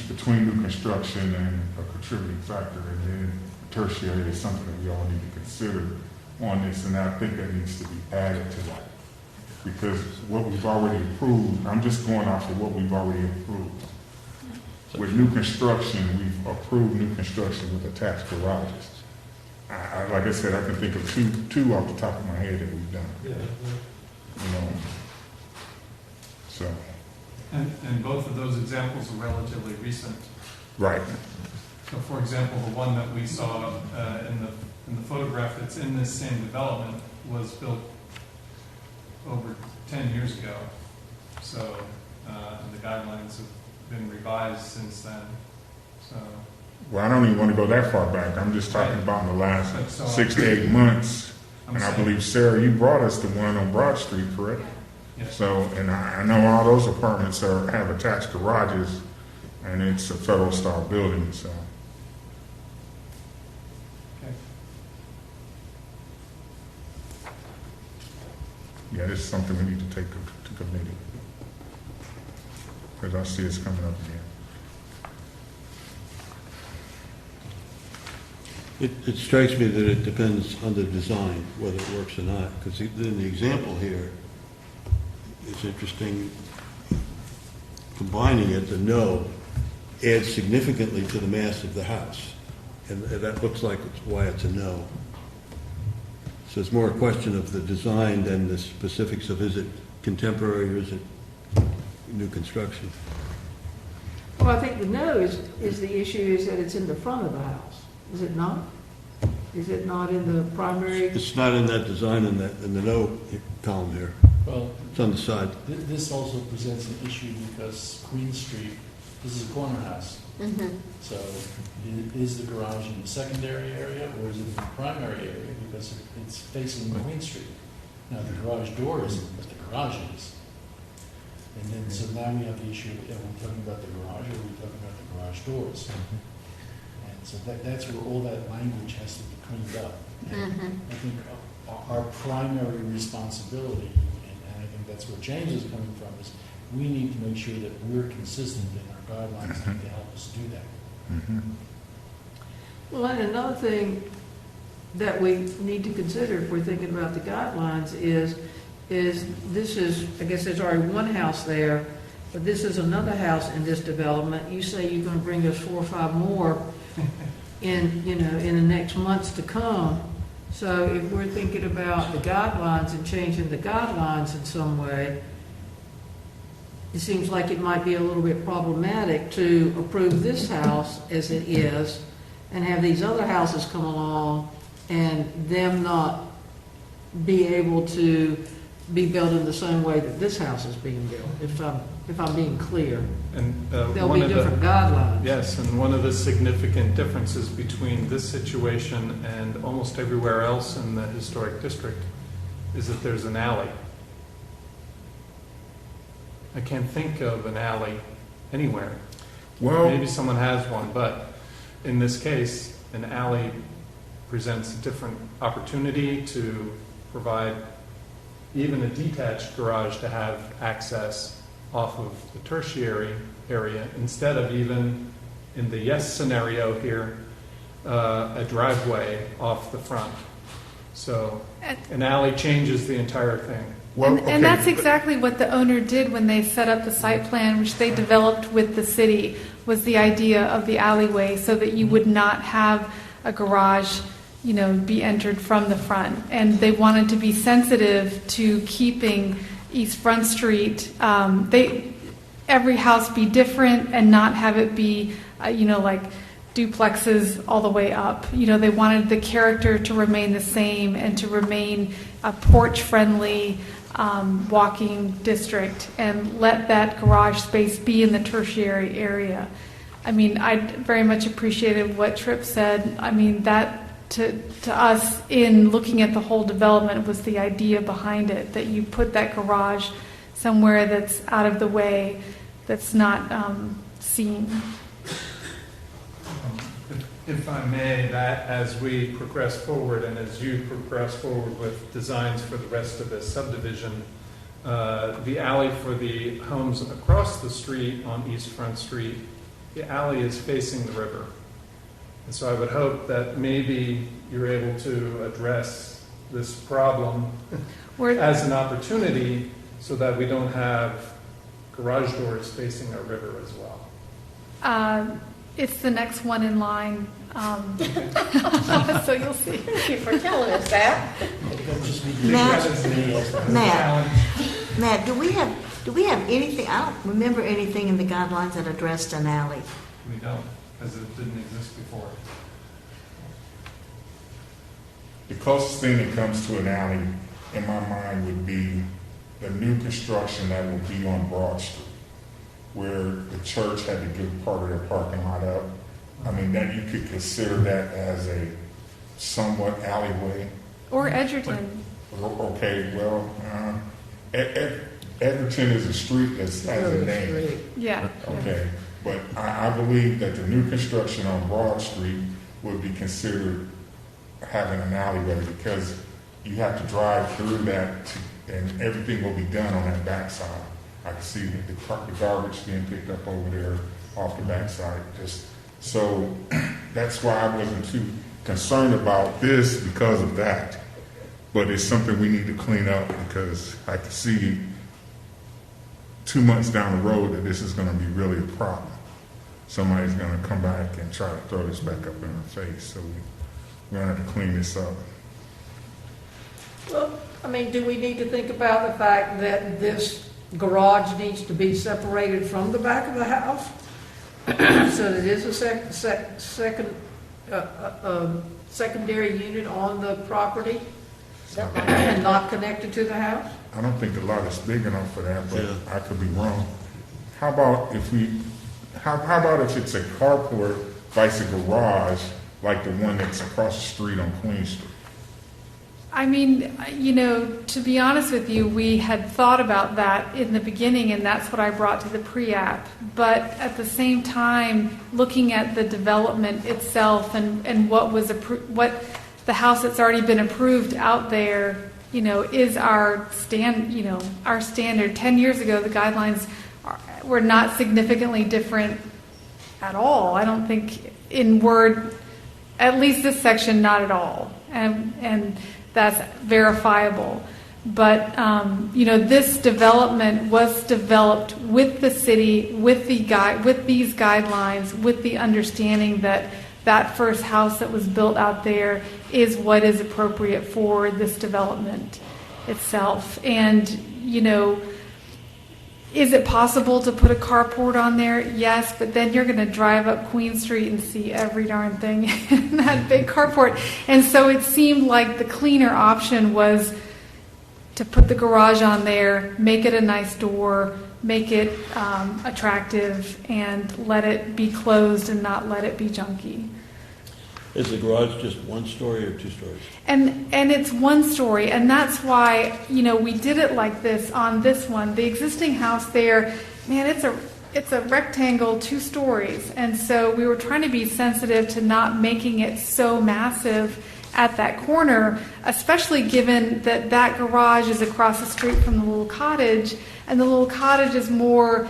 between new construction and a contributing factor, and then tertiary is something that we all need to consider on this, and I think that needs to be added to that. Because what we've already approved, I'm just going off of what we've already approved. With new construction, we've approved new construction with attached garages. Like I said, I can think of two off the top of my head that we've done. Yeah. You know, so, And both of those examples are relatively recent. right. So for example, the one that we saw in the photograph that's in this same development was built over 10 years ago. So the guidelines have been revised since then. So Well, I don't even want to go that far back. I'm just talking about in the last So, 6 to 8 months. I'm And I saying- believe, Sarah, you brought us the one on Broad Street, correct? Yes. So, and I know all those apartments have attached garages, and it's a federal style building, so. Okay. Yeah, this is something we need to take to committee. Because I see it's coming up again. It strikes me that it depends on the design, whether it works or not, because in the example here, it's interesting, combining it, the no adds significantly to the mass of the house, and that looks like it's why it's a no. So it's more a question of the design than the specifics of is it contemporary or is it new construction? Well, I think the no is the issue is that it's in the front of the house, is it not? Is it not in the primary? It's not in that design in the no column here. Well, It's on the side. this also presents an issue because Queen Street, this is a corner house. So is the garage in the secondary area or is it in the primary area? Because it's facing Queen Street. Now, the garage door isn't, but the garage is. And then, so now we have the issue, are we talking about the garage or are we talking about the garage doors? And so that's where all that language has to be cleaned up. And I think our primary responsibility, and I think that's where change is coming from, is we need to make sure that we're consistent in our guidelines to help us do that. Well, and another thing that we need to consider if we're thinking about the guidelines is this is, I guess there's already one house there, but this is another house in this development. You say you're going to bring us 4 or 5 more in the next months to come. So if we're thinking about the guidelines and changing the guidelines in some way, it seems like it might be a little bit problematic to approve this house as it is and have these other houses come along and them not be able to be built in the same way that this house is being built, if I'm being clear. And There'll one be of different guidelines. Yes, and one of the significant differences between this situation and almost everywhere else in the historic district is that there's an alley. I can't think of an alley anywhere. Well, Maybe someone has one, but in this case, an alley presents a different opportunity to provide even a detached garage to have access off of the tertiary area instead of even, in the yes scenario here, a driveway off the front. So an alley changes the entire thing. well, And that's okay, exactly what the owner did when they set up the site plan, which they developed with the city, was the idea of the alleyway so that you would not have a garage, be entered from the front. And they wanted to be sensitive to keeping East Front Street, every house be different and not have it be, like duplexes all the way up. They wanted the character to remain the same and to remain a porch-friendly walking district and let that garage space be in the tertiary area. I mean, I very much appreciated what Tripp said. I mean, that to us, in looking at the whole development, was the idea behind it, that you put that garage somewhere that's out of the way, that's not seen. If I may, that as we progress forward and as you progress forward with designs for the rest of this subdivision, the alley for the homes across the street on East Front Street, the alley is facing the river. And so I would hope that maybe you're able to address this problem as an opportunity so that we don't have garage doors facing a river as well. It's the next one in line, so you'll see. Thank you for telling us that. Matt, do we have anything, I don't remember anything in the guidelines that addressed an alley. We don't, because it didn't exist before. The closest thing that comes to an alley, in my mind, would be the new construction that will be on Broad Street, where the church had to give part of their parking lot up. I mean, that you could consider that as a somewhat alleyway. Or Edgerton. Okay, well, Edgerton is a street that has a name. Yeah. Okay, but I believe that the new construction on Broad Street would be considered having an alleyway because you have to drive through that and everything will be done on that backside. I can see the garbage being picked up over there off the backside. So that's why I wasn't too concerned about this because of that. But it's something we need to clean up because I can see 2 months down the road that this is going to be really a problem. Somebody's going to come back and try to throw this back up in our face. So we're going to have to clean this up. Well, I mean, do we need to think about the fact that this garage needs to be separated from the back of the house? So that it is a secondary unit on the property and not connected to the house? I don't think the lot is big enough for that, but Yeah. I could be wrong. How about if it's a carport vice a garage like the one that's across the street on Queen Street? I mean, to be honest with you, we had thought about that in the beginning, and that's what I brought to the pre-app. But at the same time, looking at the development itself and what what the house that's already been approved out there, is our standard. 10 years ago, the guidelines were not significantly different at all. I don't think in word, at least this section, not at all. And that's verifiable. But, this development was developed with the city, with these guidelines, with the understanding that that first house that was built out there is what is appropriate for this development itself. And, is it possible to put a carport on there? Yes, but then you're going to drive up Queen Street and see every darn thing in that big carport. And so it seemed like the cleaner option was to put the garage on there, make it a nice door, make it attractive, and let it be closed and not let it be junky. Is the garage just 1 story or 2 stories? And it's 1 story, and that's why we did it like this on this one. The existing house there, man, it's a rectangle, 2 stories, and so we were trying to be sensitive to not making it so massive at that corner, especially given that garage is across the street from the little cottage, and the little cottage is more,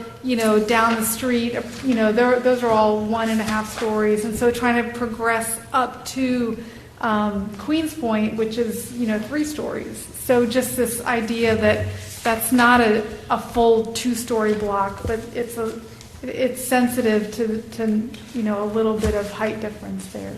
down the street. Those are all 1.5 stories, and so trying to progress up to Queens Point, which is 3 stories. So just this idea that that's not a full 2-story block, but it's sensitive to a little bit of height difference there.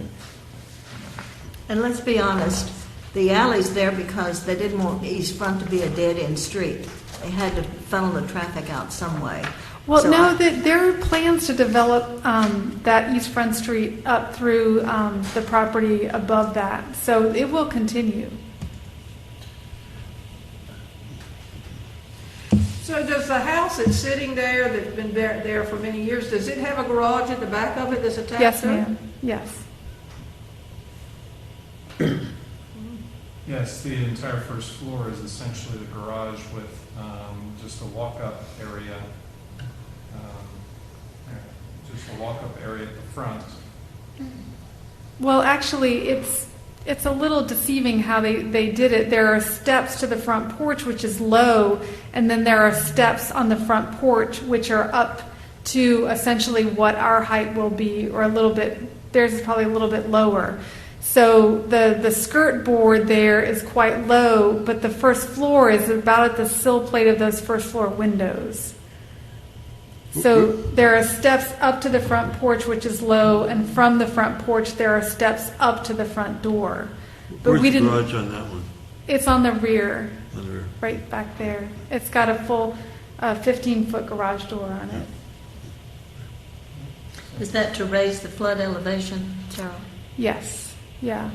And let's be honest, the alley's there because they didn't want East Front to be a dead-end street. They had to funnel the traffic out some way. Well, there are plans to develop that East Front Street up through the property above that. So it will continue. So does the house that's sitting there, that's been there for many years, does it have a garage at the back of it that's attached Yes, to it? ma'am. Yes. Yes, the entire first floor is essentially the garage with just a walk-up area. Just a walk-up area at the front. Well, actually, it's a little deceiving how they did it. There are steps to the front porch, which is low, and then there are steps on the front porch, which are up to essentially what our height will be, or a little bit, theirs is probably a little bit lower. So the skirt board there is quite low, but the first floor is about at the sill plate of those first floor windows. So there are steps up to the front porch, which is low, and from the front porch there are steps up to the front door. But Where's we the didn't. garage on that one? It's on the rear, On the rear. right back there. It's got a full 15-foot garage door on it. Is that to raise the flood elevation, Sarah? Yes, yeah.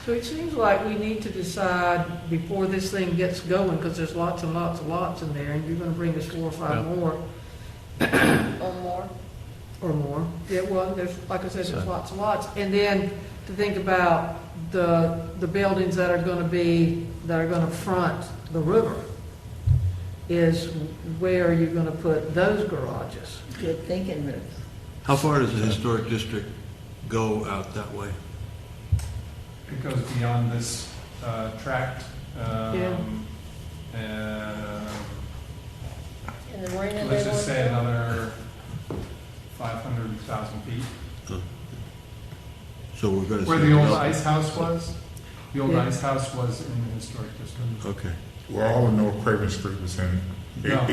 So it seems like we need to decide before this thing gets going, because there's lots and lots and lots in there, and you're gonna bring us 4 or 5 more. Or more. Or more. Yeah, well, there's, like I said, there's So- lots and lots. And then to think about the buildings that are gonna front the river, is where are you gonna put those garages? Good thinking, Ruth. How far does the historic district go out that way? It goes beyond this tract. Yeah. In the marina, Let's they just want say to- another 500,000 feet. So we're going to... Where the old ice house was, the old Yeah. ice house was in the historic district. Okay. Well, all of North Craven Street was in, No.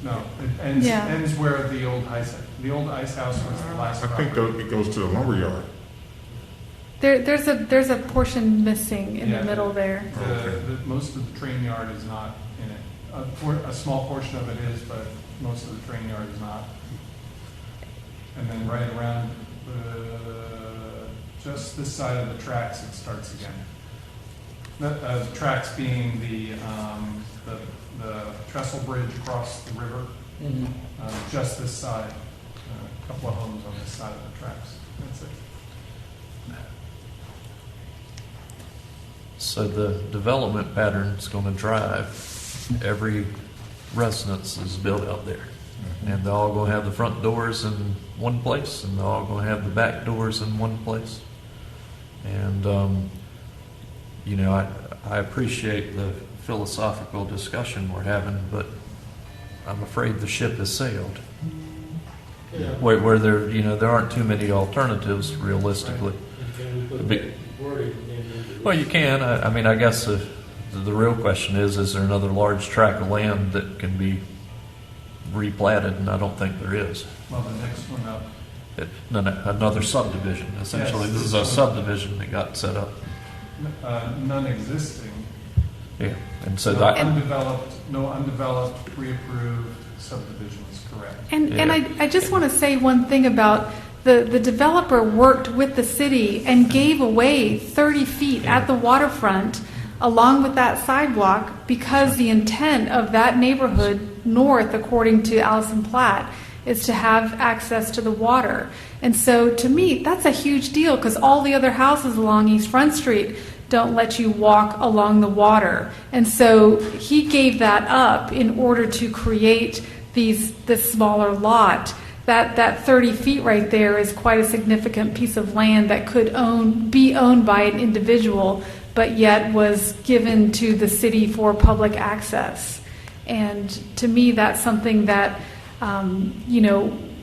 No, it ends, Yeah. ends where the old ice house was the last I think property. it goes to the lumberyard. There's a portion missing in Yeah. the middle there. Most of the train yard is not in it. A small portion of it is, but most of the train yard is not. And then right around just this side of the tracks, it starts again. The tracks being the trestle bridge across the river, just this side, a couple of homes on this side of the tracks. That's it. So the development pattern is going to drive every residence is built out there. And they're all going to have the front doors in one place, and they're all going to have the back doors in one place. And, you know, I appreciate the philosophical discussion we're having, but I'm afraid the ship has sailed. Where there, you know, there aren't too many alternatives realistically. Can we put Be- that wording in? Well, you can. I mean, I guess the real question is there another large tract of land that can be replatted? And I don't think there is. Well, the next one up. Another subdivision. Essentially, Yes. this is a subdivision that got set up. None existing. Yeah, and so No that, undeveloped, pre-approved subdivisions, correct. And Yeah. I just want to say one thing about the developer worked with the city and gave away 30 feet at the waterfront along with that sidewalk because the intent of that neighborhood north, according to Allison Platt, is to have access to the water. And so to me, that's a huge deal because all the other houses along East Front Street don't let you walk along the water. And so he gave that up in order to create this smaller lot. That 30 feet right there is quite a significant piece of land that could be owned by an individual, but yet was given to the city for public access. And to me, that's something that,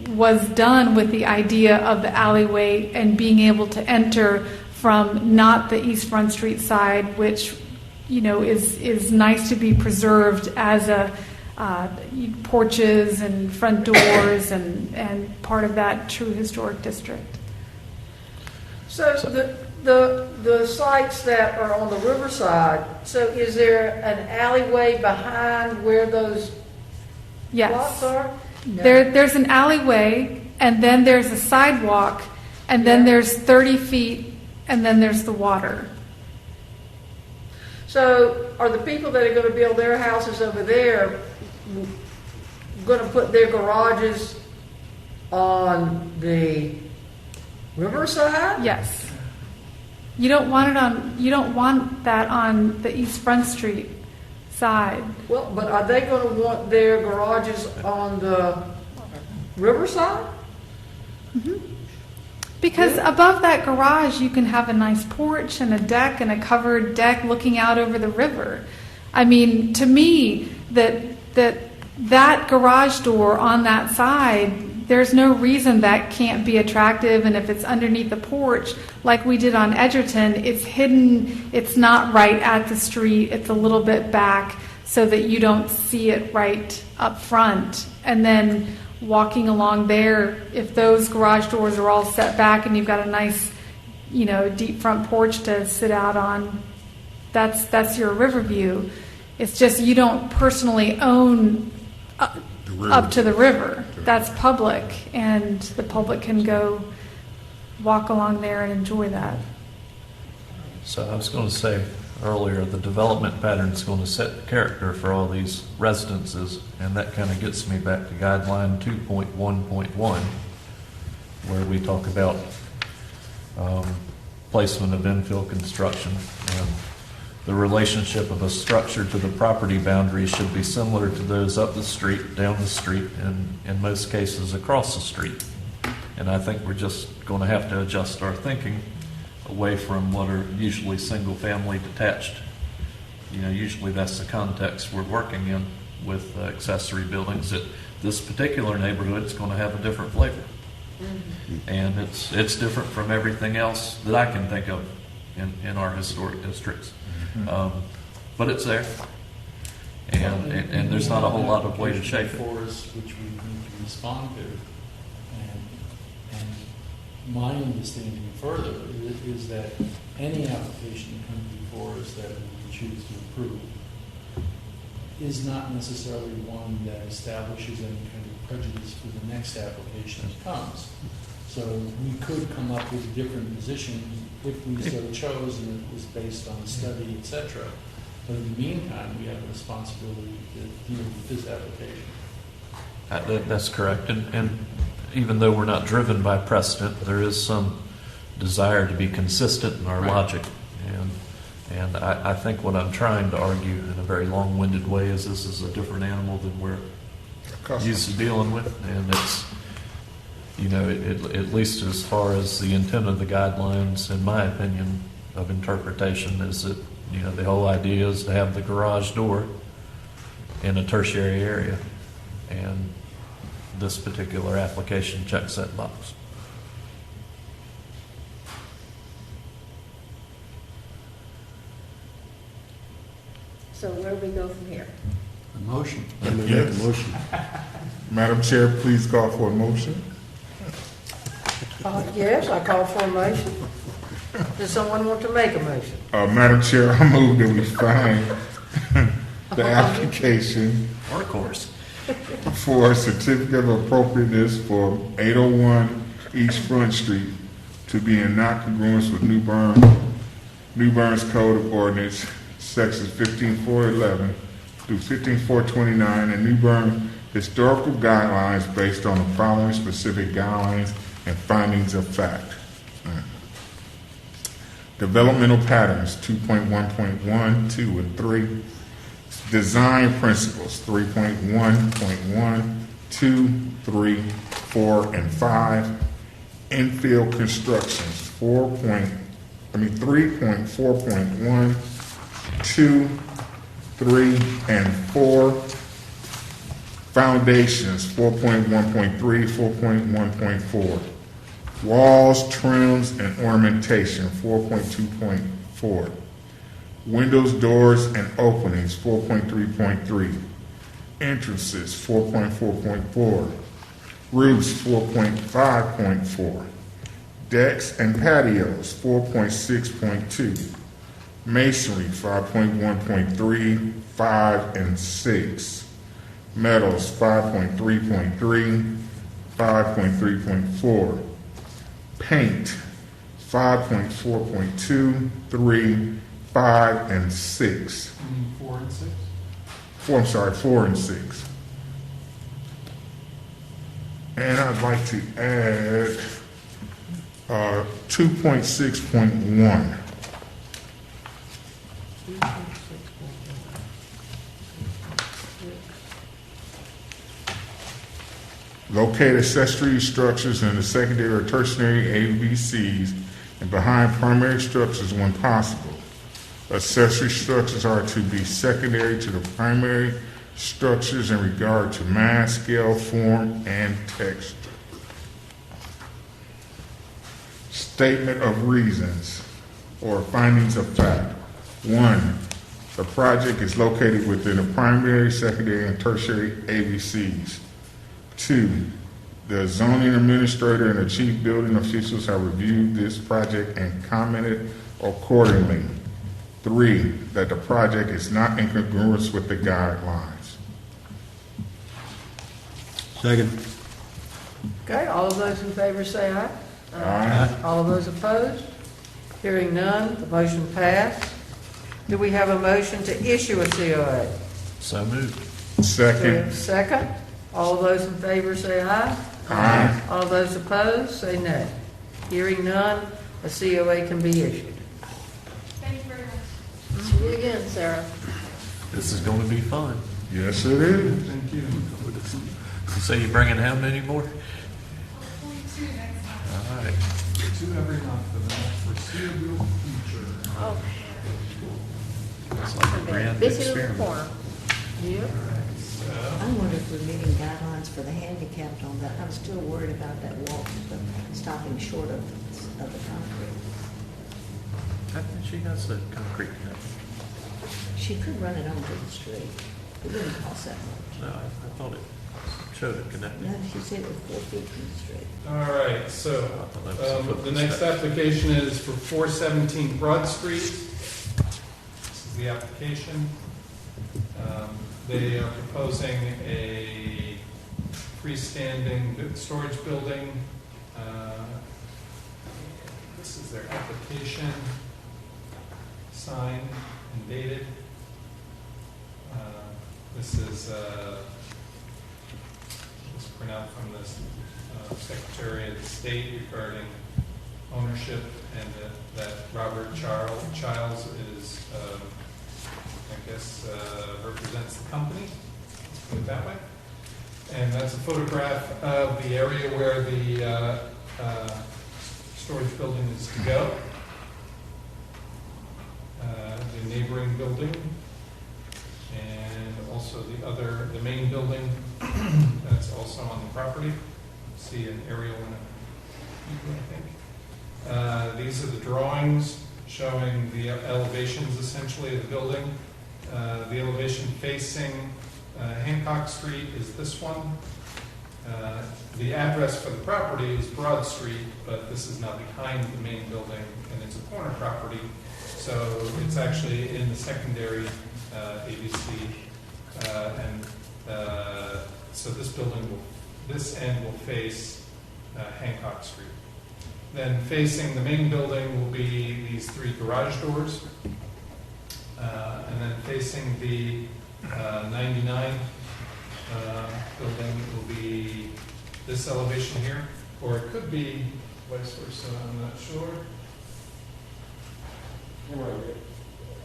was done with the idea of the alleyway and being able to enter from not the East Front Street side, which, is nice to be preserved as porches and front doors and part of that true historic district. So the sites that are on the riverside, so is there an alleyway behind where those Yes. lots are? There's an alleyway, and then there's a sidewalk, and then there's 30 feet, and then there's the water. So are the people that are going to build their houses over there going to put their garages on the riverside? Yes. You don't want that on the East Front Street side. Well, but are they going to want their garages on the riverside? Because above that garage, you can have a nice porch and a deck and a covered deck looking out over the river. I mean, to me, that garage door on that side there's no reason that can't be attractive, and if it's underneath the porch, like we did on Edgerton, it's hidden, it's not right at the street, it's a little bit back so that you don't see it right up front. And then walking along there, if those garage doors are all set back and you've got a nice, deep front porch to sit out on, that's your river view. It's just you don't personally own up to the river. That's public, and the public can go walk along there and enjoy that. So I was going to say earlier, the development pattern is going to set the character for all these residences, and that kind of gets me back to guideline 2.1.1, where we talk about placement of infill construction, and the relationship of a structure to the property boundary should be similar to those up the street, down the street, and in most cases across the street. And I think we're just going to have to adjust our thinking away from what are usually single-family detached. Usually that's the context we're working in with accessory buildings. That this particular neighborhood is going to have a different flavor. And it's different from everything else that I can think of in our historic districts. But it's there, and there's not a whole lot of way to shape it. For us, which we need to respond to, and my understanding further is that any application that comes before us that we choose to approve is not necessarily one that establishes any kind of prejudice for the next application that comes. So we could come up with a different position if we so chose and it was based on study, etc. But in the meantime, we have a responsibility to deal with this application. That's correct. And even though we're not driven by precedent, there is some desire to be consistent in our logic. And I think what I'm trying to argue in a very long-winded way is this is a different animal than we're used to dealing with. And it's, at least as far as the intent of the guidelines, in my opinion, of interpretation, is that, the whole idea is to have the garage door in a tertiary area. And this particular application checks that box. So where do we go from here? A motion. I'm going to make a motion. Madam Chair, please call for a motion. Yes, I call for a motion. Does someone want to make a motion? Madam Chair, I move that we find the application Or course. for a certificate of appropriateness for 801 East Front Street to be in non-congruence with New Bern's Code of Ordinance, sections 15411 through 15429, and New Bern historical guidelines based on the following specific guidelines and findings of fact. Developmental patterns 2.1.1, 2, and 3. Design principles 3.1.1, 2, 3, 4, and 5. Infill constructions 3.4.1, 2, 3, and 4. Foundations 4.1.3, 4.1.4. Walls, trims, and ornamentation 4.2.4. Windows, doors, and openings 4.3.3. Entrances 4.4.4. Roofs 4.5.4. Decks and patios 4.6.2. Masonry 5.1.3, 5, and 6. Metals 5.3.3, 5.3.4. Paint 5.4.2, 3, 5, and 6. 4 and 6? 4 and 6. And I'd like to add 2.6.1. Locate accessory structures in the secondary or tertiary AVCs and behind primary structures when possible. Accessory structures are to be secondary to the primary structures in regard to mass, scale, form, and texture. Statement of reasons or findings of fact. 1, the project is located within the primary, secondary, and tertiary AVCs. 2, the zoning administrator and the chief building officials have reviewed this project and commented accordingly. 3, that the project is not in congruence with the guidelines. Second. Okay, all of those in favor say aye. Aye. All of those opposed? Hearing none, the motion passed. Do we have a motion to issue a COA? So moved. Do we Second. have a second? All of those in favor say aye. Aye. All of those opposed say nay. Hearing none, a COA can be issued. Thank you very much. See you again, Sarah. This is going to be fun. Yes, it is. Thank you. So you bringing how many more? Hopefully 2 next time. All right. 2 every month for the foreseeable future. Oh, It's like a grand busy little experiment. corner. Yep. I wonder if we're meeting guidelines for the handicapped on that. I'm still worried about that wall, stopping short of the concrete. I think she has the concrete now. She could run it onto the street. It wouldn't cost that much. No, I thought it showed it connected. No, she said it was 4 feet from the street. All right, so I thought that was a foot the next step. application is for 417 Broad Street. This is the application. They are proposing a freestanding storage building. This is their application, signed and dated. This is just print out from the Secretary of State regarding ownership, and that Robert Childs is, I guess, represents the company, let's put it that way. And that's a photograph of the area where the storage building is to go. The neighboring building, and also the main building that's also on the property. See an aerial in it, I think. These are the drawings showing the elevations essentially of the building. The elevation facing Hancock Street is this one. The address for the property is Broad Street, but this is now behind the main building, and it's a corner property. So it's actually in the secondary AVC, and so this end will face Hancock Street. Then facing the main building will be these 3 garage doors, and then facing the 99 building will be this elevation here, or it could be vice versa, I'm not sure.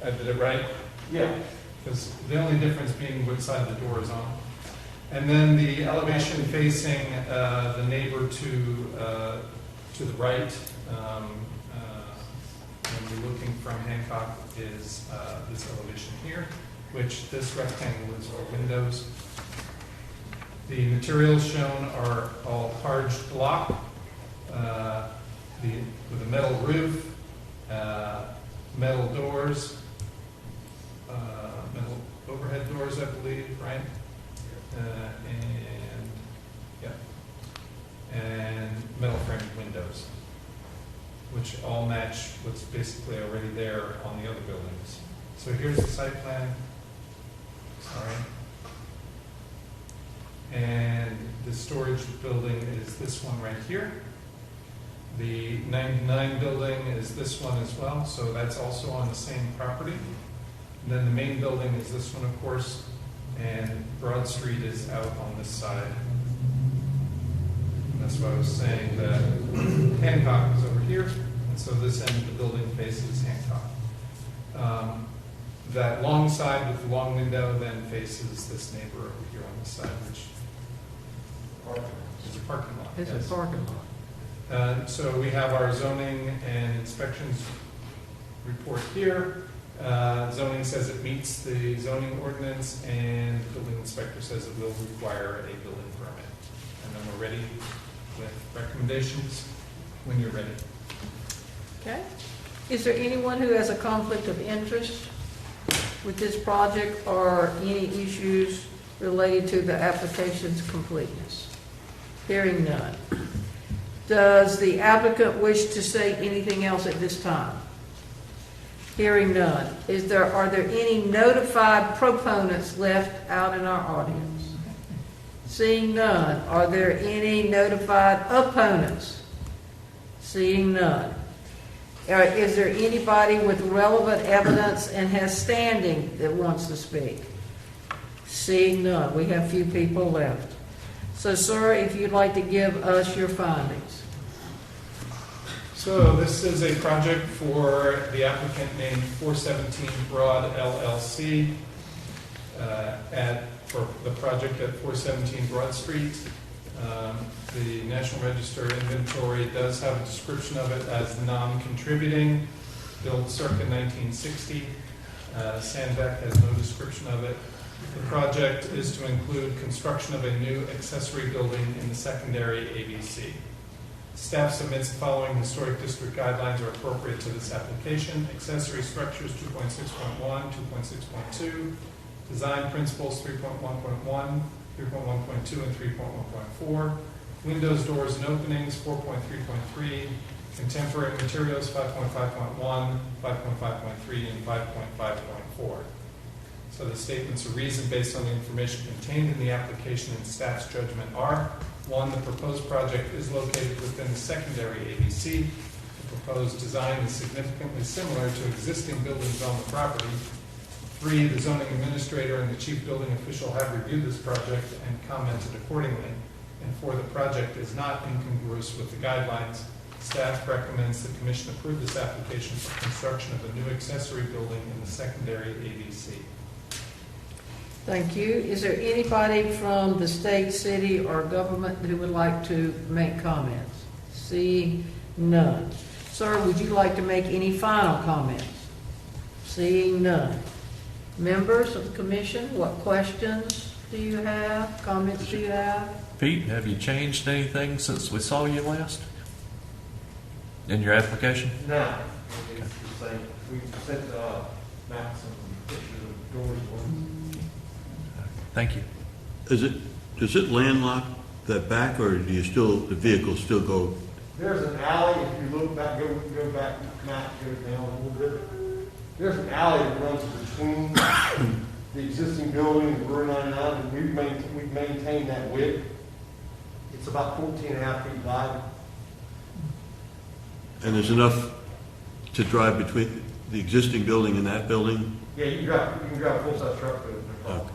I did it right? Yeah. Because the only difference being which side the door is on. And then the elevation facing the neighbor to the right, when you're looking from Hancock, is this elevation here, which this rectangle is for windows. The materials shown are all harged block with a metal roof, metal doors, metal overhead doors, I believe, right? And metal framed windows, which all match what's basically already there on the other buildings. So here's the site plan. Sorry. And the storage building is this one right here. The 99 building is this one as well, so that's also on the same property. And then the main building is this one, of course, and Broad Street is out on this side. And that's why I was saying that Hancock is over here, and so this end of the building faces Hancock. That long side with the long window then faces this neighbor over here on this side, which is a parking lot. It's yes. a parking lot. So we have our zoning and inspections report here. Zoning says it meets the zoning ordinance, and the building inspector says it will require a building permit. And then we're ready with recommendations when you're ready. Okay. Is there anyone who has a conflict of interest with this project or any issues related to the application's completeness? Hearing none. Does the applicant wish to say anything else at this time? Hearing none. Are there any notified proponents left out in our audience? Seeing none. Are there any notified opponents? Seeing none. Is there anybody with relevant evidence and has standing that wants to speak? Seeing none. We have few people left. So, sir, if you'd like to give us your findings. So this is a project for the applicant named 417 Broad LLC for the project at 417 Broad Street. The National Register inventory does have a description of it as non-contributing, built circa 1960. Sandbeck has no description of it. The project is to include construction of a new accessory building in the secondary AVC. Staff submits the following historic district guidelines are appropriate to this application. Accessory structures 2.6.1, 2.6.2, design principles 3.1.1, 3.1.2, and 3.1.4, windows, doors, and openings 4.3.3, contemporary materials 5.5.1, 5.5.3, and 5.5.4. So the statements of reason based on the information contained in the application and staff's judgment are: 1, the proposed project is located within the secondary AVC. The proposed design is significantly similar to existing buildings on the property. 3, the zoning administrator and the chief building official have reviewed this project and commented accordingly. And 4, the project is not incongruous with the guidelines. Staff recommends the commission approve this application for construction of a new accessory building in the secondary AVC. Thank you. Is there anybody from the state, city, or government who would like to make comments? Seeing none. Sir, would you like to make any final comments? Seeing none. Members of the commission, what questions do you have? Comments do you have? Pete, have you changed anything since we saw you last in your application? No, it's the same. We sent maps and pictures of doors. Thank you. Does it landlock that back, or do you still, the vehicles still go? There's an alley, if you look back, go back, Matt, go down a little bit. There's an alley that runs between the existing building and Route 99, and we've maintained that width. It's about 14 and a half feet wide. And there's enough to drive between the existing building and that building? Yeah, you can drive a full-size truck through it. No problem.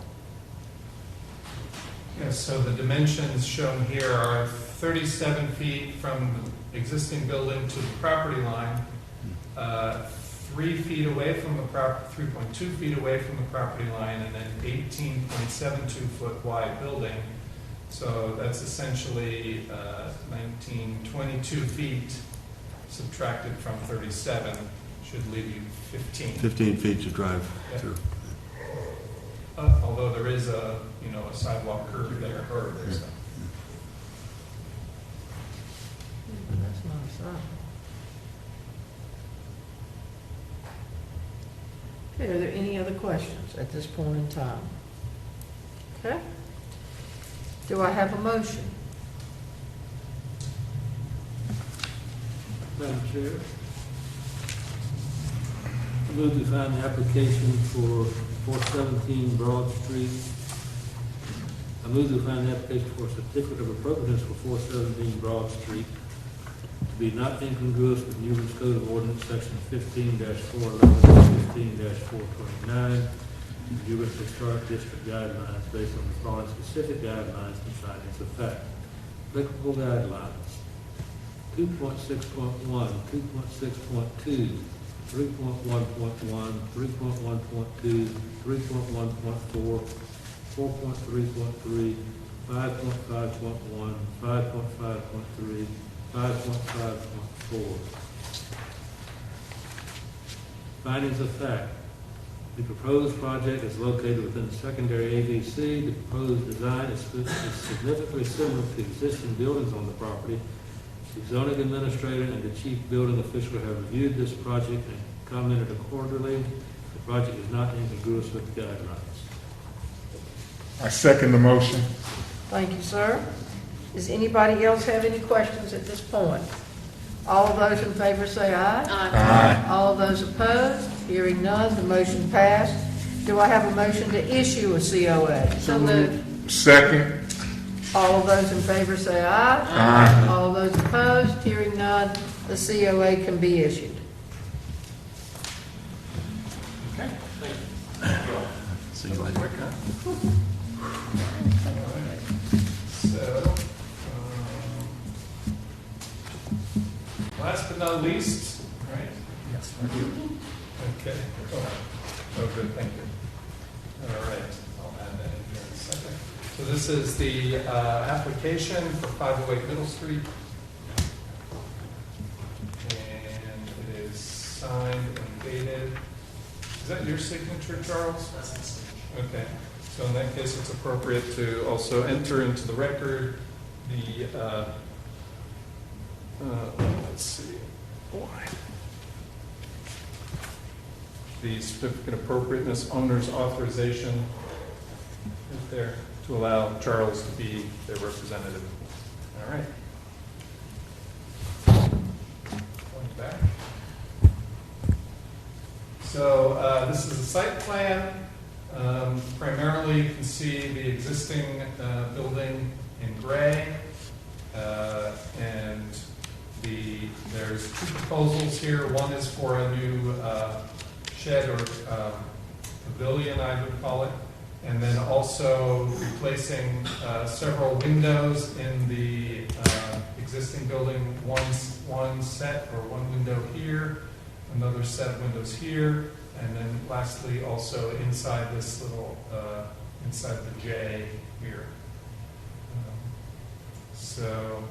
Yes, so the dimensions shown here are 37 feet from the existing building to the property line, 3 feet away from the 3.2 feet away from the property line, and then 18.72 foot wide building. So that's essentially 22 feet subtracted from 37 should leave you 15. 15 feet to drive through. Although there is a sidewalk curve there. So. That's not a sign. Okay, are there any other questions at this point in time? Okay. Do I have a motion? Madam Chair, I move to find the application for 417 Broad Street. I move to find the application for a certificate of appropriateness for 417 Broad Street to be not incongruous with New Orleans Code of Ordinance, Section 15-411, 15-429, New Orleans Historic District Guidelines based on the following specific guidelines and findings of fact. Applicable guidelines: 2.6.1, 2.6.2, 3.1.1, 3.1.2, 3.1.4, 4.3.3, 5.5.1, 5.5.3, 5.5.4. Findings of fact. The proposed project is located within the secondary AVC. The proposed design is significantly similar to existing buildings on the property The zoning administrator and the chief building official have reviewed this project and commented accordingly. The project is not incongruous with the guidelines. I second the motion. Thank you, sir. Does anybody else have any questions at this point? All of those in favor say aye. Aye. All of those opposed? Hearing none, the motion passed. Do I have a motion to issue a COA? So moved. Second. All of those in favor say aye. Aye. All of those opposed? Hearing none, the COA can be issued. Okay, thank you. See you later. So, last but not least, right? Yes. Okay. Oh, good, thank you. All right, I'll add that in here in a second. So this is the application for 508 Middle Street. And it is signed and dated. Is that your signature, Charles? That's my signature. Okay. So in that case, it's appropriate to also enter into the record the, let's see, the certificate of appropriateness owner's authorization is there to allow Charles to be their representative. All right. Going back. So this is a site plan. Primarily, you can see the existing building in gray, and there's two proposals here. One is for a new shed or pavilion, I would call it, and then also replacing several windows in the existing building. One set or one window here, another set of windows here. And then lastly, also inside this little, inside the J here. So,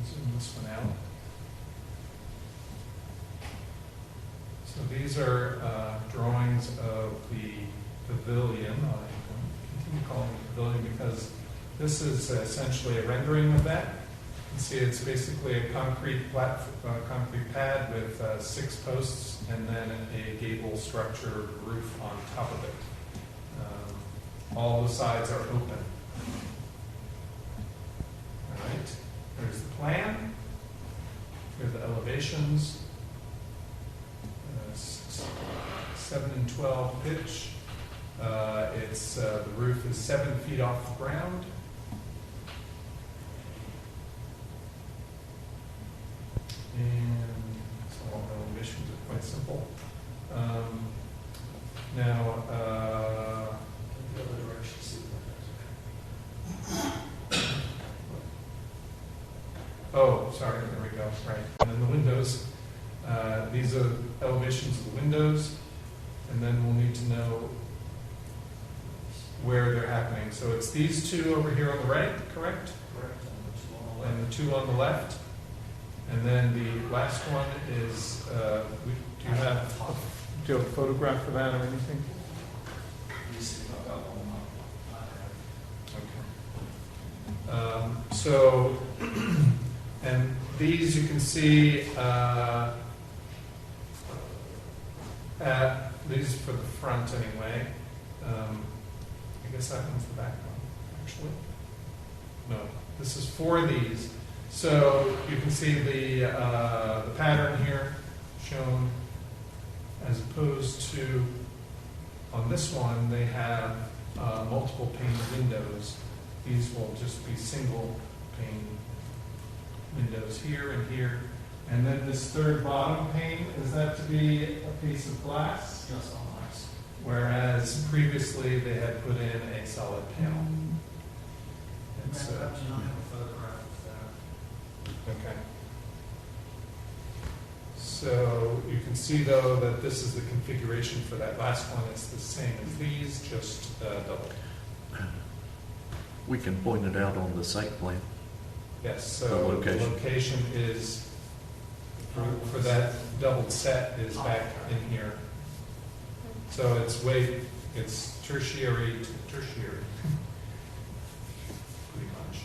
zoom this one out. So these are drawings of the pavilion. I'll continue calling it pavilion because this is essentially a rendering of that. You can see it's basically a concrete pad with 6 posts and then a gable structure roof on top of it. All the sides are open. All right, there's the plan. Here are the elevations. 7 and 12 pitch. The roof is 7 feet off the ground. And so all the elevations are quite simple. Now, the other direction, see oh, sorry, there we go, right. And then the windows, these are elevations of the windows, and then we'll need to know where they're happening. So it's these two over here on the right, correct? Correct. And the two on the left. And then the last one is, do you have a photograph for that or anything? Okay. So, and these you can see, these for the front anyway. I guess that one's the back one, actually. No, this is for these. So you can see the pattern here shown, as opposed to on this one they have multiple pane windows. These will just be single pane windows here and here. And then this third bottom pane, is that to be a piece of glass? Yes, all glass. Whereas previously they had put in a solid panel. And so, okay. So you can see though that this is the configuration for that last one. It's the same as these, just double. We can point it out on the site plan. Yes, so The location is, for that doubled set is back in here. So it's tertiary to tertiary, pretty much.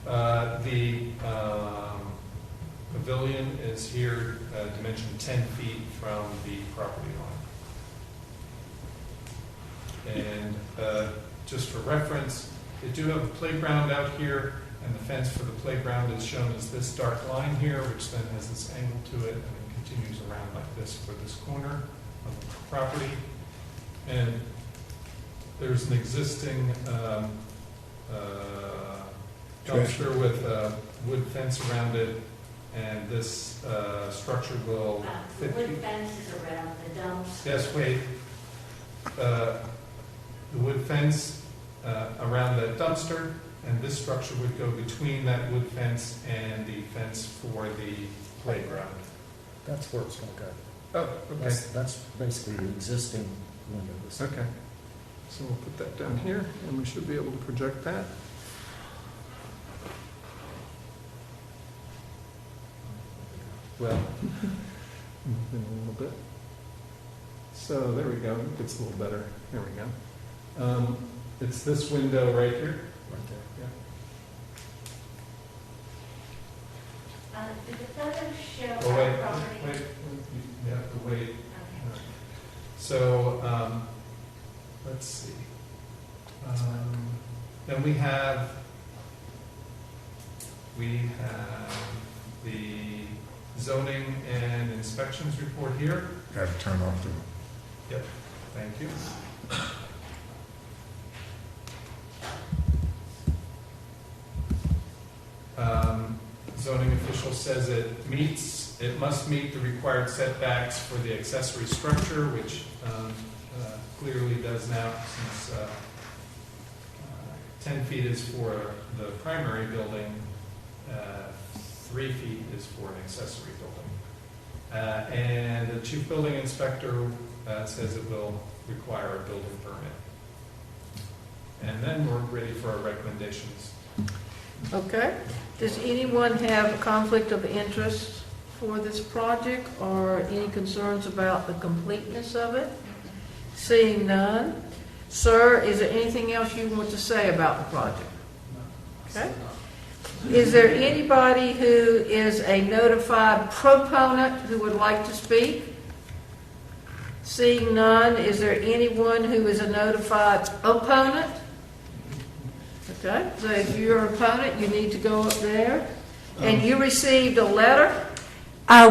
The pavilion is here, dimension 10 feet from the property line. And just for reference, they do have a playground out here, and the fence for the playground is shown as this dark line here, which then has this angle to it, and it continues around like this for this corner of the property. And there's an existing dumpster with a wood fence around it, and this structure will The wood fence is around the dumps. Yes, wait. The wood fence around the dumpster, and this structure would go between that wood fence and the fence for the playground. That's where it's going to go. Oh, okay. That's basically the existing windows. Okay. So we'll put that down here, and we should be able to project that. Well, move in a little bit. So there we go. It gets a little better. There we go. It's this window right here. Right there. Did the photos show Oh, wait, our property? wait. You have to wait. Okay. So, let's see. Then we have the zoning and inspections report here. Got to turn off the, Yep, thank you. Zoning official says it must meet the required setbacks for the accessory structure, which clearly does now, since 10 feet is for the primary building, 3 feet is for an accessory building. And the chief building inspector says it will require a building permit. And then we're ready for our recommendations. Okay. Does anyone have a conflict of interest for this project or any concerns about the completeness of it? Seeing none. Sir, is there anything else you want to say about the project? Okay. Is there anybody who is a notified proponent who would like to speak? Seeing none, is there anyone who is a notified opponent? Okay, so if you're an opponent, you need to go up there. And you received a letter?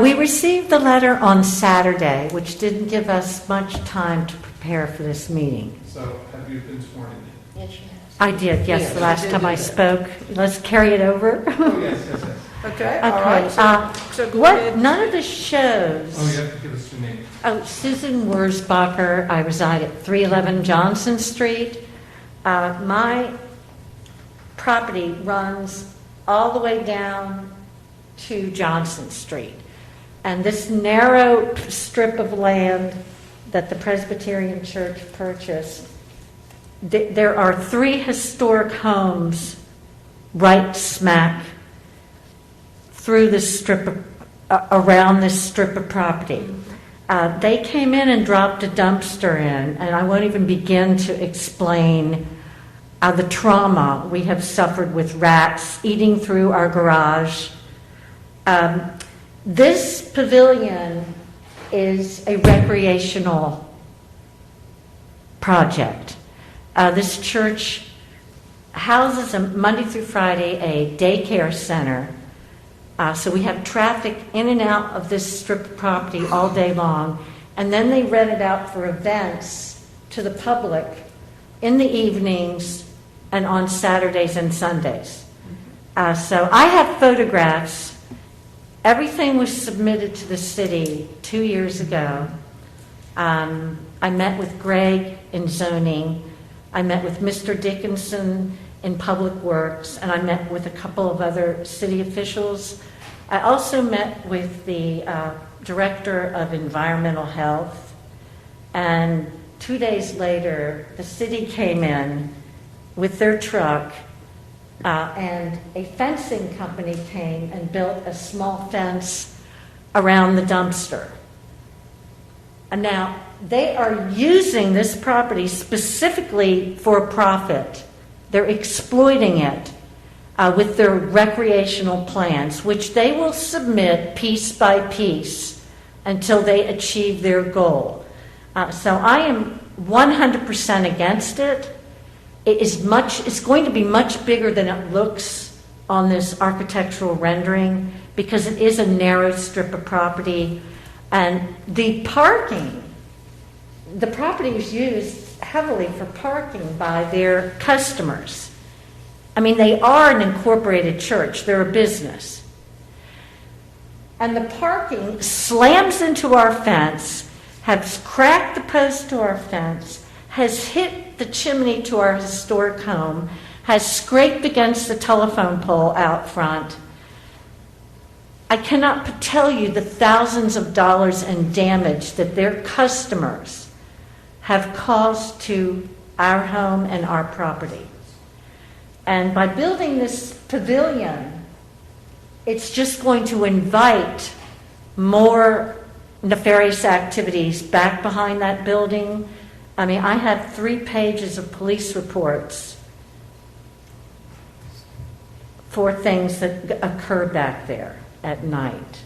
We received the letter on Saturday, which didn't give us much time to prepare for this meeting. So have you been sworn in? Yes, you have. I did, yes, Yes, the last you did time I do that. spoke. Let's carry it over. Oh, yes, yes, yes. Okay, all right. Okay, So go ahead. none of the shows. Oh, you have to give us your name. Oh, Susan Wurzbacher. I reside at 311 Johnson Street. My property runs all the way down to Johnson Street. And this narrow strip of land that the Presbyterian Church purchased, there are 3 historic homes right smack through this strip of, around this strip of property. They came in and dropped a dumpster in, and I won't even begin to explain the trauma we have suffered with rats eating through our garage. This pavilion is a recreational project. This church houses Monday through Friday a daycare center. So we have traffic in and out of this strip of property all day long. And then they rent it out for events to the public in the evenings and on Saturdays and Sundays. So I have photographs. Everything was submitted to the city 2 years ago. I met with Greg in zoning. I met with Mr. Dickinson in Public Works, and I met with a couple of other city officials. I also met with the Director of Environmental Health, and 2 days later, the city came in with their truck, and a fencing company came and built a small fence around the dumpster. And now, they are using this property specifically for profit. They're exploiting it. with their recreational plans, which they will submit piece by piece until they achieve their goal. So I am 100% against it. It's going to be much bigger than it looks on this architectural rendering because it is a narrow strip of property. And the parking, the property is used heavily for parking by their customers. I mean, they are an incorporated church. They're a business. And the parking slams into our fence, has cracked the post to our fence, has hit the chimney to our historic home, has scraped against the telephone pole out front. I cannot tell you the thousands of dollars in damage that their customers have caused to our home and our property. And by building this pavilion, it's just going to invite more nefarious activities back behind that building. I mean, I have 3 pages of police reports for things that occur back there at night.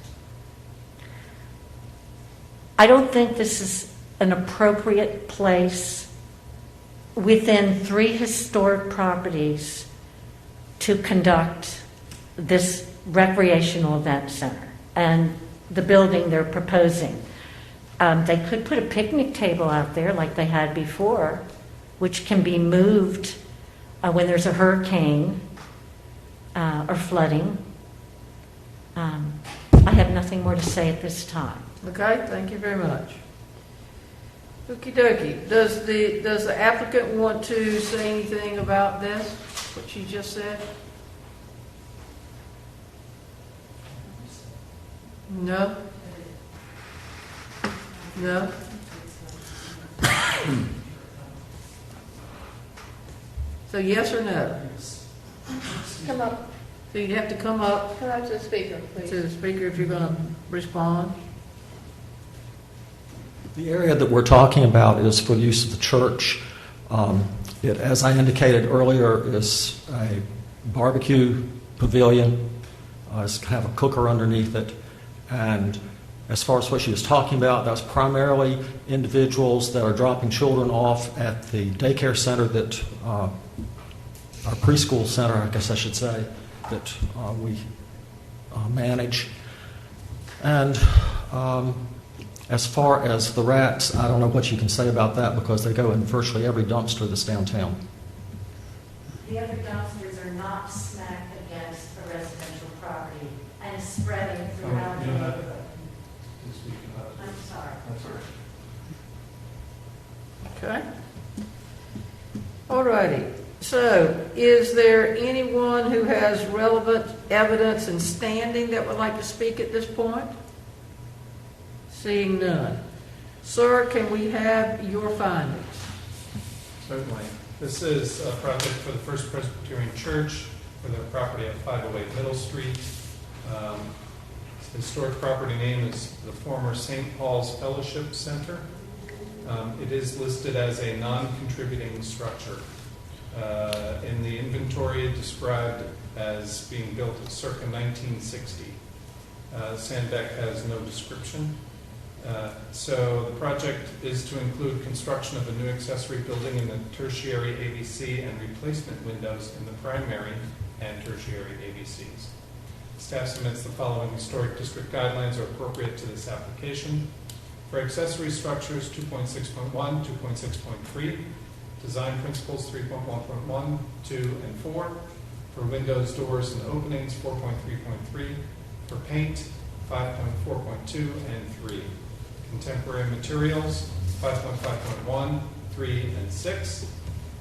I don't think this is an appropriate place within 3 historic properties to conduct this recreational event center and the building they're proposing. They could put a picnic table out there like they had before, which can be moved when there's a hurricane or flooding. I have nothing more to say at this time. Okay, thank you very much. Okie dokie. Does the applicant want to say anything about this, what she just said? No? No? So yes or no? Come up. So you have to come up Come up to the speaker, please. to the speaker if you're going to respond. The area that we're talking about is for the use of the church. It, as I indicated earlier, is a barbecue pavilion. It's kind of a cooker underneath it. And as far as what she was talking about, that's primarily individuals that are dropping children off at the daycare center that, our preschool center, I guess I should say, that we manage. And as far as the rats, I don't know what you can say about that because they go in virtually every dumpster that's downtown. The other dumpsters are not smack against a residential property and spreading throughout the neighborhood. I'm sorry. Okay. All righty. So, is there anyone who has relevant evidence and standing that would like to speak at this point? Seeing none. Sir, can we have your findings? Certainly. This is a project for the First Presbyterian Church for their property at 508 Middle Street. The historic property name is the former St. Paul's Fellowship Center. It is listed as a non-contributing structure. In the inventory, described as being built at circa 1960. Sandbeck has no description. So the project is to include construction of a new accessory building in the tertiary AVC and replacement windows in the primary and tertiary AVCs. Staff submits the following historic district guidelines are appropriate to this application. For accessory structures, 2.6.1, 2.6.3, design principles 3.1.1, 2, and 4. For windows, doors, and openings, 4.3.3. For paint, 5.4.2 and 3. Contemporary materials, 5.5.1, 3, and 6.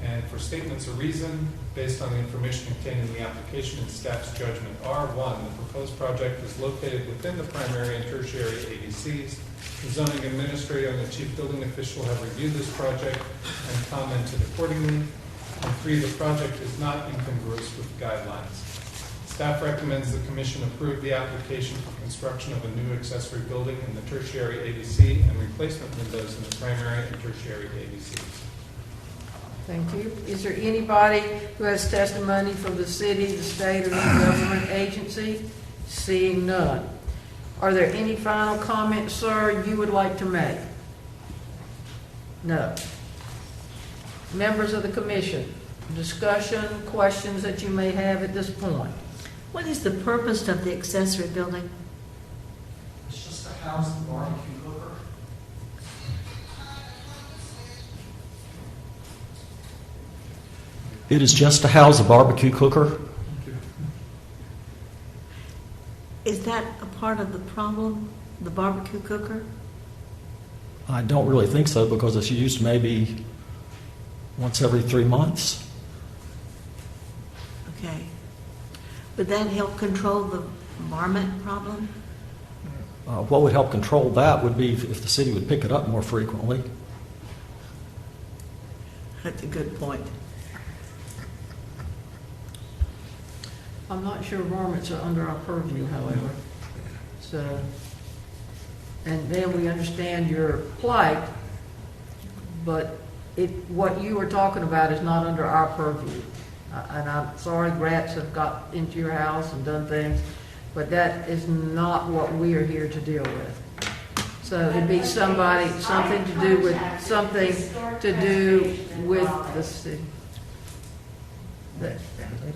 And for statements of reason, based on the information contained in the application and staff's judgment, are 1, the proposed project is located within the primary and tertiary AVCs. The zoning administrator and the chief building official have reviewed this project and commented accordingly. And 3, the project is not incongruous with the guidelines. Staff recommends the commission approve the application for construction of a new accessory building in the tertiary AVC and replacement windows in the primary and tertiary AVCs. Thank you. Is there anybody who has testimony from the city, the state, or any government agency? Seeing none. Are there any final comments, sir, you would like to make? No. Members of the commission, discussion, questions that you may have at this point? What is the purpose of the accessory building? It's just a house and barbecue cooker. It is just to house a barbecue cooker. Is that a part of the problem, the barbecue cooker? I don't really think so because it's used maybe once every 3 months. Okay. Would that help control the varmint problem? What would help control that would be if the city would pick it up more frequently. That's a good point. I'm not sure varmints are under our purview, however. So, and then we understand your plight, but what you are talking about is not under our purview. And I'm sorry rats have got into your house and done things, but that is not what we are here to deal with. So it'd be something to do with the city.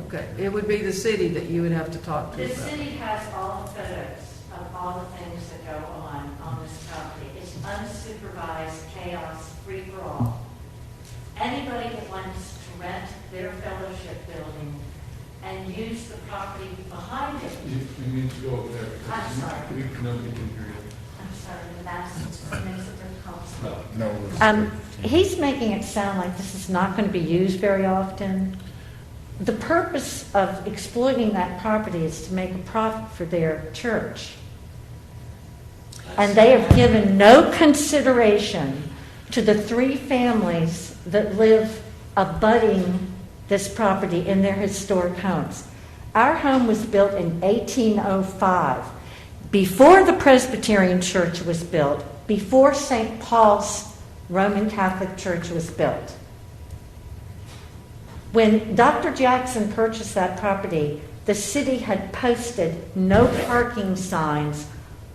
Okay, it would be the city that you would have to talk to The about. city has all the photos of all the things that go on this property. It's unsupervised chaos, free for all. Anybody that wants to rent their fellowship building and use the property behind it. You need to go over there. I'm sorry. Nobody can hear you. I'm sorry, the mask makes it difficult. No. He's making it sound like this is not going to be used very often. The purpose of exploiting that property is to make a profit for their church. And they have given no consideration to the 3 families that live abutting this property in their historic homes. Our home was built in 1805, before the Presbyterian Church was built, before St. Paul's Roman Catholic Church was built. When Dr. Jackson purchased that property, the city had posted no parking signs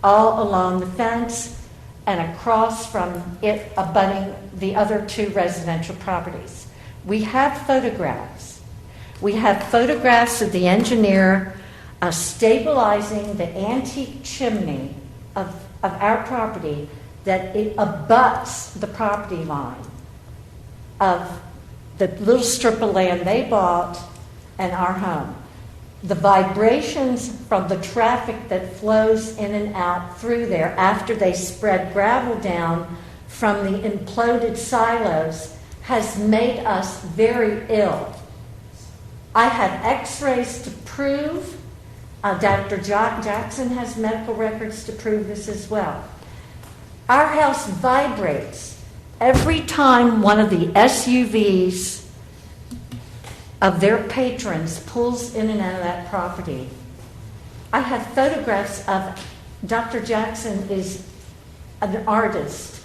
all along the fence and across from it abutting the other 2 residential properties. We have photographs. We have photographs of the engineer stabilizing the antique chimney of our property that it abuts the property line of the little strip of land they bought and our home. The vibrations from the traffic that flows in and out through there after they spread gravel down from the imploded silos has made us very ill. I have x-rays to prove, Dr. Jackson has medical records to prove this as well. Our house vibrates every time one of the SUVs of their patrons pulls in and out of that property. I have photographs of Dr. Jackson is an artist,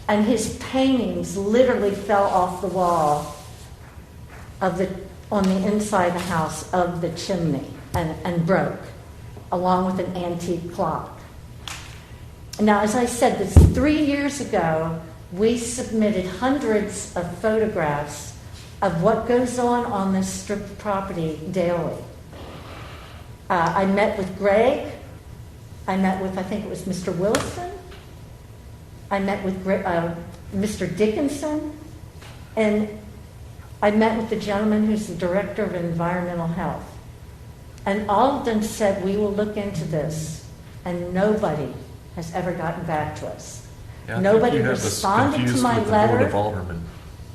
and his paintings literally fell off the wall on the inside of the house of the chimney and broke, along with an antique clock. Now, as I said, this 3 years ago, we submitted hundreds of photographs of what goes on this strip of property daily. I met with Greg. I met with, I think it was Mr. Willison. I met with Mr. Dickinson. And I met with the gentleman who's the director of environmental health. And all of them said, we will look into this. And nobody has ever gotten back to us. Yeah, Nobody responded to my letter. Board of Aldermen.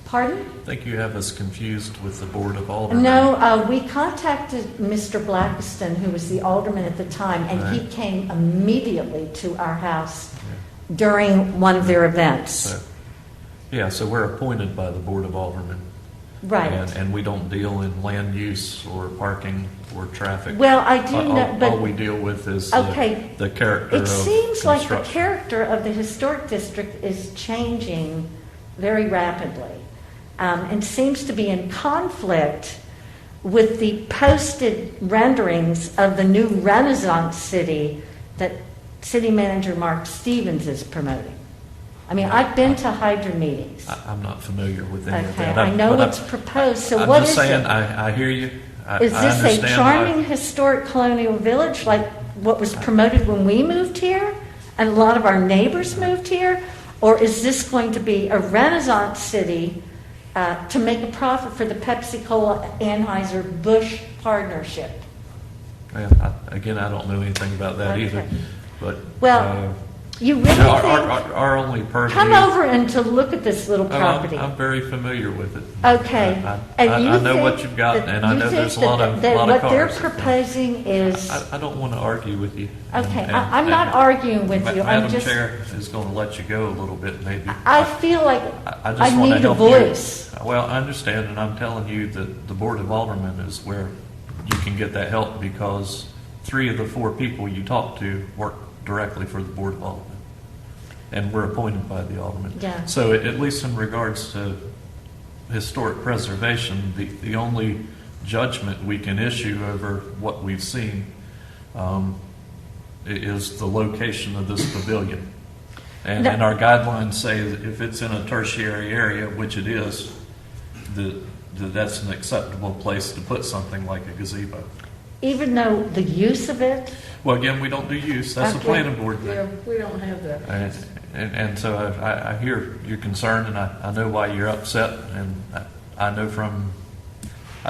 Pardon? I think you have us confused with the Board of Aldermen. No, we contacted Mr. Blackiston, who was the alderman at the time, and Right. he came immediately to our house during one of their events. So we're appointed by the Board of Aldermen. Right. And we don't deal in land use or parking or traffic. Well, I do know, but... All we deal with is Okay. the character of It seems like the construction. character of the historic district is changing very rapidly. and seems to be in conflict with the posted renderings of the new Renaissance city that City Manager Mark Stevens is promoting. I mean, I've been to Hydra meetings. I'm not familiar with any of Okay, that. I know but what's proposed, so I'm what just is saying, it? I hear you. Is I this a understand charming historic colonial village like what was promoted when we moved here and a lot of our neighbors moved here? Or is this going to be a Renaissance city to make a profit for the Pepsi-Cola Anheuser-Busch partnership? Again, I don't know anything about that Okay. either. But Well, you really our only purview. come over and to look at this little Oh, property. I'm very familiar with it. Okay. I And you know what think you've got, that- and I you know think there's a lot of that cars. what they're proposing is, I don't want to argue with you. okay, I'm not arguing with you, I'm Madam just, Chair is going to let you go a little bit, maybe. I feel like I just I want to need a help you. voice. Well, I understand, and I'm telling you that the Board of Aldermen is where you can get that help, because 3 of the 4 people you talk to work directly for the Board of Aldermen, and we're appointed by the Aldermen. Yeah. So at least in regards to historic preservation, the only judgment we can issue over what we've seen is the location of this pavilion. And our guidelines say that if it's in a tertiary area, which it is, that's an acceptable place to put something like a gazebo. Even though the use of it, Well, again, we don't do use. That's a Okay. planning board thing. Yeah, we don't have that. And so I hear your concern, and I know why you're upset, and I know from,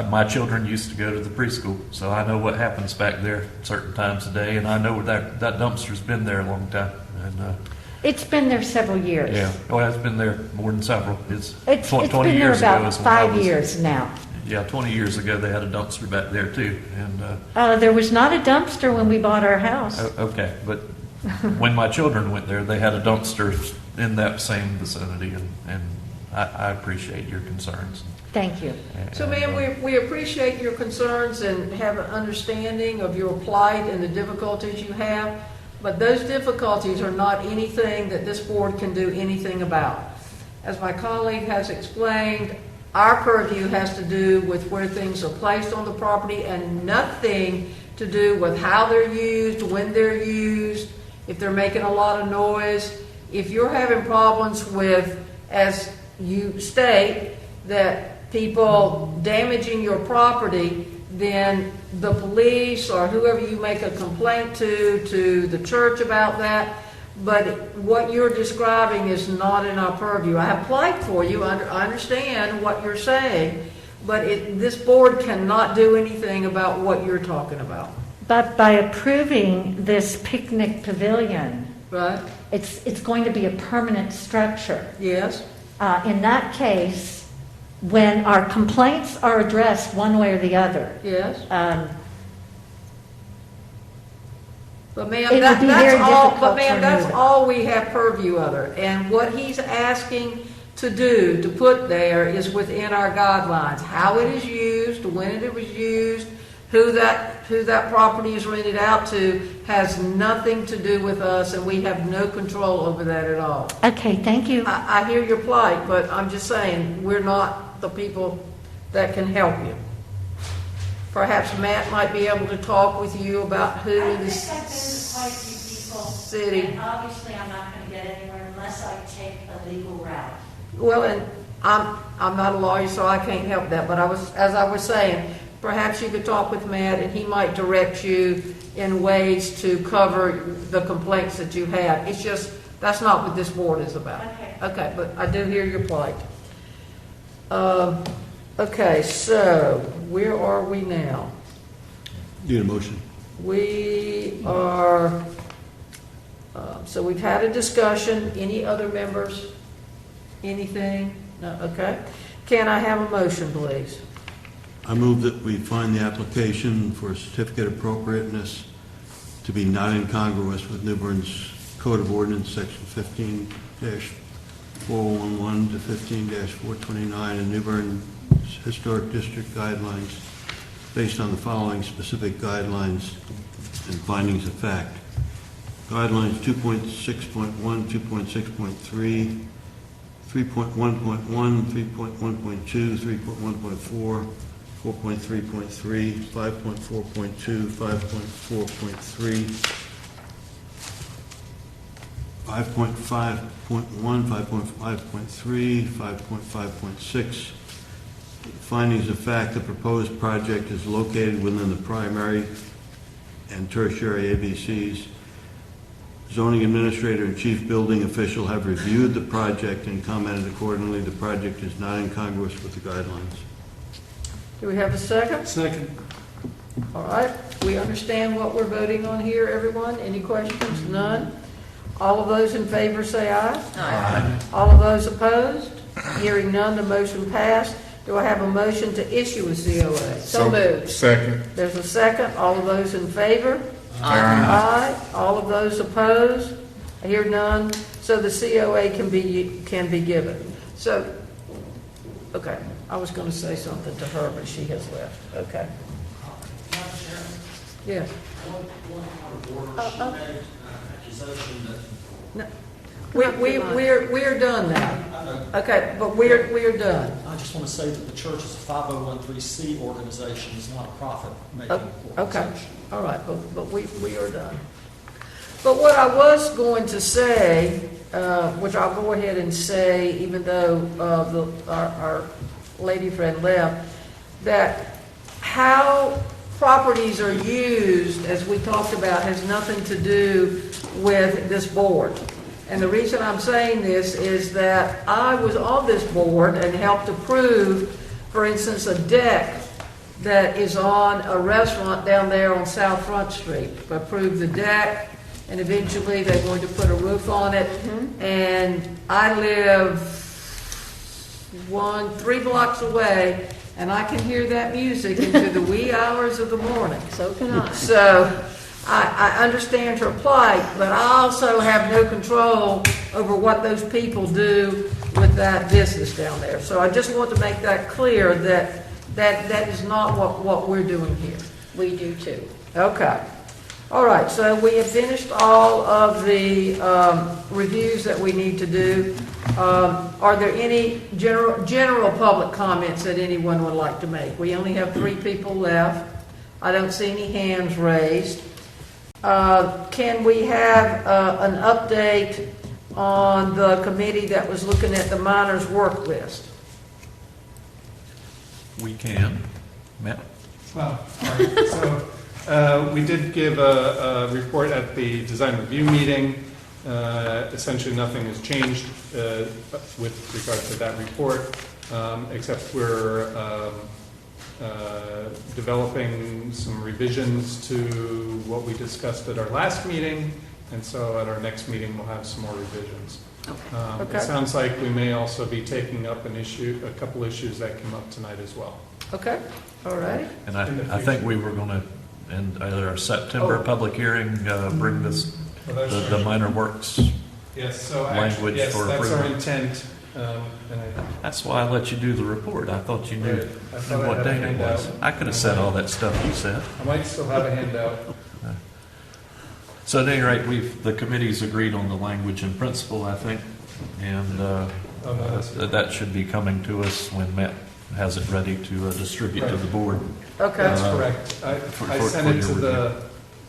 my children used to go to the preschool, so I know what happens back there certain times of day, and I know that dumpster's been there a long time. And it's been there several years. yeah, well, it's been there more than several. It's It's 20 been there years ago about is when I 5 was- years now. Yeah, 20 years ago, they had a dumpster back there too, and There was not a dumpster when we bought our house. okay, but when my children went there, they had a dumpster in that same vicinity, and I appreciate your concerns. Thank you. So, ma'am, we appreciate your concerns and have an understanding of your plight and the difficulties you have, but those difficulties are not anything that this board can do anything about. As my colleague has explained, our purview has to do with where things are placed on the property and nothing to do with how they're used, when they're used, if they're making a lot of noise. If you're having problems with, as you state, that people damaging your property, then the police or whoever you make a complaint to the church about that. But what you're describing is not in our purview. I have plight for you. I understand what you're saying, but this board cannot do anything about what you're talking about. But by approving this picnic pavilion, Right? it's going to be a permanent structure. Yes? In that case, when our complaints are addressed one way or the other, Yes? But ma'am, It would be very that's all, difficult but to ma'am, that's remove it. all we have purview of. And what he's asking to do, to put there, is within our guidelines. How it is used, when it was used, who that property is rented out to has nothing to do with us, and we have no control over that at all. Okay, thank you. I hear your plight, but I'm just saying, we're not the people that can help you. Perhaps Matt might be able to talk with you about who in the city. And obviously, I'm not going to get anywhere unless I take a legal route. Well, and I'm not a lawyer, so I can't help that, but as I was saying, perhaps you could talk with Matt, and he might direct you in ways to cover the complaints that you have. It's just, that's not what this board is about. Okay, but I do hear your plight. Okay, so where are we now? Need a motion? We are, so we've had a discussion. Any other members? Anything? No, okay. Can I have a motion, please? I move that we find the application for a certificate of appropriateness to be not incongruous with New Bern's Code of Ordinance, Section 15-411 to 15-429, and New Bern Historic District Guidelines, based on the following specific guidelines and findings of fact. Guidelines 2.6.1, 2.6.3, 3.1.1, 3.1.2, 3.1.4, 4.3.3, 5.4.2, 5.4.3, 5.5.1, 5.5.3, 5.5.6. Findings of fact, the proposed project is located within the primary and tertiary AVCs. Zoning administrator and chief building official have reviewed the project and commented accordingly. The project is not incongruous with the guidelines. Do we have a second? Second. All right, we understand what we're voting on here, everyone. Any questions? None? All of those in favor say aye. Aye. All of those opposed? Hearing none, the motion passed. Do I have a motion to issue a COA? So moved. Second. There's a second. All of those in favor? Aye. Aye. All of those opposed? I hear none. So the COA can be given. So, okay, I was going to say something to her, but she has left. Okay. Yeah. No. We're done now. Okay, but we're done. I just want to say that the church is a 501(c) organization, it's not a profit-making Okay, organization. all right, but we are done. But what I was going to say, which I'll go ahead and say, even though our lady friend left, that how properties are used, as we talked about, has nothing to do with this board. And the reason I'm saying this is that I was on this board and helped approve, for instance, a deck that is on a restaurant down there on South Front Street. Approved the deck, and eventually they're going to put a roof on it. And I live 3 blocks away, and I can hear that music into the wee hours of the morning. So can I. So I understand her plight, but I also have no control over what those people do with that business down there. So I just want to make that clear that is not what we're doing here. We do too. Okay. All right, so we have finished all of the reviews that we need to do. Are there any general public comments that anyone would like to make? We only have 3 people left. I don't see any hands raised. Can we have an update on the committee that was looking at the miners' work list? We can. Matt? Well, all right. So we did give a report at the design review meeting. Essentially, nothing has changed with regard to that report, except we're developing some revisions to what we discussed at our last meeting, and so at our next meeting we'll have some more revisions. Okay. It sounds like we may also be taking up a couple issues that came up tonight as well. Okay, all right. And I think we were going to, in our September public hearing, bring this, the minor works Yes, so language yes, for that's approval. our intent. That's why I let you do the report. I thought you knew I thought I what had a day it was. handout. I could have said all that stuff you said. I might still have a handout. So at any rate, the committee's agreed on the language in principle, I think, and that should be coming to us when Matt has it ready to distribute to the board. Okay. That's correct. I sent it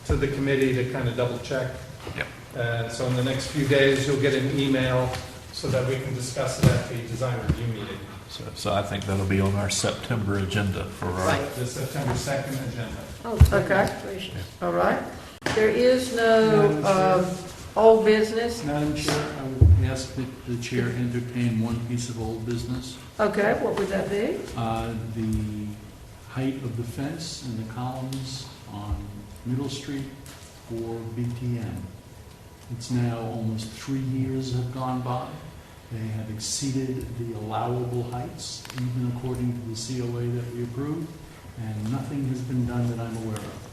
to the committee to kind of double check. Yep. And so in the next few days, you'll get an email so that we can discuss it at the design review meeting. So I think that'll be on our September agenda for our... The September 2nd agenda. Oh, Okay. gracious. All right. There is no old business. Madam Chair, I would ask that the chair entertain one piece of old business. Okay, what would that be? The height of the fence and the columns on Middle Street for BTN. It's now almost 3 years have gone by. They have exceeded the allowable heights, even according to the COA that we approved, and nothing has been done that I'm aware of.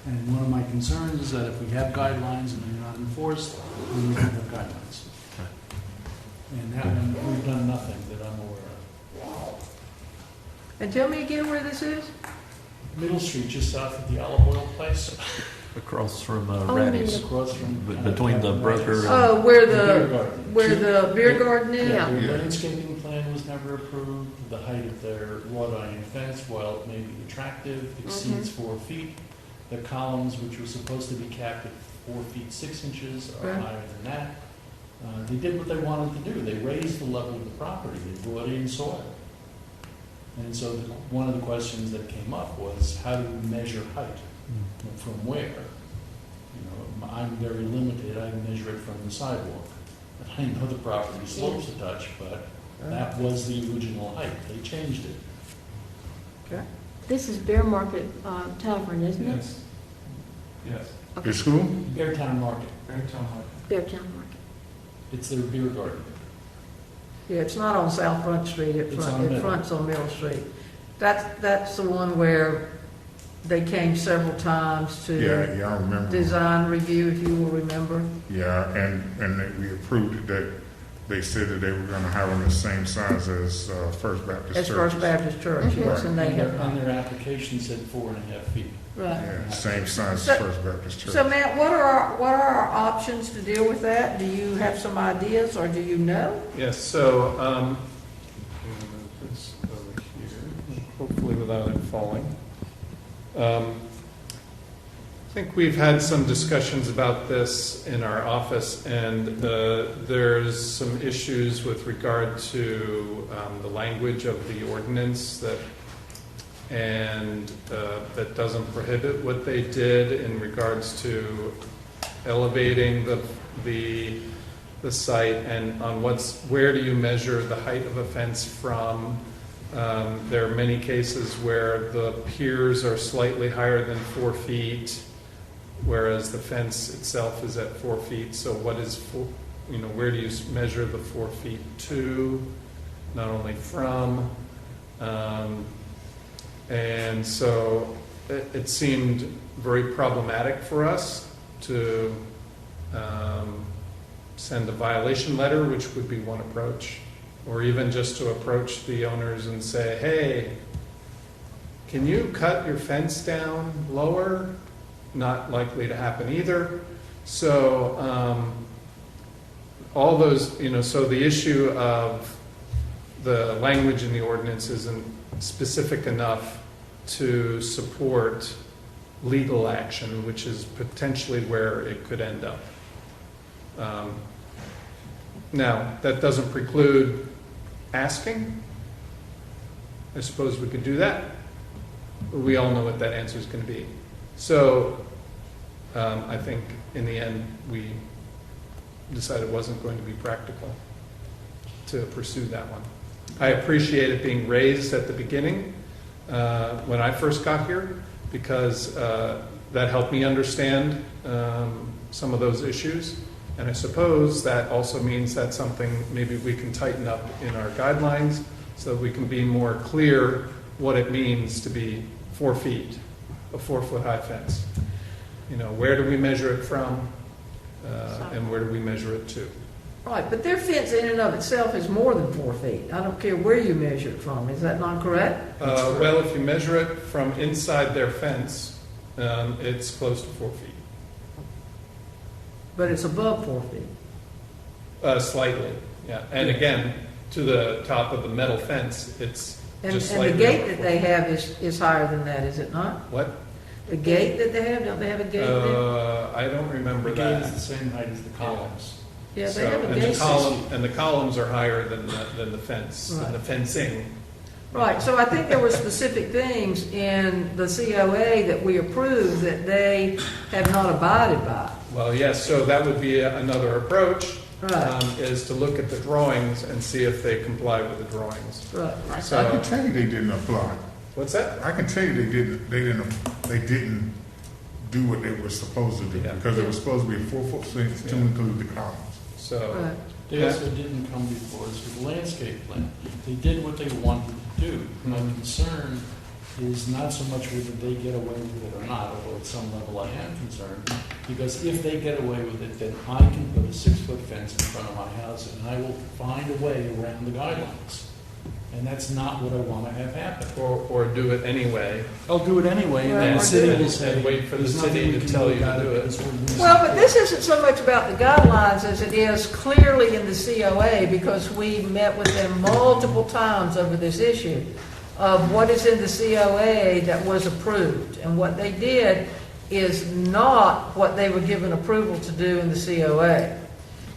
And one of my concerns is that if we have guidelines and they're not enforced, then we don't have guidelines. And that one, we've done nothing that I'm aware of. And tell me again where this is? Middle Street, just south of the olive oil place. Across from Oh, you mean Ratty's, the- Across from. between the broker and... Oh, Beer garden. where the beer garden is? Yeah, Yeah. the landscaping plan was never approved. The height of their wrought iron fence, while it may be attractive, exceeds 4 feet. The columns, which were supposed to be capped at 4 feet 6 inches, are Right. higher than that. They did what they wanted to do. They raised the level of the property. They brought in soil. And so one of the questions that came up was, how do we measure height? From where? You know, I'm very limited. I measure it from the sidewalk. And I know the property slopes a touch, but that was the original height. They changed it. Okay. This is Bear Market Tavern, isn't it? Yes. Yes. Okay. The school? Beartown Market. Beartown Market. It's their beer garden. Yeah, it's not on South Front Street, It's on it Middle. fronts on Middle Street. That's the one where they came several times Yeah, to I remember. design review, if you will remember. Yeah, and that we approved it, that they said that they were gonna have them the same size as First Baptist As Church. First Baptist Church, yes, and they And have. their application said 4.5 feet. Right. Yeah, same size So- as First Baptist Church. So Matt, what are our options to deal with that? Do you have some ideas, or do you know? Yes, so, I'm gonna move this over here, hopefully without it falling. I think we've had some discussions about this in our office, and there's some issues with regard to the language of the ordinance that doesn't prohibit what they did in regards to elevating the site and on where do you measure the height of a fence from. There are many cases where the piers are slightly higher than 4 feet, whereas the fence itself is at 4 feet. So where do you measure the 4 feet to, not only from? And so it seemed very problematic for us to send a violation letter, which would be one approach, or even just to approach the owners and say, hey, can you cut your fence down lower? Not likely to happen either. So all those, so the issue of the language in the ordinance isn't specific enough to support legal action, which is potentially where it could end up. Now, that doesn't preclude asking. I suppose we could do that. We all know what that answer is going to be. So I think in the end, we decided it wasn't going to be practical to pursue that one. I appreciate it being raised at the beginning when I first got here, because that helped me understand some of those issues. And I suppose that also means that's something maybe we can tighten up in our guidelines so that we can be more clear what it means to be 4 feet, a 4-foot high fence. Where do we measure it from and where do we measure it to? Right, but their fence in and of itself is more than 4 feet. I don't care where you measure it from. Is that not correct? Well, if you measure it from inside their fence, it's close to 4 feet. But it's above 4 feet. Slightly, yeah. And again, to the top of the metal fence, it's And just the slightly. gate that they have is higher than that, is it not? What? The gate that they have, don't they have a gate there? I don't remember The gate is that. the same height as the columns. Yeah, So, they have a and gate. the columns are higher than the fence, than the fencing. Right, so I think there were specific things in the COA that we approved that they have not abided by. Well, yes, so that would be another approach, Right. is to look at the drawings and see if they comply with the drawings. Right. I So- can tell you they didn't apply. What's that? I can tell you they didn't do what they were supposed to do, Yeah. because it was supposed to be a 4-foot fence to include the columns. So, Right. They also didn't come before us with a landscape plan. They did what they wanted to do. My concern is not so much whether they get away with it or not, although at some level I am concerned, because if they get away with it, then I can put a 6-foot fence in front of my house and I will find a way around the guidelines. And that's not what I want to have happen. Or do it anyway. I'll do it anyway, and then Well, the city and- will say, and wait for the "There's nothing city we to can tell do you to about do it." This ordinance Well, is but this isn't so much about the guidelines as it is clearly in the COA, because we met with them multiple times over this issue of what is in the COA that was approved. And what they did is not what they were given approval to do in the COA.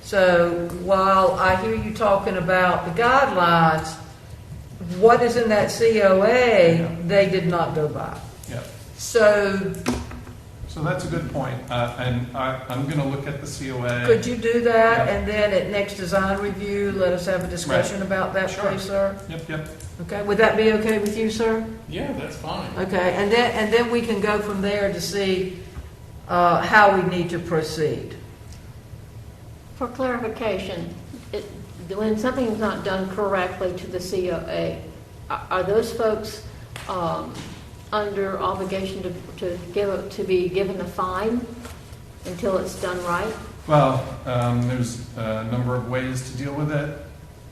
So while I hear you talking about the guidelines, what is in that COA, they did not go by. Yeah. So So that's a good point. And I'm going to look at the COA. could you do that, Yeah. and then at next design review, let us have a discussion about that, Sure. please, sir? Yep. Okay, would that be okay with you, sir? Yeah, that's fine. Okay, and then we can go from there to see how we need to proceed. For clarification, when something's not done correctly to the COA, are those folks under obligation to be given a fine until it's done right? Well, there's a number of ways to deal with it,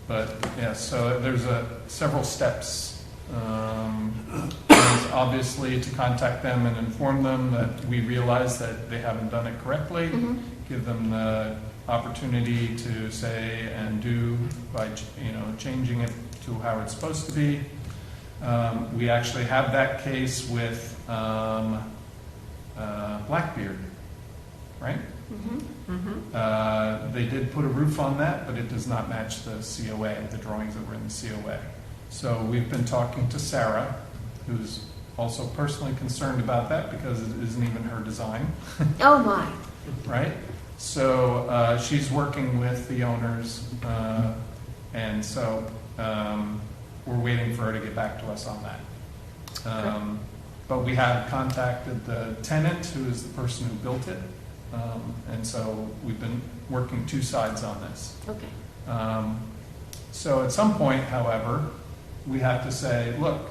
but yeah, so there's several steps. There's obviously to contact them and inform them that we realize that they haven't done it correctly, give them the opportunity to say and do by changing it to how it's supposed to be. We actually have that case with Blackbeard, right? They did put a roof on that, but it does not match the COA, the drawings that were in the COA. So we've been talking to Sarah, who's also personally concerned about that because it isn't even her design. Oh, my. Right? So she's working with the owners, and so we're waiting for her to get back to us on that. But we have contacted the tenant, who is the person who built it, and so we've been working two sides on this. Okay. So at some point, however, we have to say, look,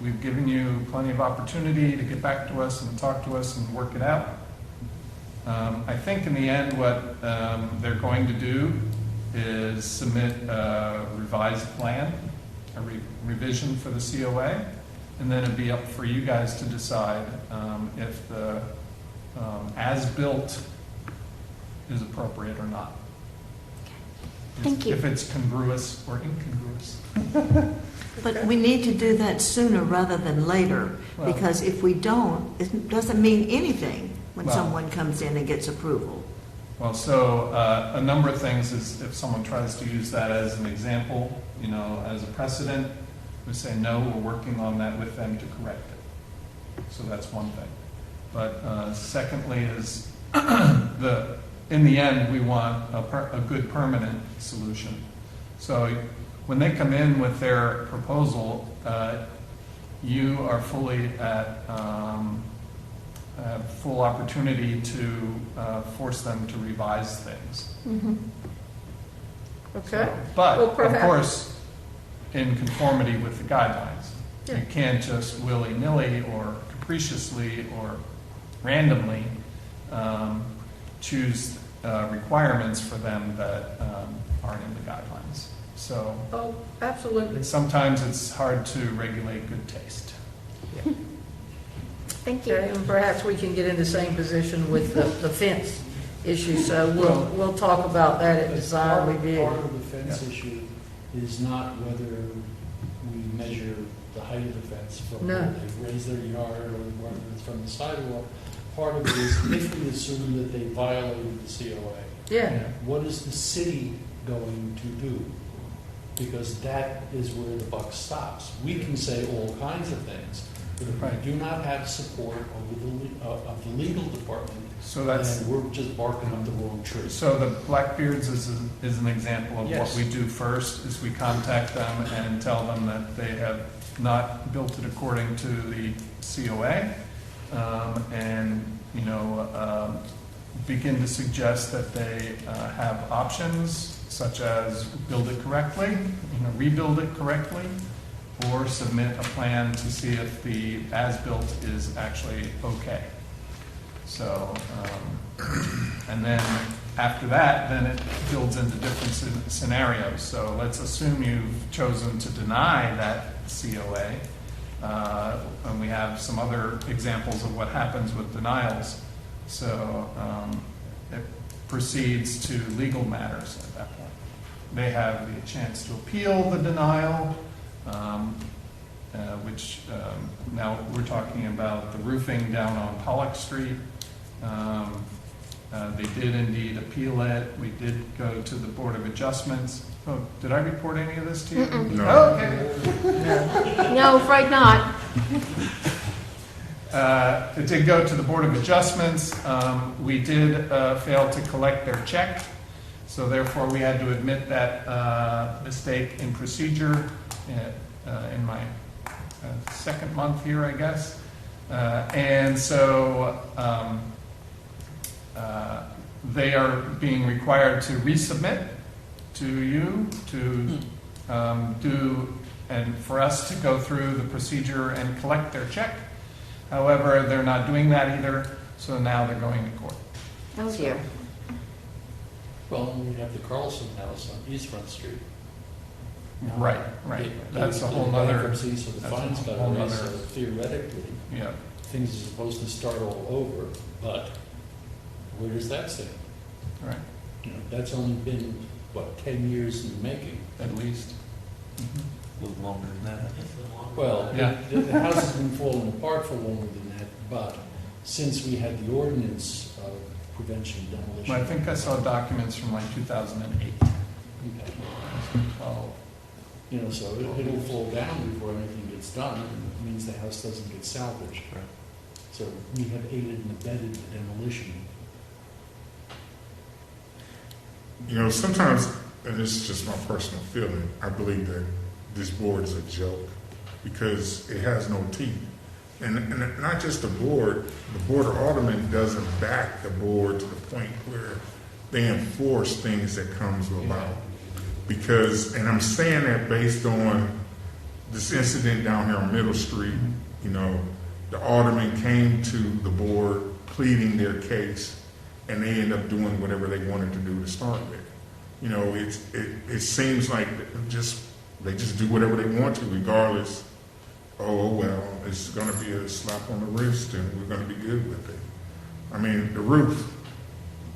we've given you plenty of opportunity to get back to us and talk to us and work it out. I think in the end what they're going to do is submit a revised plan, a revision for the COA, and then it'd be up for you guys to decide if the as-built is appropriate or not. Thank you. If it's congruous or incongruous. But we need to do that sooner rather than later, Well- because if we don't, it doesn't mean anything when Well- someone comes in and gets approval. Well, so a number of things is if someone tries to use that as an example, as a precedent, we say, no, we're working on that with them to correct it. So that's one thing. But secondly is, in the end, we want a good permanent solution. So when they come in with their proposal, you are fully at full opportunity to force them to revise things. Okay? But, Well, of perhaps- course, in conformity with the guidelines. Yeah. You can't just willy-nilly or capriciously or randomly choose requirements for them that aren't in the guidelines. So Oh, absolutely. sometimes it's hard to regulate good taste. Thank you. Okay, and perhaps we can get in the same position with the fence issue, so we'll talk about that at design review. Part of the fence issue is not whether we measure the height of the fence from No. where they raise their yard or whether it's from the sidewalk. Part of it is if we assume that they violated the COA. Yeah. What is the city going to do? Because that is where the buck stops. We can say all kinds of things, but if we do not have support of the legal department, So that's then we're just barking up the wrong tree. So the Blackbeards is an example of what Yes. we do first, is we contact them and tell them that they have not built it according to the COA, and, begin to suggest that they have options such as build it correctly, rebuild it correctly, or submit a plan to see if the as-built is actually okay. So, and then after that, then it builds into different scenarios. So let's assume you've chosen to deny that COA, and we have some other examples of what happens with denials. So it proceeds to legal matters at that point. They have the chance to appeal the denial, which now we're talking about the roofing down on Pollock Street. They did indeed appeal it. We did go to the Board of Adjustments. Oh, did I report any of this to you? No. Oh, okay. No, afraid not. It did go to the Board of Adjustments. We did fail to collect their check, so therefore we had to admit that mistake in procedure in my second month here, I guess. And so they are being required to resubmit to you to do, and for us to go through the procedure and collect their check. However, they're not doing that either, so now they're going to court. Oh dear. Well, we have the Carlson House on East Front Street. Right. That's a whole other. Bankruptcy, so the fines got raised, so theoretically, Yeah. things are supposed to start all over, but where does that stand? Right. You know, that's only been, 10 years in the making? At least. A little longer than that. Well, Yeah. the house has been falling apart for longer than that, but since we had the ordinance of prevention of demolition. Well, I think I saw documents from like 2008. Okay. Oh, You know, so it'll fall down before anything gets done, and it means the house doesn't get salvaged. Right. So we have aided and abetted the demolition. You know, sometimes, and this is just my personal feeling, I believe that this board is a joke because it has no teeth. And not just the board of aldermen doesn't back the board to the point where they enforce things that comes about. Because, and I'm saying that based on this incident down here on Middle Street, you know, the aldermen came to the board pleading their case, and they end up doing whatever they wanted to do to start with. You know, it seems like they just do whatever they want to, regardless. Oh, well, it's going to be a slap on the wrist, and we're going to be good with it. I mean, the roof,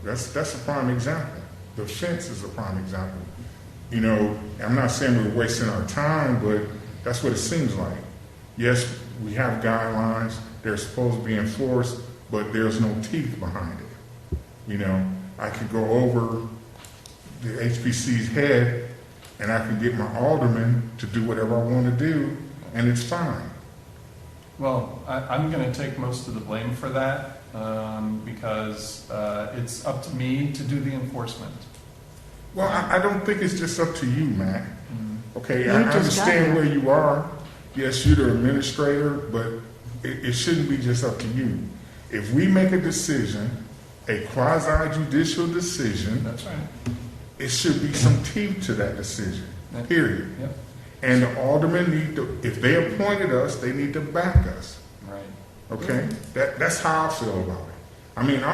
that's a prime example. The fence is a prime example. You know, I'm not saying we're wasting our time, but that's what it seems like. Yes, we have guidelines, they're supposed to be enforced, but there's no teeth behind it. You know, I could go over the HPC's head and I can get my alderman to do whatever I want to do, and it's fine. well, I'm going to take most of the blame for that because it's up to me to do the enforcement. Well, I don't think it's just up to you, Matt. Okay, You I just got understand here. where you are. Yes, you're the administrator, but it shouldn't be just up to you. If we make a decision, a quasi-judicial decision, That's right. it should be some teeth to that decision, Yep. period. Yep. And the aldermen need to, if they appointed us, they need to back us, Right. okay? That's how I feel about it. I mean,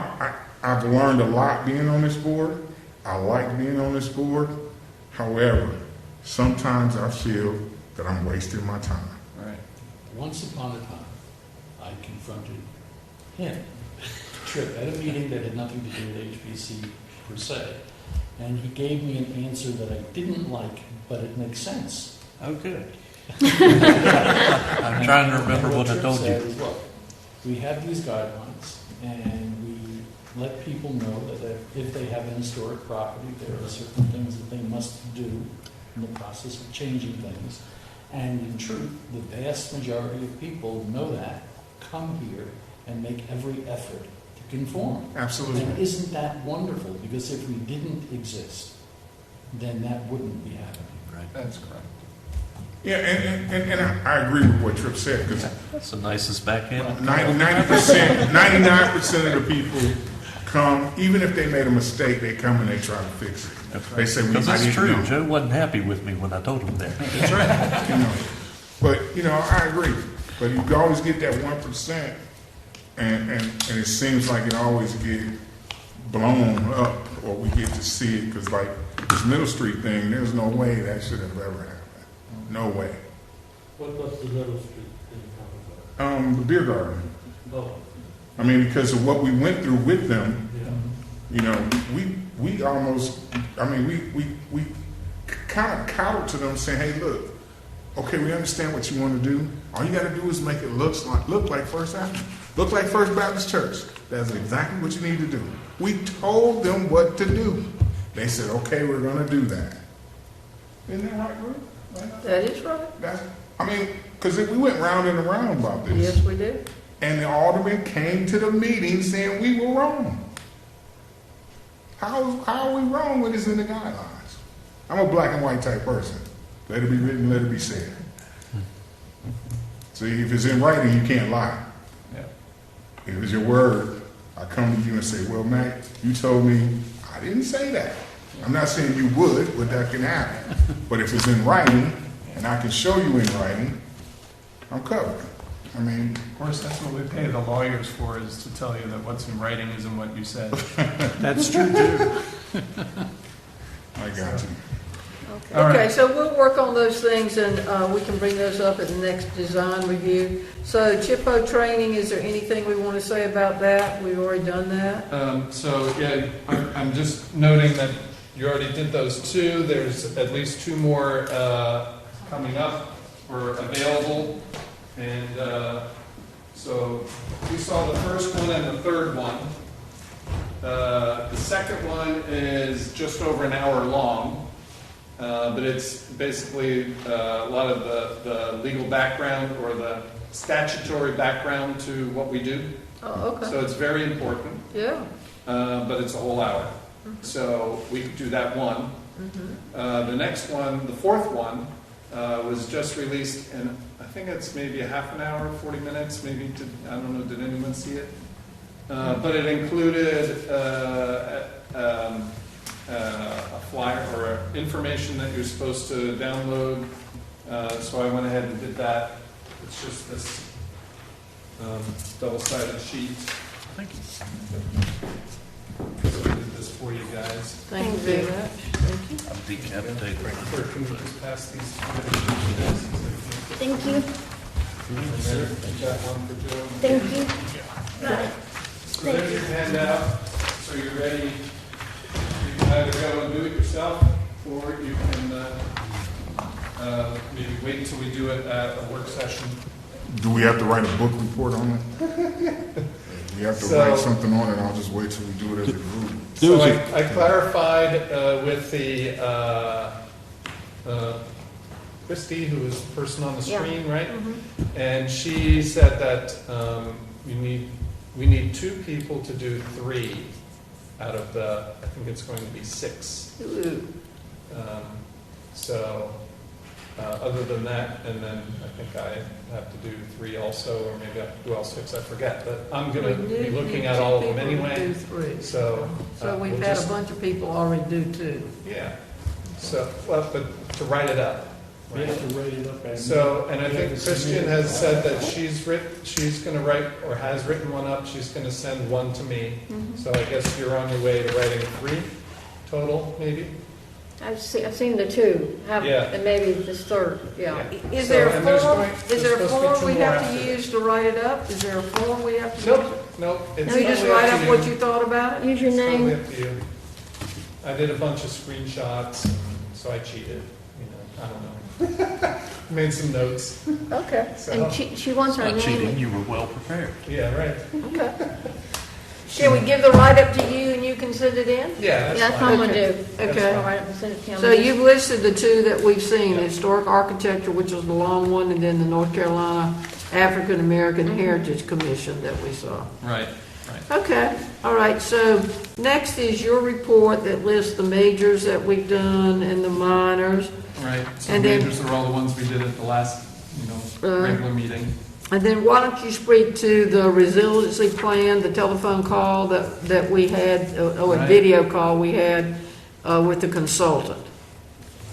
I've learned a lot being on this board. I like being on this board. However, sometimes I feel that I'm wasting my time. Right. Once upon a time, I confronted him, Tripp, at a meeting that had nothing to do with HPC per se, and he gave me an answer that I didn't like, but it makes sense. Oh, good. I'm trying to remember what I Tripp told said you. is, look, we have these guidelines, and we let people know that if they have an historic property, there are certain things that they must do in the process of changing things. And in truth, the vast majority of people know that, come here, and make every effort to conform. Absolutely. And isn't that wonderful? Because if we didn't exist, then that wouldn't be happening. Right. That's correct. Yeah, and I agree with what Tripp said, because That's the nicest backhand. 99% of the people come, even if they made a mistake, they come and they try to fix it. They say, Because I it's didn't true. know. Joe wasn't happy with me when I told him that. That's right. You know. But, you know, I agree. But you always get that 1%, and it seems like it always get blown up or we get to see it, because like this Middle Street thing, there's no way that should have ever happened. No way. What's the Middle Street thing talking about? The beer garden. Oh, I mean, because of what we went through with them, yeah. you know, we almost, I mean, we kind of coddled to them saying, hey, look, okay, we understand what you want to do. All you got to do is make it look like First Avenue. Look like First Baptist Church. That's exactly what you need to do. We told them what to do. They said, okay, we're going to do that. Isn't that right, Ruth? That is right. I mean, because we went round and around about this. Yes, we did. And the alderman came to the meeting saying we were wrong. How are we wrong when it's in the guidelines? I'm a black and white type person. Let it be written, let it be said. See, if it's in writing, you can't lie. Yeah. If it's your word, I come to you and say, well, Mac, you told me I didn't say that. I'm not saying you would, but that can happen. But if it's in writing, and I can show you in writing, I'm covered. I mean, Of course, that's what we pay the lawyers for, is to tell you that what's in writing isn't what you said. That's true, too. I got you. All right. Okay, so we'll work on those things, and we can bring those up at the next design review. So CHIPO training, is there anything we want to say about that? We've already done that. So, yeah, I'm just noting that you already did those two. There's at least two more coming up or available. And so we saw the first one and the third one. The second one is just over an hour long, but it's basically a lot of the legal background or the statutory background to what we do. Oh, okay. So it's very important. Yeah. But it's a whole hour. So we could do that one. The next one, the fourth one, was just released, and I think it's maybe a half an hour, 40 minutes, maybe. I don't know, did anyone see it? But it included a flyer or information that you're supposed to download. So I went ahead and did that. It's just this double-sided sheet. Thank you. So I did this for you guys. Thank you very much. Thank you. I'm decapitated. Clerk, can we just pass these? Thank you. And there, you got one for Joe. Thank you. So there's your handout, so you're ready. You can either go and do it yourself, or you can maybe wait until we do it at a work session. Do we have to write a book report on it? We have to write something on it, I'll just wait till we do it as a group. So I clarified with the Christy, who is the person on the screen, right? And she said that we need 2 people to do 3 out of the, I think it's going to be 6. So other than that, and then I think I have to do 3 also, or maybe I have to do all 6, I forget. But I'm going to be looking at all of them anyway. So we've we'll had just- a bunch of people already do 2. Yeah. So, well, but to write it up. We have to write it up. And I think Christian has said that she's going to write, or has written one up. She's going to send one to me. So I guess you're on your way to writing 3 total, maybe? I've seen the 2, Yeah. and maybe this third, yeah. Is So, there and a there's form, going- is there's there a supposed to be form 2 we more have after to this. use to write it up? Is there a form we have to use? Nope. It's No, you just totally up write to up what you thought about it? Use your It's totally name. up to you. I did a bunch of screenshots, so I cheated. I don't know. Made some notes. Okay. So- And she wants her Not cheating, name. you were well prepared. Yeah, right. Okay. Can we give the write-up to you and you can send it in? Yeah, Yeah, that's that's what I'm fine. gonna do. Okay. All right, I'll send it to him. So you've listed the 2 that we've seen, Historic Architecture, which was the long one, and then the North Carolina African American Heritage Commission that we saw. Right. Okay, all right, so next is your report that lists the majors that we've done and the minors. Right. So And then- majors are all the ones we did at the last, regular meeting. And then why don't you speak to the resiliency plan, the telephone call that we had, or a Right. video call we had with the consultant?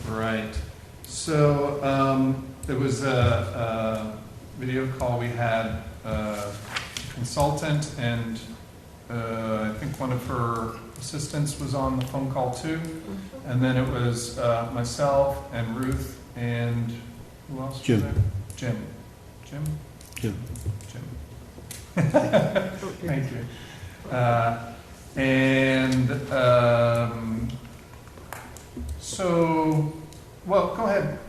Right. So there was a video call we had, consultant and I think one of her assistants was on the phone call too. And then it was myself and Ruth and who else was Jim. there? Jim. Jim? Jim. Jim. Thank you. So, well, go ahead.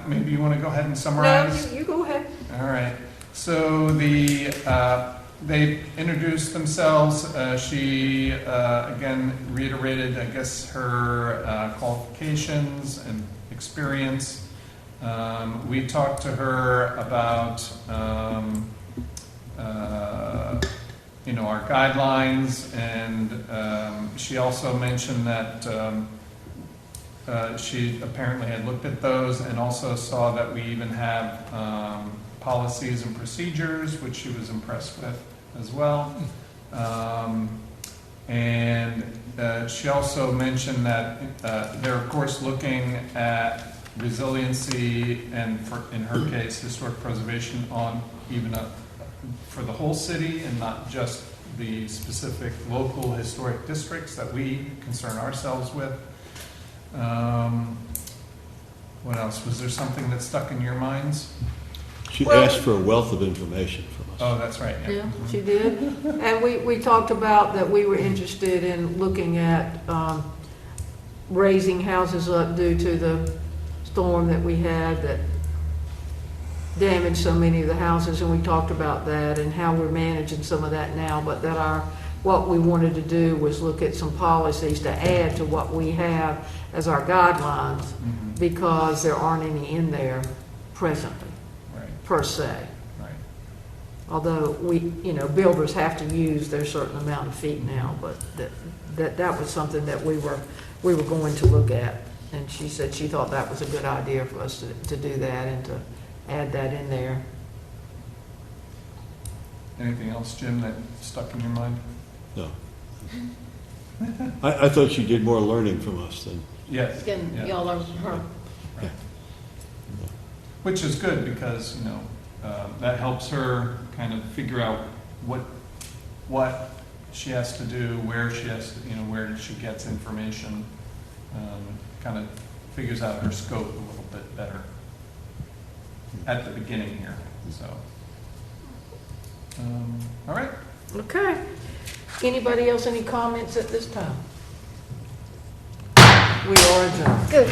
Maybe you want to go ahead and summarize? No, you go ahead. All right. So they introduced themselves. She again reiterated, I guess, her qualifications and experience. We talked to her about our guidelines, and she also mentioned that she apparently had looked at those and also saw that we even have policies and procedures, which she was impressed with as well. And she also mentioned that they're, of course, looking at resiliency and, in her case, historic preservation on even for the whole city and not just the specific local historic districts that we concern ourselves with. What else? Was there something that stuck in your minds? She asked for a wealth of information from us. Oh, that's right. Yeah, she did. And we talked about that we were interested in looking at raising houses up due to the storm that we had that damaged so many of the houses, and we talked about that and how we're managing some of that now, but that what we wanted to do was look at some policies to add to what we have as our guidelines, because there aren't any in there presently, per se. Right. Although builders have to use their certain amount of feet now, but that was something that we were going to look at, and she said she thought that was a good idea for us to do that and to add that in there. Anything else, Jim, that stuck in your mind? No. I thought she did more learning from us than... Yes. Again, Yeah. y'all learn from her. Right. Which is good because, that helps her kind of figure out what she has to do, where she has to, where she gets information, kind of figures out her scope a little bit better at the beginning here. So, all right. Okay. Anybody else, any comments at this time? We are adjourned. Good.